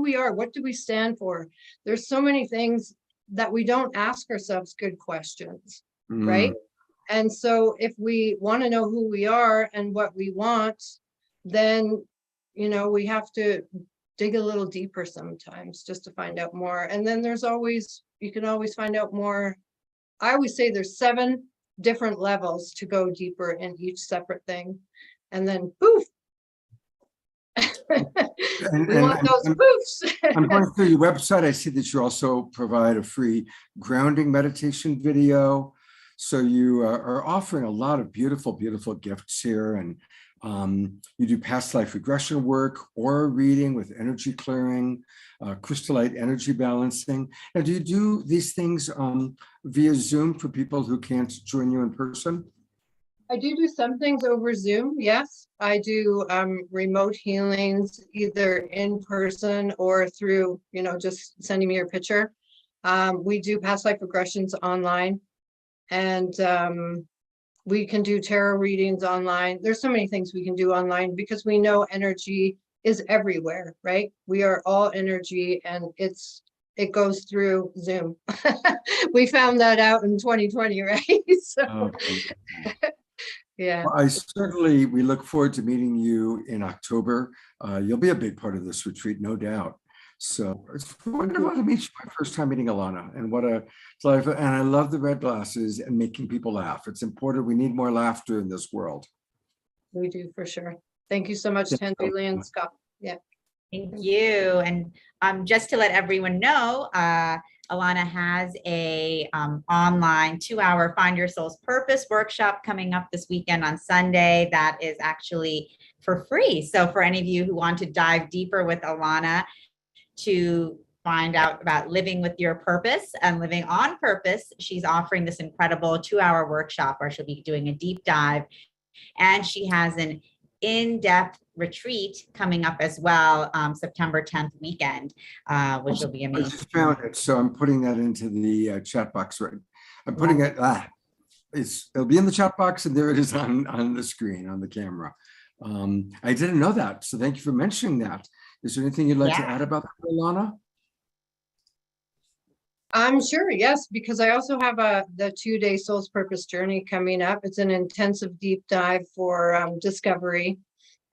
we are, what do we stand for? There's so many things that we don't ask ourselves good questions, right? And so if we want to know who we are and what we want, then, we have to dig a little deeper sometimes just to find out more. And then you can always find out more. I always say there's 7 different levels to go deeper in each separate thing. And then poof. We want those poofs. I'm going through your website. I see that you also provide a free grounding meditation video. So you are offering a lot of beautiful, beautiful gifts here. And you do past life regression work, aura reading with energy clearing, crystallite energy balancing. Now, do you do these things via Zoom for people who can't join you in person? I do some things over Zoom, yes. I do remote healings, either in person or through, just sending me your picture. We do past life regressions online, and we can do tarot readings online. There's so many things we can do online because we know energy is everywhere, right? We are all energy, and it's it goes through Zoom. We found that out in 2020, right? So, Okay. yeah. Well, we look forward to meeting you in October. You'll be a big part of this retreat, no doubt. So it's wonderful to meet you. My first time meeting Alana, and what a life. And I love the red glasses and making people laugh. It's important. We need more laughter in this world. We do, for sure. Thank you so much, Angelic and Scott. Yeah. Thank you. And just to let everyone know, Alana has a online 2-hour Find Your Soul's Purpose workshop coming up this weekend on Sunday that is actually for free. So for any of you who want to dive deeper with Alana to find out about living with your purpose and living on purpose, she's offering this incredible 2-hour workshop where she'll be doing a deep dive. And she has an in-depth retreat coming up as well, September 10th weekend, which will be amazing. I just found it, so I'm putting that into the chat box. Right, I'm putting it. It'll be in the chat box, and there it is on the screen on the camera. I didn't know that, so thank you for mentioning that. Is there anything you'd like to add about that, Alana? I'm sure, yes, because I also have the 2-day Soul's Purpose journey coming up. It's an intensive deep dive for discovery.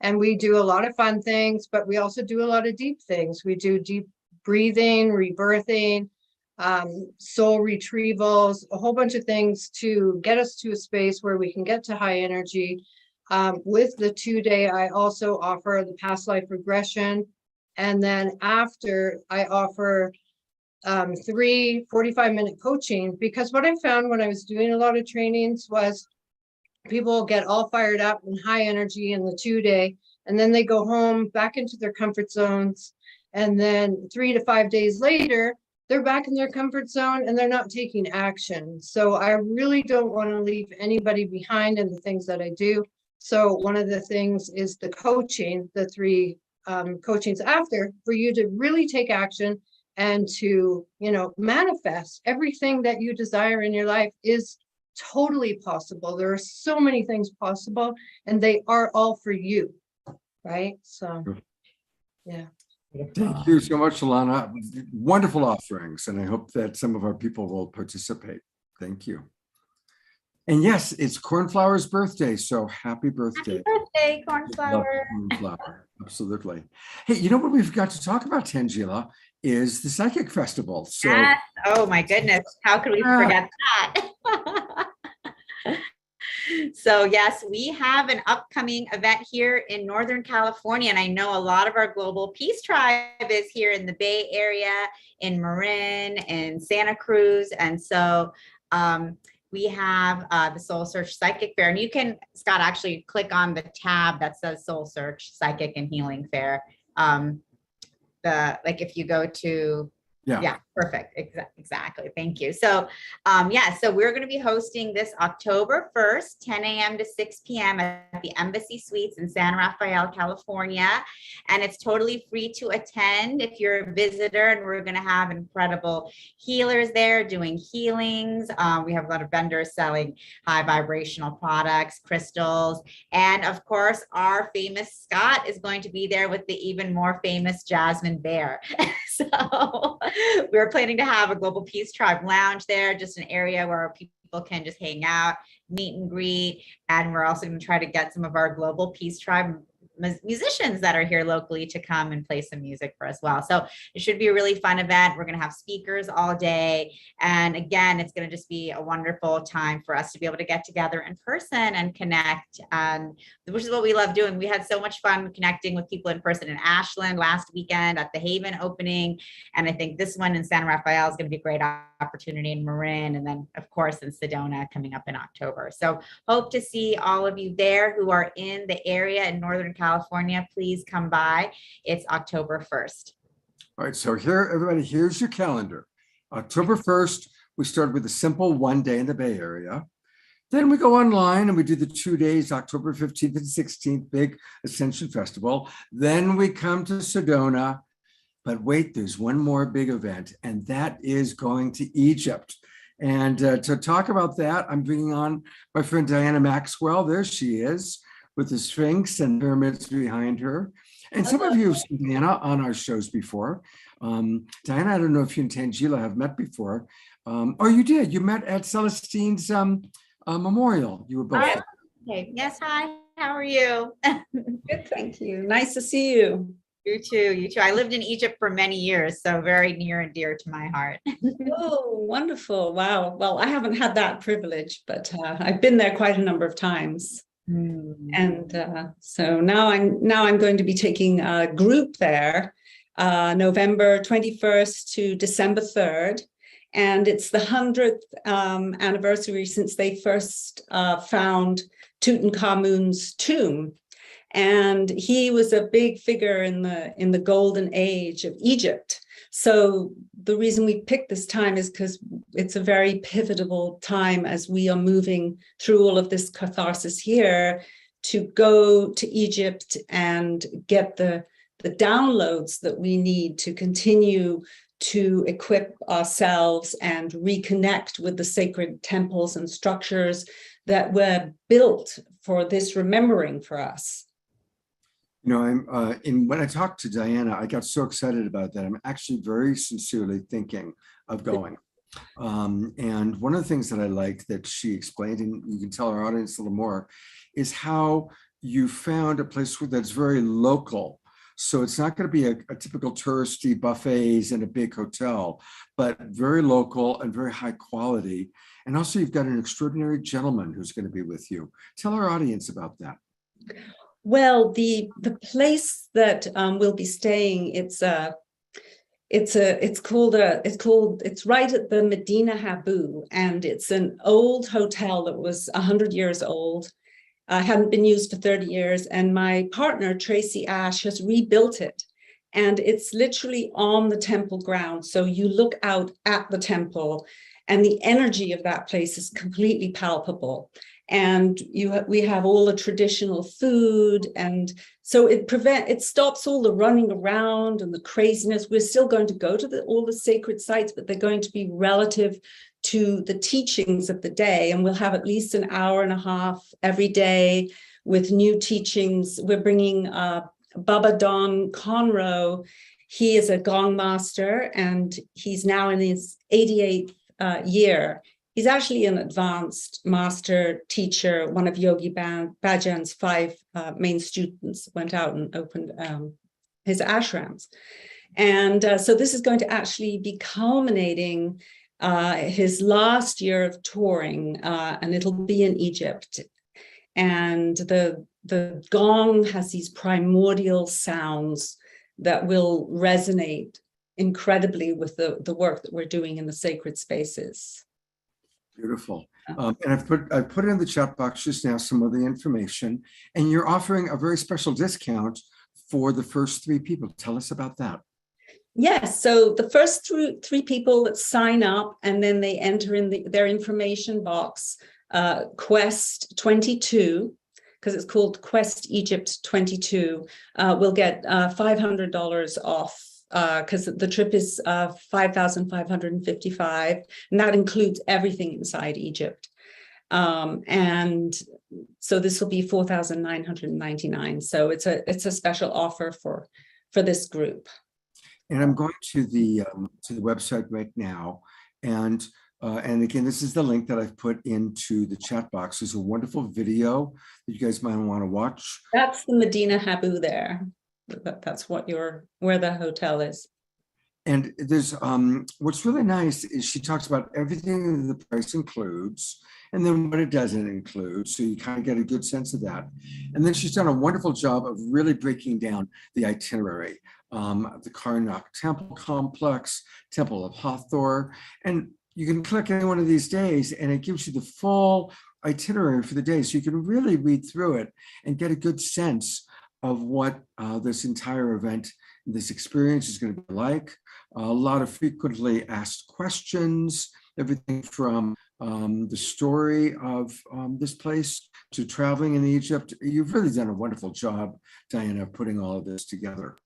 And we do a lot of fun things, but we also do a lot of deep things. We do deep breathing, rebirthing, soul retrievals, a whole bunch of things to get us to a space where we can get to high energy. With the 2-day, I also offer the past life regression. And then after, I offer 3 45-minute coaching, because what I found when I was doing a lot of trainings was people get all fired up and high energy in the 2-day, and then they go home back into their comfort zones. And then 3 to 5 days later, they're back in their comfort zone and they're not taking action. So I really don't want to leave anybody behind in the things that I do. So one of the things is the coaching, the 3 coachings after, for you to really take action and to, manifest everything that you desire in your life is totally possible. There are so many things possible, and they are all for you, right? So, yeah. Thank you so much, Alana. Wonderful offerings, and I hope that some of our people will participate. Thank you. And yes, it's Cornflower's birthday, so happy birthday. Happy birthday, Cornflower. Cornflower, absolutely. Hey, you know what we forgot to talk about, Tangela, is the Psychic Festival. So, yes. Oh my goodness, how could we forget that? So yes, we have an upcoming event here in Northern California, and I know a lot of our Global Peace Tribe is here in the Bay Area, in Marin and Santa Cruz, and so we have the Soul Search Psychic Fair, and you can, Scott, actually click on the tab that says Soul Search Psychic and Healing Fair. If you go to, yeah, perfect, exactly, thank you. So so we're going to be hosting this October 1st, 10 a.m. to 6 p.m. at the Embassy Suites in San Rafael, California, and it's totally free to attend if you're a visitor, and we're going to have incredible healers there doing healings. We have a lot of vendors selling high vibrational products, crystals, and of course our famous Scott is going to be there with the even more famous Jasmine Bear. So we're planning to have a Global Peace Tribe lounge there, just an area where people can just hang out, meet and greet. And we're also going to try to get some of our Global Peace Tribe musicians that are here locally to come and play some music for us as well. So it should be a really fun event. We're going to have speakers all day. And again, it's going to just be a wonderful time for us to be able to get together in person and connect, and which is what we love doing. We had so much fun connecting with people in person in Ashland last weekend at the Haven opening. And I think this one in San Rafael is going to be a great opportunity in Marin. And then of course in Sedona coming up in October. So hope to see all of you there who are in the area in Northern California. Please come by. It's October 1st. all right, so here, everybody, here's your calendar. October 1st, we start with a simple 1 day in the Bay Area. Then we go online and we do the 2 days, October 15th and 16th, big Ascension Festival. Then we come to Sedona. But wait, there's one more big event, and that is going to Egypt. And to talk about that, I'm bringing on my friend Diana Maxwell. There she is with the Sphinx and pyramids behind her. And some of you have seen Diana on our shows before. Diana, I don't know if you and Tangela have met before. Oh, you did. You met at Celestine's memorial. You were both there. Okay. Yes. Hi. How are you? Good, thank you. Nice to see you. You too. You too. I lived in Egypt for many years, so very near and dear to my heart. Oh, wonderful. Wow. Well, I haven't had that privilege, but I've been there quite a number of times. And so now I'm going to be taking a group there, November 21st to December 3rd. And it's the 100th anniversary since they first found Tutankhamun's tomb. And he was a big figure in the golden age of Egypt. So the reason we picked this time is because it's a very pivotal time as we are moving through all of this catharsis here to go to Egypt and get the downloads that we need to continue to equip ourselves and reconnect with the sacred temples and structures that were built for this remembering for us. You know, when I talked to Diana, I got so excited about that. I'm actually very sincerely thinking of going. And one of the things that I like that she explained, and you can tell our audience a little more, is how you found a place that's very local. So it's not going to be a typical touristy buffets in a big hotel, but very local and very high quality. And also you've got an extraordinary gentleman who's going to be with you. Tell our audience about that. Well, the place that we'll be staying, it's right at the Medina Habu, and it's an old hotel that was 100 years old, hadn't been used for 30 years, and my partner Tracy Ash has rebuilt it, and it's literally on the temple ground. So you look out at the temple, and the energy of that place is completely palpable. And we have all the traditional food, and so it stops all the running around and the craziness. We're still going to go to all the sacred sites, but they're going to be relative to the teachings of the day, and we'll have at least an hour and a half every day with new teachings. We're bringing Baba Don Conroe. He is a gong master, and he's now in his 88th year. He's actually an advanced master teacher. One of Yogi Bhajan's 5 main students went out and opened his ashrams. And so this is going to actually be culminating his last year of touring, and it'll be in Egypt. And the gong has these primordial sounds that will resonate incredibly with the work that we're doing in the sacred spaces. Beautiful. And I've put in the chat box just now some of the information, and you're offering a very special discount for the first 3 people. Tell us about that. Yes, so the first 3 people that sign up and then they enter in their information box, Quest 22, because it's called Quest Egypt 22, will get $500 off. Because the trip is $5,555, and that includes everything inside Egypt. And so this will be $4,999. So it's a special offer for this group. And I'm going to the website right now, and again, this is the link that I've put into the chat box. There's a wonderful video that you guys might want to watch. That's the Medina Habu there. That's where the hotel is. And there's what's really nice is she talks about everything that the price includes and then what it doesn't include. So you kind of get a good sense of that. And then she's done a wonderful job of really breaking down the itinerary. The Karnak Temple Complex, Temple of Hathor. And you can click any one of these days and it gives you the full itinerary for the day. So you can really read through it and get a good sense of what this entire event, this experience is going to be like. A lot of frequently asked questions, everything from the story of this place to traveling in Egypt. You've really done a wonderful job, Diana, putting all of this together.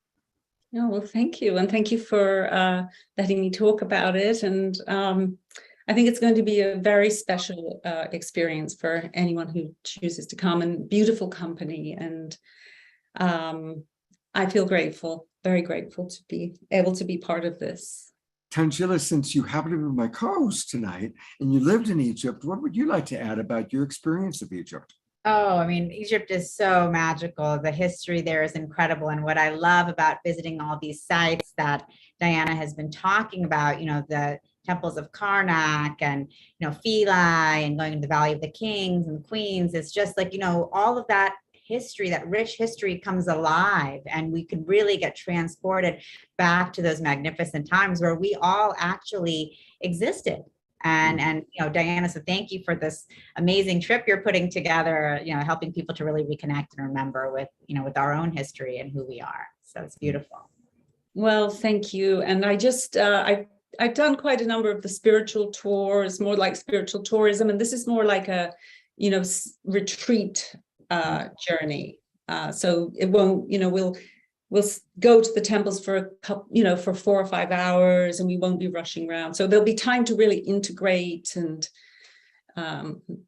Oh, well, thank you. And thank you for letting me talk about it. And I think it's going to be a very special experience for anyone who chooses to come, and beautiful company. And I feel grateful, very grateful to be able to be part of this. Tangela, since you happen to be my co-host tonight and you lived in Egypt, what would you like to add about your experience of Egypt? Oh, I mean, Egypt is so magical. The history there is incredible. And what I love about visiting all these sites that Diana has been talking about, the temples of Karnak and, Philae and going to the Valley of the Kings and Queens, it's just like, all of that history, that rich history comes alive, and we could really get transported back to those magnificent times where we all actually existed. And Diana, so thank you for this amazing trip you're putting together, helping people to really reconnect and remember with our own history and who we are. So it's beautiful. Well, thank you. And I just, I've done quite a number of the spiritual tours, more like spiritual tourism. And this is more like a, retreat journey. So it won't, we'll go to the temples for a couple, for 4 or 5 hours, and we won't be rushing around. So there'll be time to really integrate, and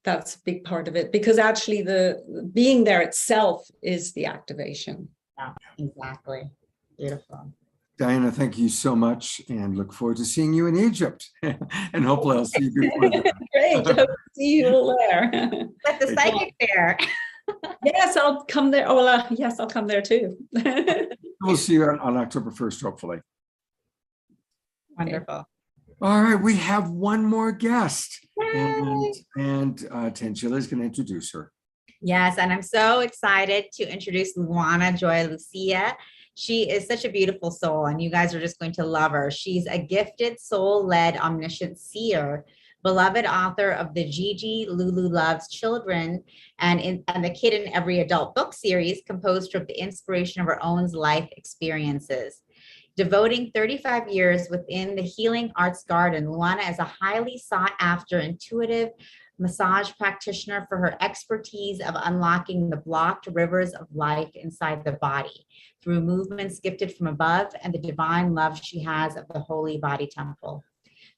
that's a big part of it, because actually the being there itself is the activation. Yeah, exactly. Beautiful. Diana, thank you so much, and look forward to seeing you in Egypt. And hopefully I'll see you before then. Great, hope to see you all there. At the psychic fair. Yes, I'll come there. Oh, well, yes, I'll come there too. We'll see you on October 1st, hopefully. Wonderful. All right, we have one more guest, and Tangela is going to introduce her. Yes, and I'm so excited to introduce Luana Joy Lucia. She is such a beautiful soul, and you guys are just going to love her. She's a gifted, soul-led, omniscient seer, beloved author of the Gigi Lulu Loves Children and the Kid in Every Adult book series, composed from the inspiration of her own life experiences. Devoting 35 years within the healing arts garden, Luana is a highly sought after intuitive massage practitioner for her expertise of unlocking the blocked rivers of life inside the body through movements gifted from above and the divine love she has of the holy body temple.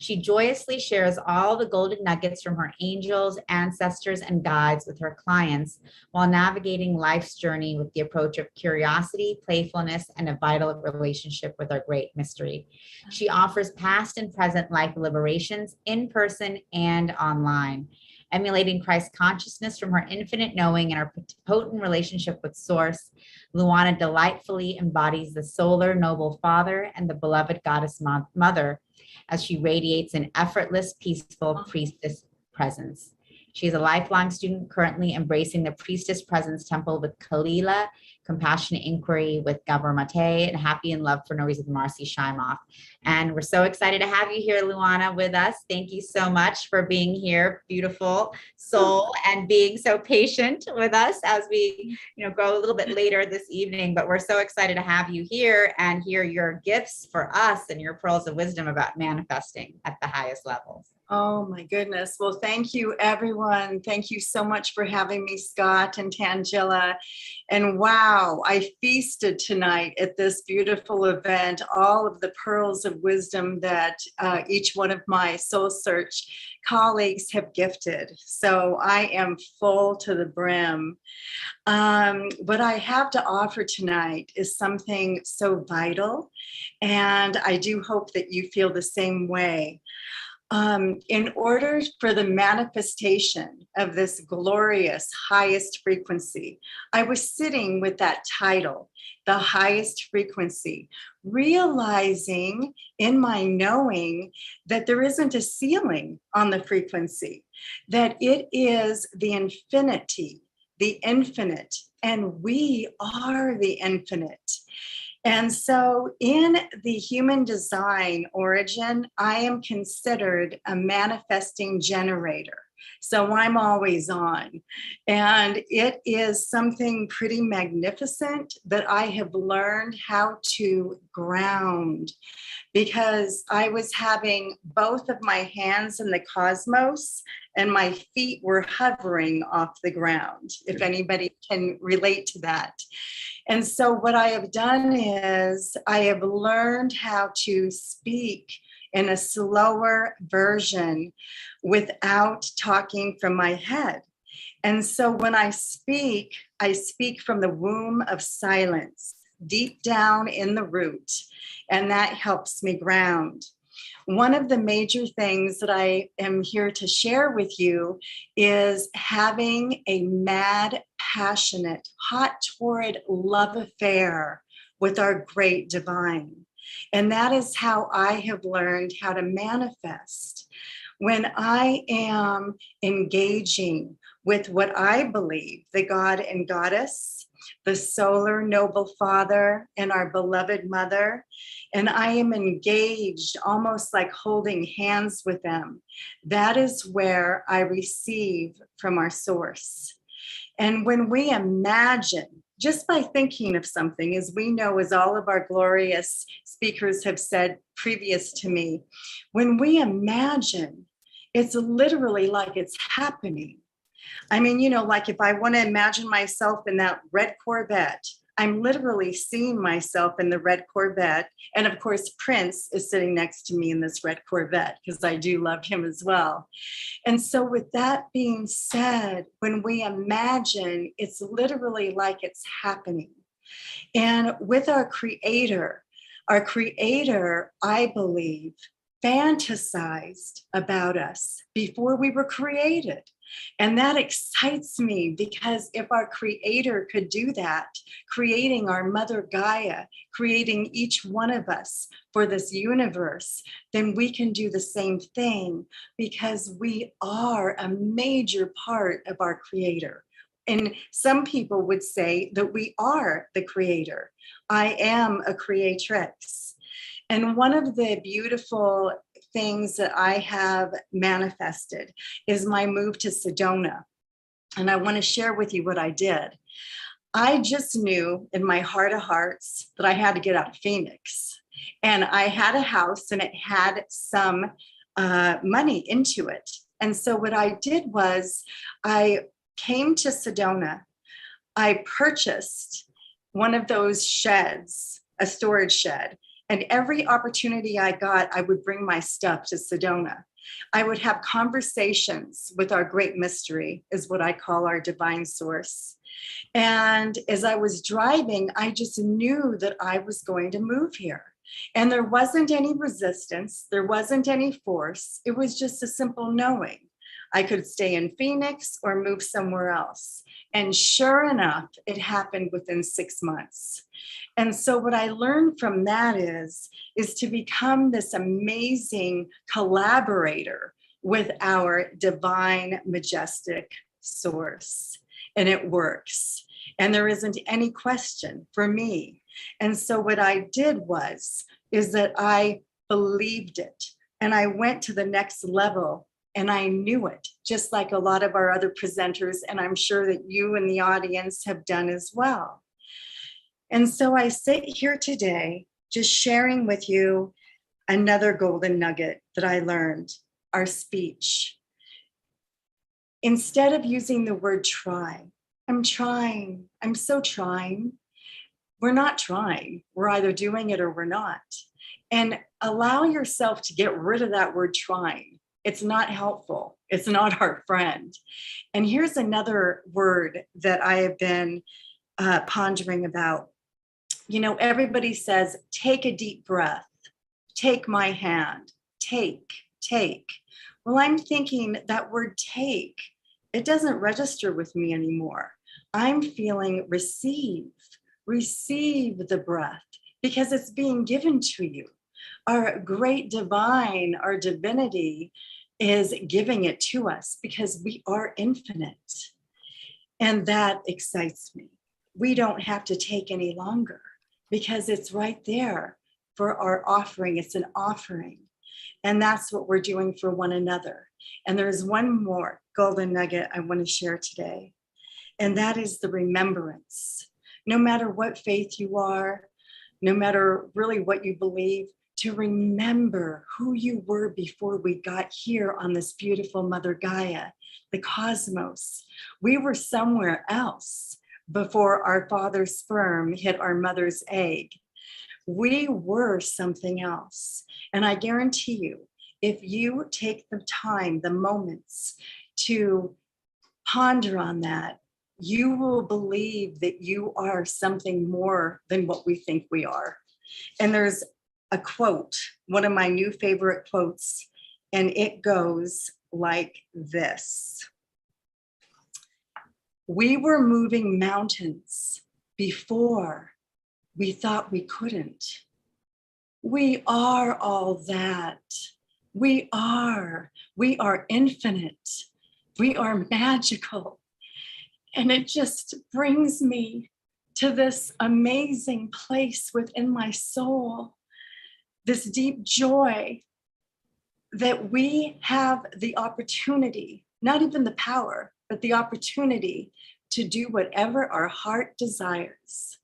She joyously shares all the golden nuggets from her angels, ancestors, and guides with her clients while navigating life's journey with the approach of curiosity, playfulness, and a vital relationship with our great mystery. She offers past and present life liberations in person and online. Emulating Christ consciousness from her infinite knowing and her potent relationship with Source, Luana delightfully embodies the solar noble Father and the beloved goddess Mother as she radiates an effortless, peaceful priestess presence. She is a lifelong student currently embracing the Priestess Presence Temple with Kalila, Compassionate Inquiry with Gabor Mate, and Happy in Love for No Reason with Marcy Shimoff. And we're so excited to have you here, Luana, with us. Thank you so much for being here, beautiful soul, and being so patient with us as we go a little bit later this evening. But we're so excited to have you here and hear your gifts for us and your pearls of wisdom about manifesting at the highest levels. Oh my goodness. Well, thank you, everyone. Thank you so much for having me, Scott and Tangela. And wow, I feasted tonight at this beautiful event, all of the pearls of wisdom that each one of my Soul Search colleagues have gifted. So I am full to the brim. What I have to offer tonight is something so vital, and I do hope that you feel the same way. In order for the manifestation of this glorious highest frequency, I was sitting with that title, the highest frequency, realizing in my knowing that there isn't a ceiling on the frequency, that it is the infinity, the infinite, and we are the infinite. And so in the human design origin, I am considered a manifesting generator. So I'm always on. And it is something pretty magnificent that I have learned how to ground, because I was having both of my hands in the cosmos and my feet were hovering off the ground, if anybody can relate to that. And so what I have done is I have learned how to speak in a slower version without talking from my head. And so when I speak from the womb of silence. deep down in the root, and that helps me ground. One of the major things that I am here to share with you is having a mad, passionate, hot, torrid love affair with our great divine. And that is how I have learned how to manifest. When I am engaging with what I believe, the God and Goddess, the solar noble father, and our beloved mother, and I am engaged almost like holding hands with them, that is where I receive from our source. And when we imagine, just by thinking of something, as we know, as all of our glorious speakers have said previous to me, when we imagine, it's literally like it's happening. I mean, you know, like if I want to imagine myself in that red Corvette, I'm literally seeing myself in the red Corvette. And of course, Prince is sitting next to me in this red Corvette because I do love him as well. And so with that being said, when we imagine, it's literally like it's happening. And with our Creator, I believe, fantasized about us before we were created. And that excites me because if our Creator could do that, creating our Mother Gaia, creating each one of us for this universe, then we can do the same thing because we are a major part of our Creator. And some people would say that we are the Creator. I am a creatrix. And one of the beautiful things that I have manifested is my move to Sedona. And I want to share with you what I did. I just knew in my heart of hearts that I had to get out of Phoenix. And I had a house and it had some money into it. And so what I did was I came to Sedona. I purchased one of those sheds, a storage shed. And every opportunity I got, I would bring my stuff to Sedona. I would have conversations with our great mystery, is what I call our divine source. And as I was driving, I just knew that I was going to move here. And there wasn't any resistance. There wasn't any force. It was just a simple knowing. I could stay in Phoenix or move somewhere else. And sure enough, it happened within 6 months. And so what I learned from that is to become this amazing collaborator with our divine, majestic source. And it works. And there isn't any question for me. And so what I did is that I believed it. And I went to the next level. And I knew it, just like a lot of our other presenters, and I'm sure that you in the audience have done as well. And so I sit here today just sharing with you another golden nugget that I learned, our speech. Instead of using the word try, I'm trying, I'm so trying. We're not trying. We're either doing it or we're not. And allow yourself to get rid of that word trying. It's not helpful. It's not our friend. And here's another word that I have been pondering about. You know, everybody says, take a deep breath, take my hand, take. Well, I'm thinking that word take, it doesn't register with me anymore. I'm feeling receive the breath because it's being given to you. Our great divine, our divinity is giving it to us because we are infinite. And that excites me. We don't have to take any longer because it's right there for our offering. It's an offering. And that's what we're doing for one another. And there's one more golden nugget I want to share today. And that is the remembrance. No matter what faith you are, no matter really what you believe, to remember who you were before we got here on this beautiful Mother Gaia, the cosmos. We were somewhere else before our father's sperm hit our mother's egg. We were something else. And I guarantee you, if you take the time, the moments to ponder on that, you will believe that you are something more than what we think we are. And there's a quote, one of my new favorite quotes, and it goes like this. We were moving mountains before we thought we couldn't. We are all that. We are infinite. We are magical. And it just brings me to this amazing place within my soul, this deep joy that we have the opportunity, not even the power, but the opportunity to do whatever our heart desires.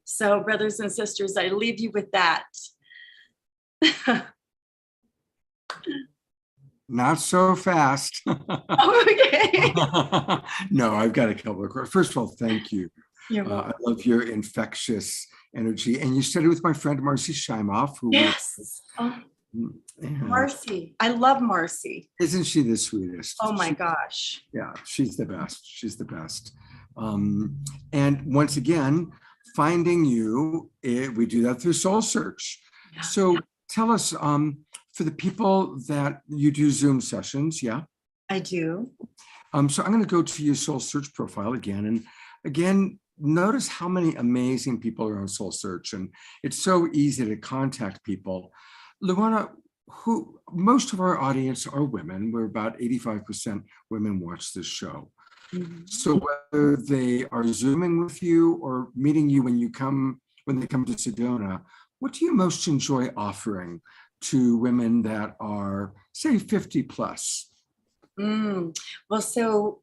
So, brothers and sisters, I leave you with that. Not so fast. Okay. No, I've got a couple of questions. First of all, thank you. You're I welcome. love your infectious energy. And you studied with my friend Marcy Scheimoff, who Yes. Oh, Marcy. I love Marcy. isn't she the sweetest? Oh my gosh. Yeah, she's the best. She's the best. And once again, finding you, we do that through Soul Search. So tell us, for the people that you do Zoom sessions, yeah? I do. So I'm going to go to your Soul Search profile again. And again, notice how many amazing people are on Soul Search. And it's so easy to contact people. Luana, who most of our audience are women. We're about 85% women watch this show. So whether they are Zooming with you or meeting you when they come to Sedona, what do you most enjoy offering to women that are, say, 50 plus? Well, so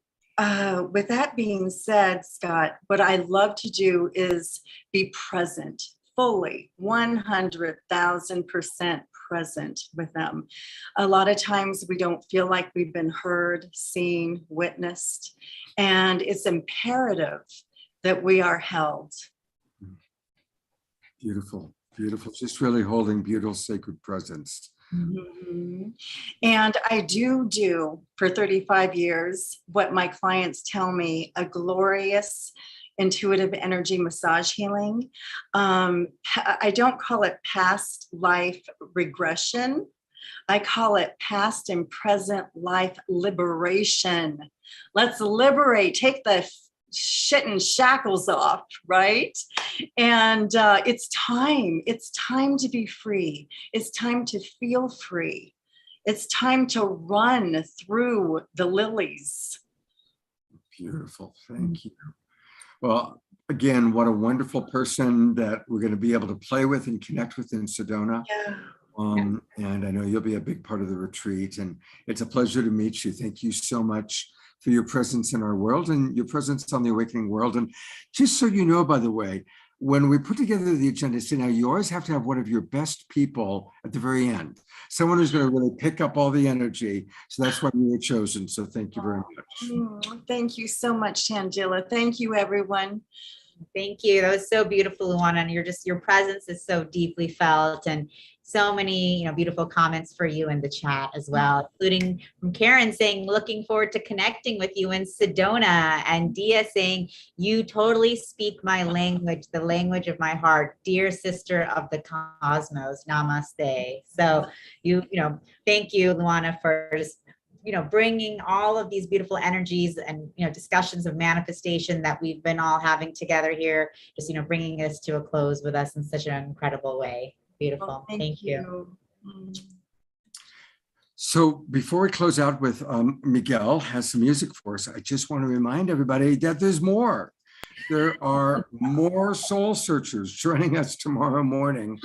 with that being said, Scott, what I love to do is be present, fully, 100,000% present with them. A lot of times we don't feel like we've been heard, seen, witnessed, and it's imperative that we are held. Beautiful, beautiful. Just really holding beautiful sacred presence. And I do for 35 years what my clients tell me, a glorious intuitive energy massage healing. I don't call it past life regression. I call it past and present life liberation. Let's liberate, take the shit and shackles off, right? And it's time to be free. It's time to feel free. It's time to run through the lilies. Beautiful, thank you. Well, again, what a wonderful person that we're going to be able to play with and connect with in Sedona. And I know you'll be a big part of the retreat, and it's a pleasure to meet you. Thank you so much for your presence in our world and your presence on the Awakening World. And just so you know, by the way, when we put together the agenda, so now you always have to have one of your best people at the very end, someone who's going to really pick up all the energy. So that's why you were chosen. So thank you very much. Thank you so much, Tangela. Thank you, everyone. Thank you. That was so beautiful, Luana. And your presence is so deeply felt, and so many, beautiful comments for you in the chat as well, including from Karen saying, looking forward to connecting with you in Sedona, and Dia saying, you totally speak my language, the language of my heart, dear sister of the cosmos, namaste. So thank you, Luana, for just bringing all of these beautiful energies and, discussions of manifestation that we've been all having together here, just, bringing this to a close with us in such an incredible way. Beautiful. Well, thank you. So before we close out with Miguel has some music for us, I just want to remind everybody that there's more. There are more soul searchers joining us tomorrow morning.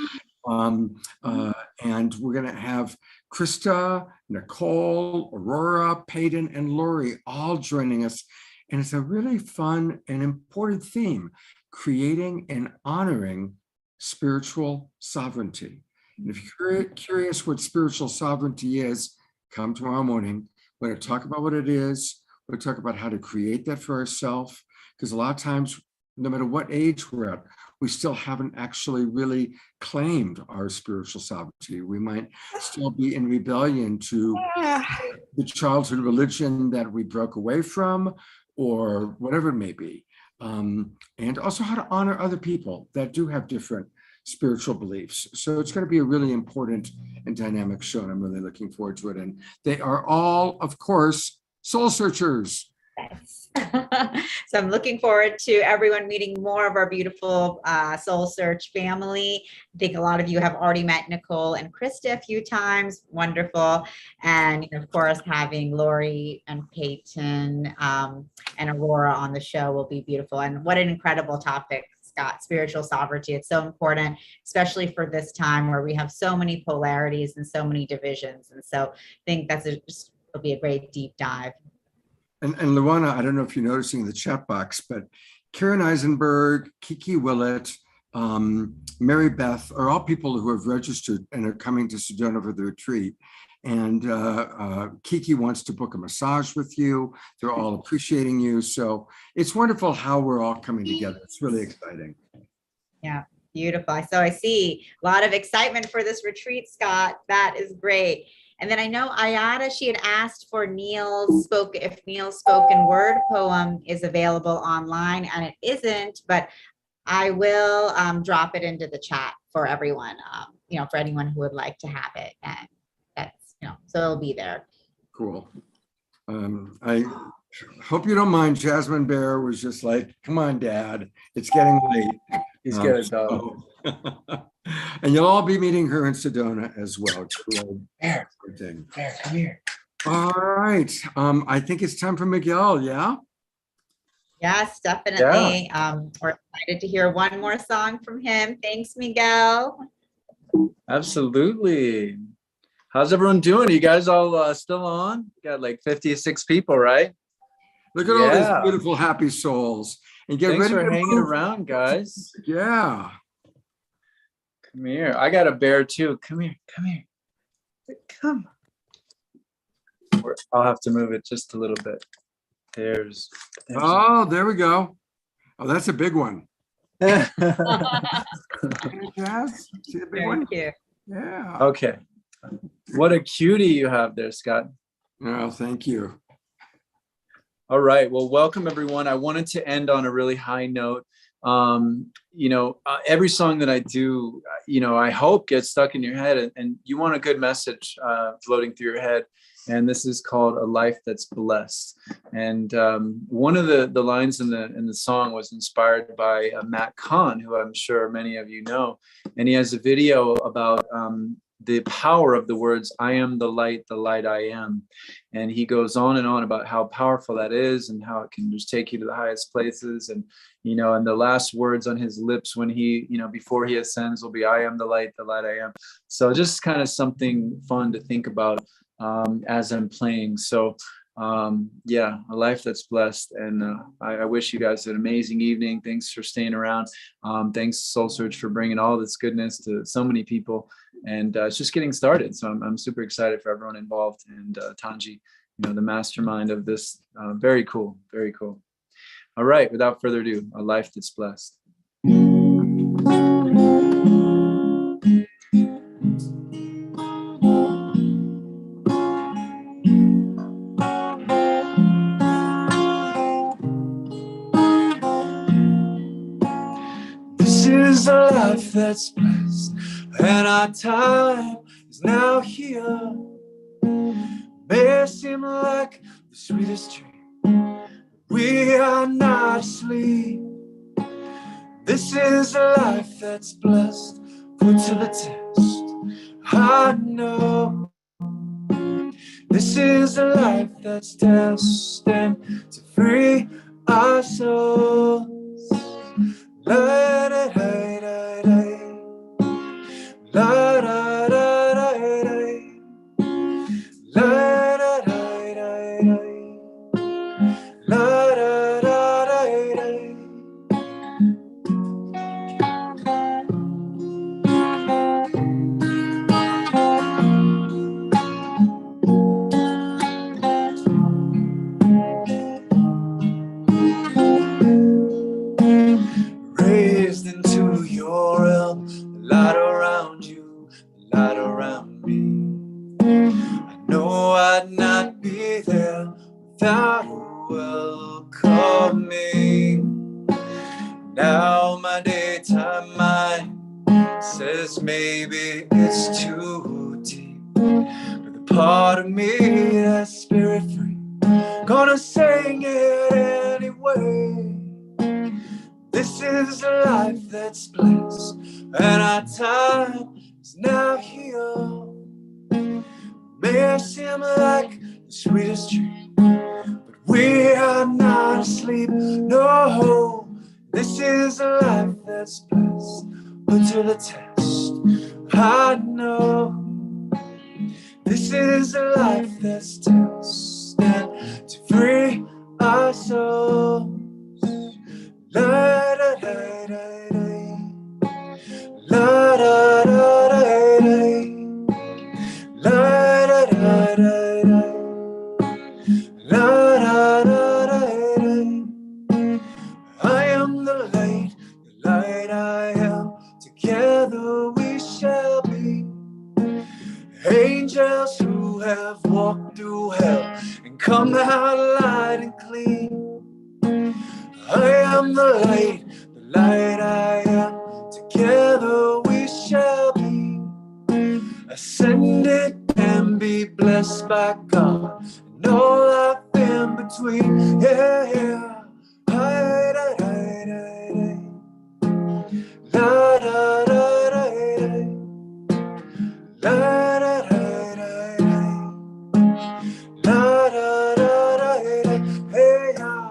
And we're going to have Krista, Nicole, Aurora, Peyton, and Lori all joining us. And it's a really fun and important theme, creating and honoring spiritual sovereignty. And if you're curious what spiritual sovereignty is, come tomorrow morning. We're going to talk about what it is. We're going to talk about how to create that for ourselves, because a lot of times, no matter what age we're at, we still haven't actually really claimed our spiritual sovereignty. We might still be in rebellion to the childhood religion that we broke away from, or whatever it may be. And also how to honor other people that do have different spiritual beliefs. So it's going to be a really important and dynamic show, and I'm really looking forward to it. And they are all, of course, soul searchers. Yes. So I'm looking forward to everyone meeting more of our beautiful Soul Search family. I think a lot of you have already met Nicole and Krista a few times. Wonderful. And of course, having Lori and Peyton and Aurora on the show will be beautiful. And what an incredible topic, Scott, spiritual sovereignty. It's so important, especially for this time where we have so many polarities and so many divisions. And so I think it'll be a great deep dive. And Luana, I don't know if you're noticing in the chat box, but Karen Eisenberg, Kiki Willett, Mary Beth are all people who have registered and are coming to Sedona for the retreat. And Kiki wants to book a massage with you. They're all appreciating you. So it's wonderful how we're all coming together. It's really exciting. Yeah, beautiful. So I see a lot of excitement for this retreat, Scott. That is great. And then I know Ayada, she had asked for Neil's spoken word poem is available online, and it isn't, but I will drop it into the chat for everyone, for anyone who would like to have it. And that's, so it'll be there. Cool. I hope you don't mind. Jasmine Bear was just like, come on, Dad, it's getting late. He's got a dog. And you'll all be meeting her in Sedona as well. Bear, come here. All right. I think it's time for Miguel, yeah? Yes, definitely. We're excited to hear one more song from him. Thanks, Miguel. Absolutely. How's everyone doing? Are you guys all still on? Got like 56 people, right? Look at all these beautiful, happy souls. And get Thanks ready for to hanging move. around, guys. Yeah. Come here. I got a bear too. Come here. Come. I'll have to move it just a little bit. There's Oh, there we go. Oh, that's a big one. Jazz? See the big one? Cute. Yeah. Okay. What a cutie you have there, Scott. Oh, thank you. All right. Well, welcome everyone. I wanted to end on a really high note. Every song that I do, I hope gets stuck in your head, and you want a good message floating through your head. And this is called A Life That's Blessed. And one of the lines in the song was inspired by Matt Kahn, who I'm sure many of you know. And he has a video about the power of the words, I am the light I am. And he goes on and on about how powerful that is and how it can just take you to the highest places. And, and the last words on his lips when he, before he ascends will be, I am the light I am. So just kind of something fun to think about as I'm playing. So a life that's blessed. And I wish you guys an amazing evening. Thanks for staying around. Thanks Soul Search for bringing all this goodness to so many people. And it's just getting started. So I'm super excited for everyone involved. And Tanji, the mastermind of this. Very cool. Very cool. All right. Without further ado, A Life That's Blessed. This is a life that's blessed, and our time is now here. May seem like the sweetest dream, we are not asleep. This is a life that's blessed, put to the test, I know. This is a life that's destined to free our souls. La da da da da, la da da da da, la da da da da, la da da da da. Raised into your realm, the light around you, the light around me. I know I'd not be there without a welcome. of me. Now my daytime mind says maybe it's too deep, but the part of me that's spirit free gonna sing it anyway. This is a life that's blessed, and our time is now here. May I seem like the sweetest dream, but we are not asleep. No, this is a life that's blessed, put to the test. I know this is a life that's destined to free our souls. La da da da da, la da da da da, la da da da da, la da da da da. I am the light I am. Together we shall be angels who have walked through hell and come out light and clean. I am the light I am. Together we shall be ascended and be blessed by God and all life in between. Yeah, yeah. Hi, da, da, da, da. La, da, da, da, da. La, da, da, da, da. La, da, da, da, da. Hey, yeah.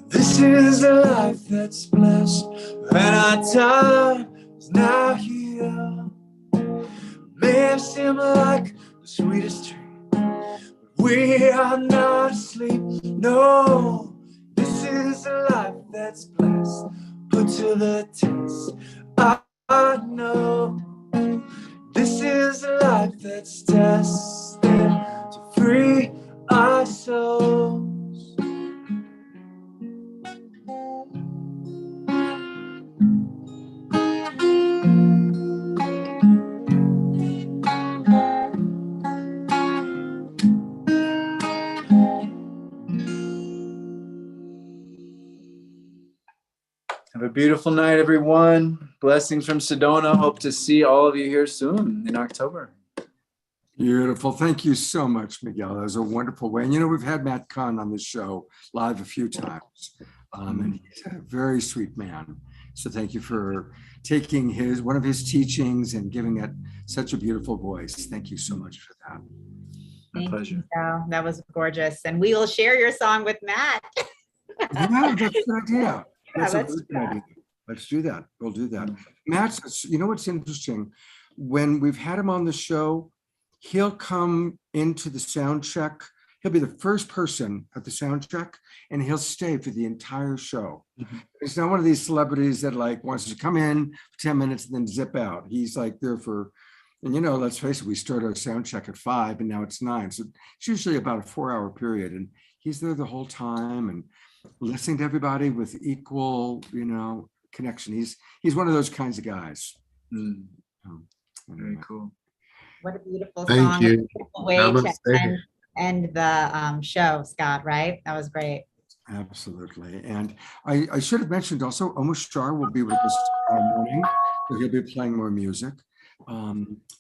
This is a life that's blessed, and our time is now here. May have seemed like the sweetest dream, but we are not asleep. No, this is a life that's blessed, put to the test. I know this is a life that's destined to free our souls. Have a beautiful night, everyone. Blessings from Sedona. Hope to see all of you here soon in October. Beautiful. Thank you so much, Miguel. That was a wonderful way. And we've had Matt Kahn on the show live a few times. And he's a very sweet man. So thank you for taking one of his teachings and giving it such a beautiful voice. Thank you so much for that. My pleasure. That was gorgeous. And we will share your song with Matt. Yeah, that's a good idea. That's a let's good idea. Let's do that. We'll do that. Matt, you know what's interesting? When we've had him on the show, he'll come into the sound check. He'll be the first person at the sound check, and he'll stay for the entire show. He's not one of these celebrities that like wants to come in for 10 minutes and then zip out. He's like there for, and let's face it, we start our sound check at 5 and now it's 9. So it's usually about a 4-hour period, and he's there the whole time and listening to everybody with equal, connection. He's one of those kinds of guys. Very cool. What a beautiful Thank song. you. What a beautiful way to end the show, Scott, right? That was great. Absolutely. And I should have mentioned also, Omushar will be with us tomorrow morning. So he'll be playing more music.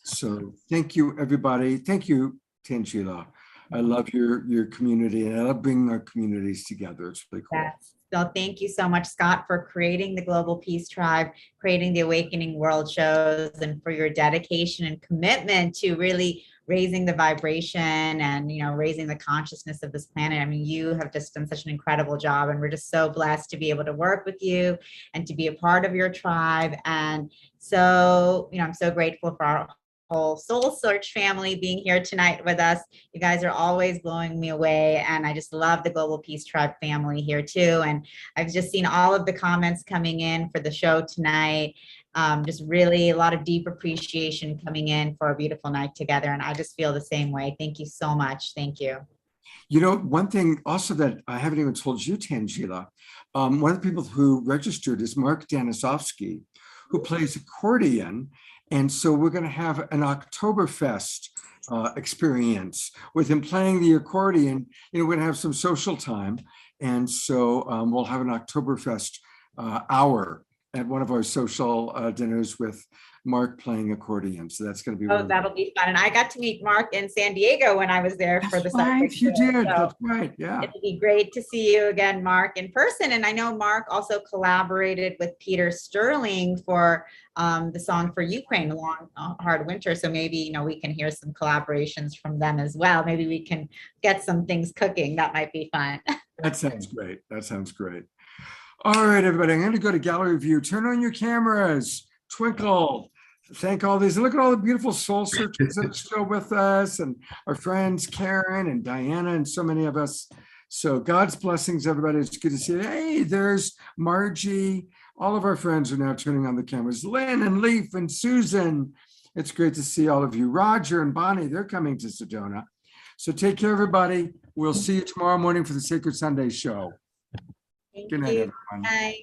So thank you, everybody. Thank you, Tangela. I love your community, and I love bringing our communities together. It's really cool. Yes. So thank you so much, Scott, for creating the Global Peace Tribe, creating the Awakening World shows, and for your dedication and commitment to really raising the vibration and, raising the consciousness of this planet. I mean, you have just done such an incredible job, and we're just so blessed to be able to work with you and to be a part of your tribe. And so, I'm so grateful for our whole Soul Search family being here tonight with us. You guys are always blowing me away, and I just love the Global Peace Tribe family here too. And I've just seen all of the comments coming in for the show tonight. Just really a lot of deep appreciation coming in for a beautiful night together, and I just feel the same way. Thank you so much. Thank you. You know, one thing also that I haven't even told you, Tangela, one of the people who registered is Mark Danisovsky, who plays accordion. And so we're going to have an Oktoberfest experience with him playing the accordion. You know, we're going to have some social time. And so we'll have an Oktoberfest hour at one of our social dinners with Mark playing accordion. So that's going to be Oh, that'll be fun. And I got to meet Mark in San Diego when I was there for the right, you celebration. did. So That's right. Yeah. it'll be great to see you again, Mark, in person. And I know Mark also collaborated with Peter Sterling for the song for Ukraine, Long Hard Winter. So maybe, you know, we can hear some collaborations from them as well. Maybe we can get some things cooking. That might be fun. That sounds great. That sounds great. All right, everybody, I'm going to go to gallery view. Turn on your cameras. Twinkle. Thank all these. Look at all the beautiful soul searchers that are still with us, and our friends Karen and Diana and so many of us. So God's blessings, everybody. It's good to see you. Hey, there's Margie. All of our friends are now turning on the cameras. Lynn and Leaf and Susan. It's great to see all of you. Roger and Bonnie, they're coming to Sedona. So take care, everybody. We'll see you tomorrow morning for the Sacred Sunday show. Thank Good night, you. everyone. Bye.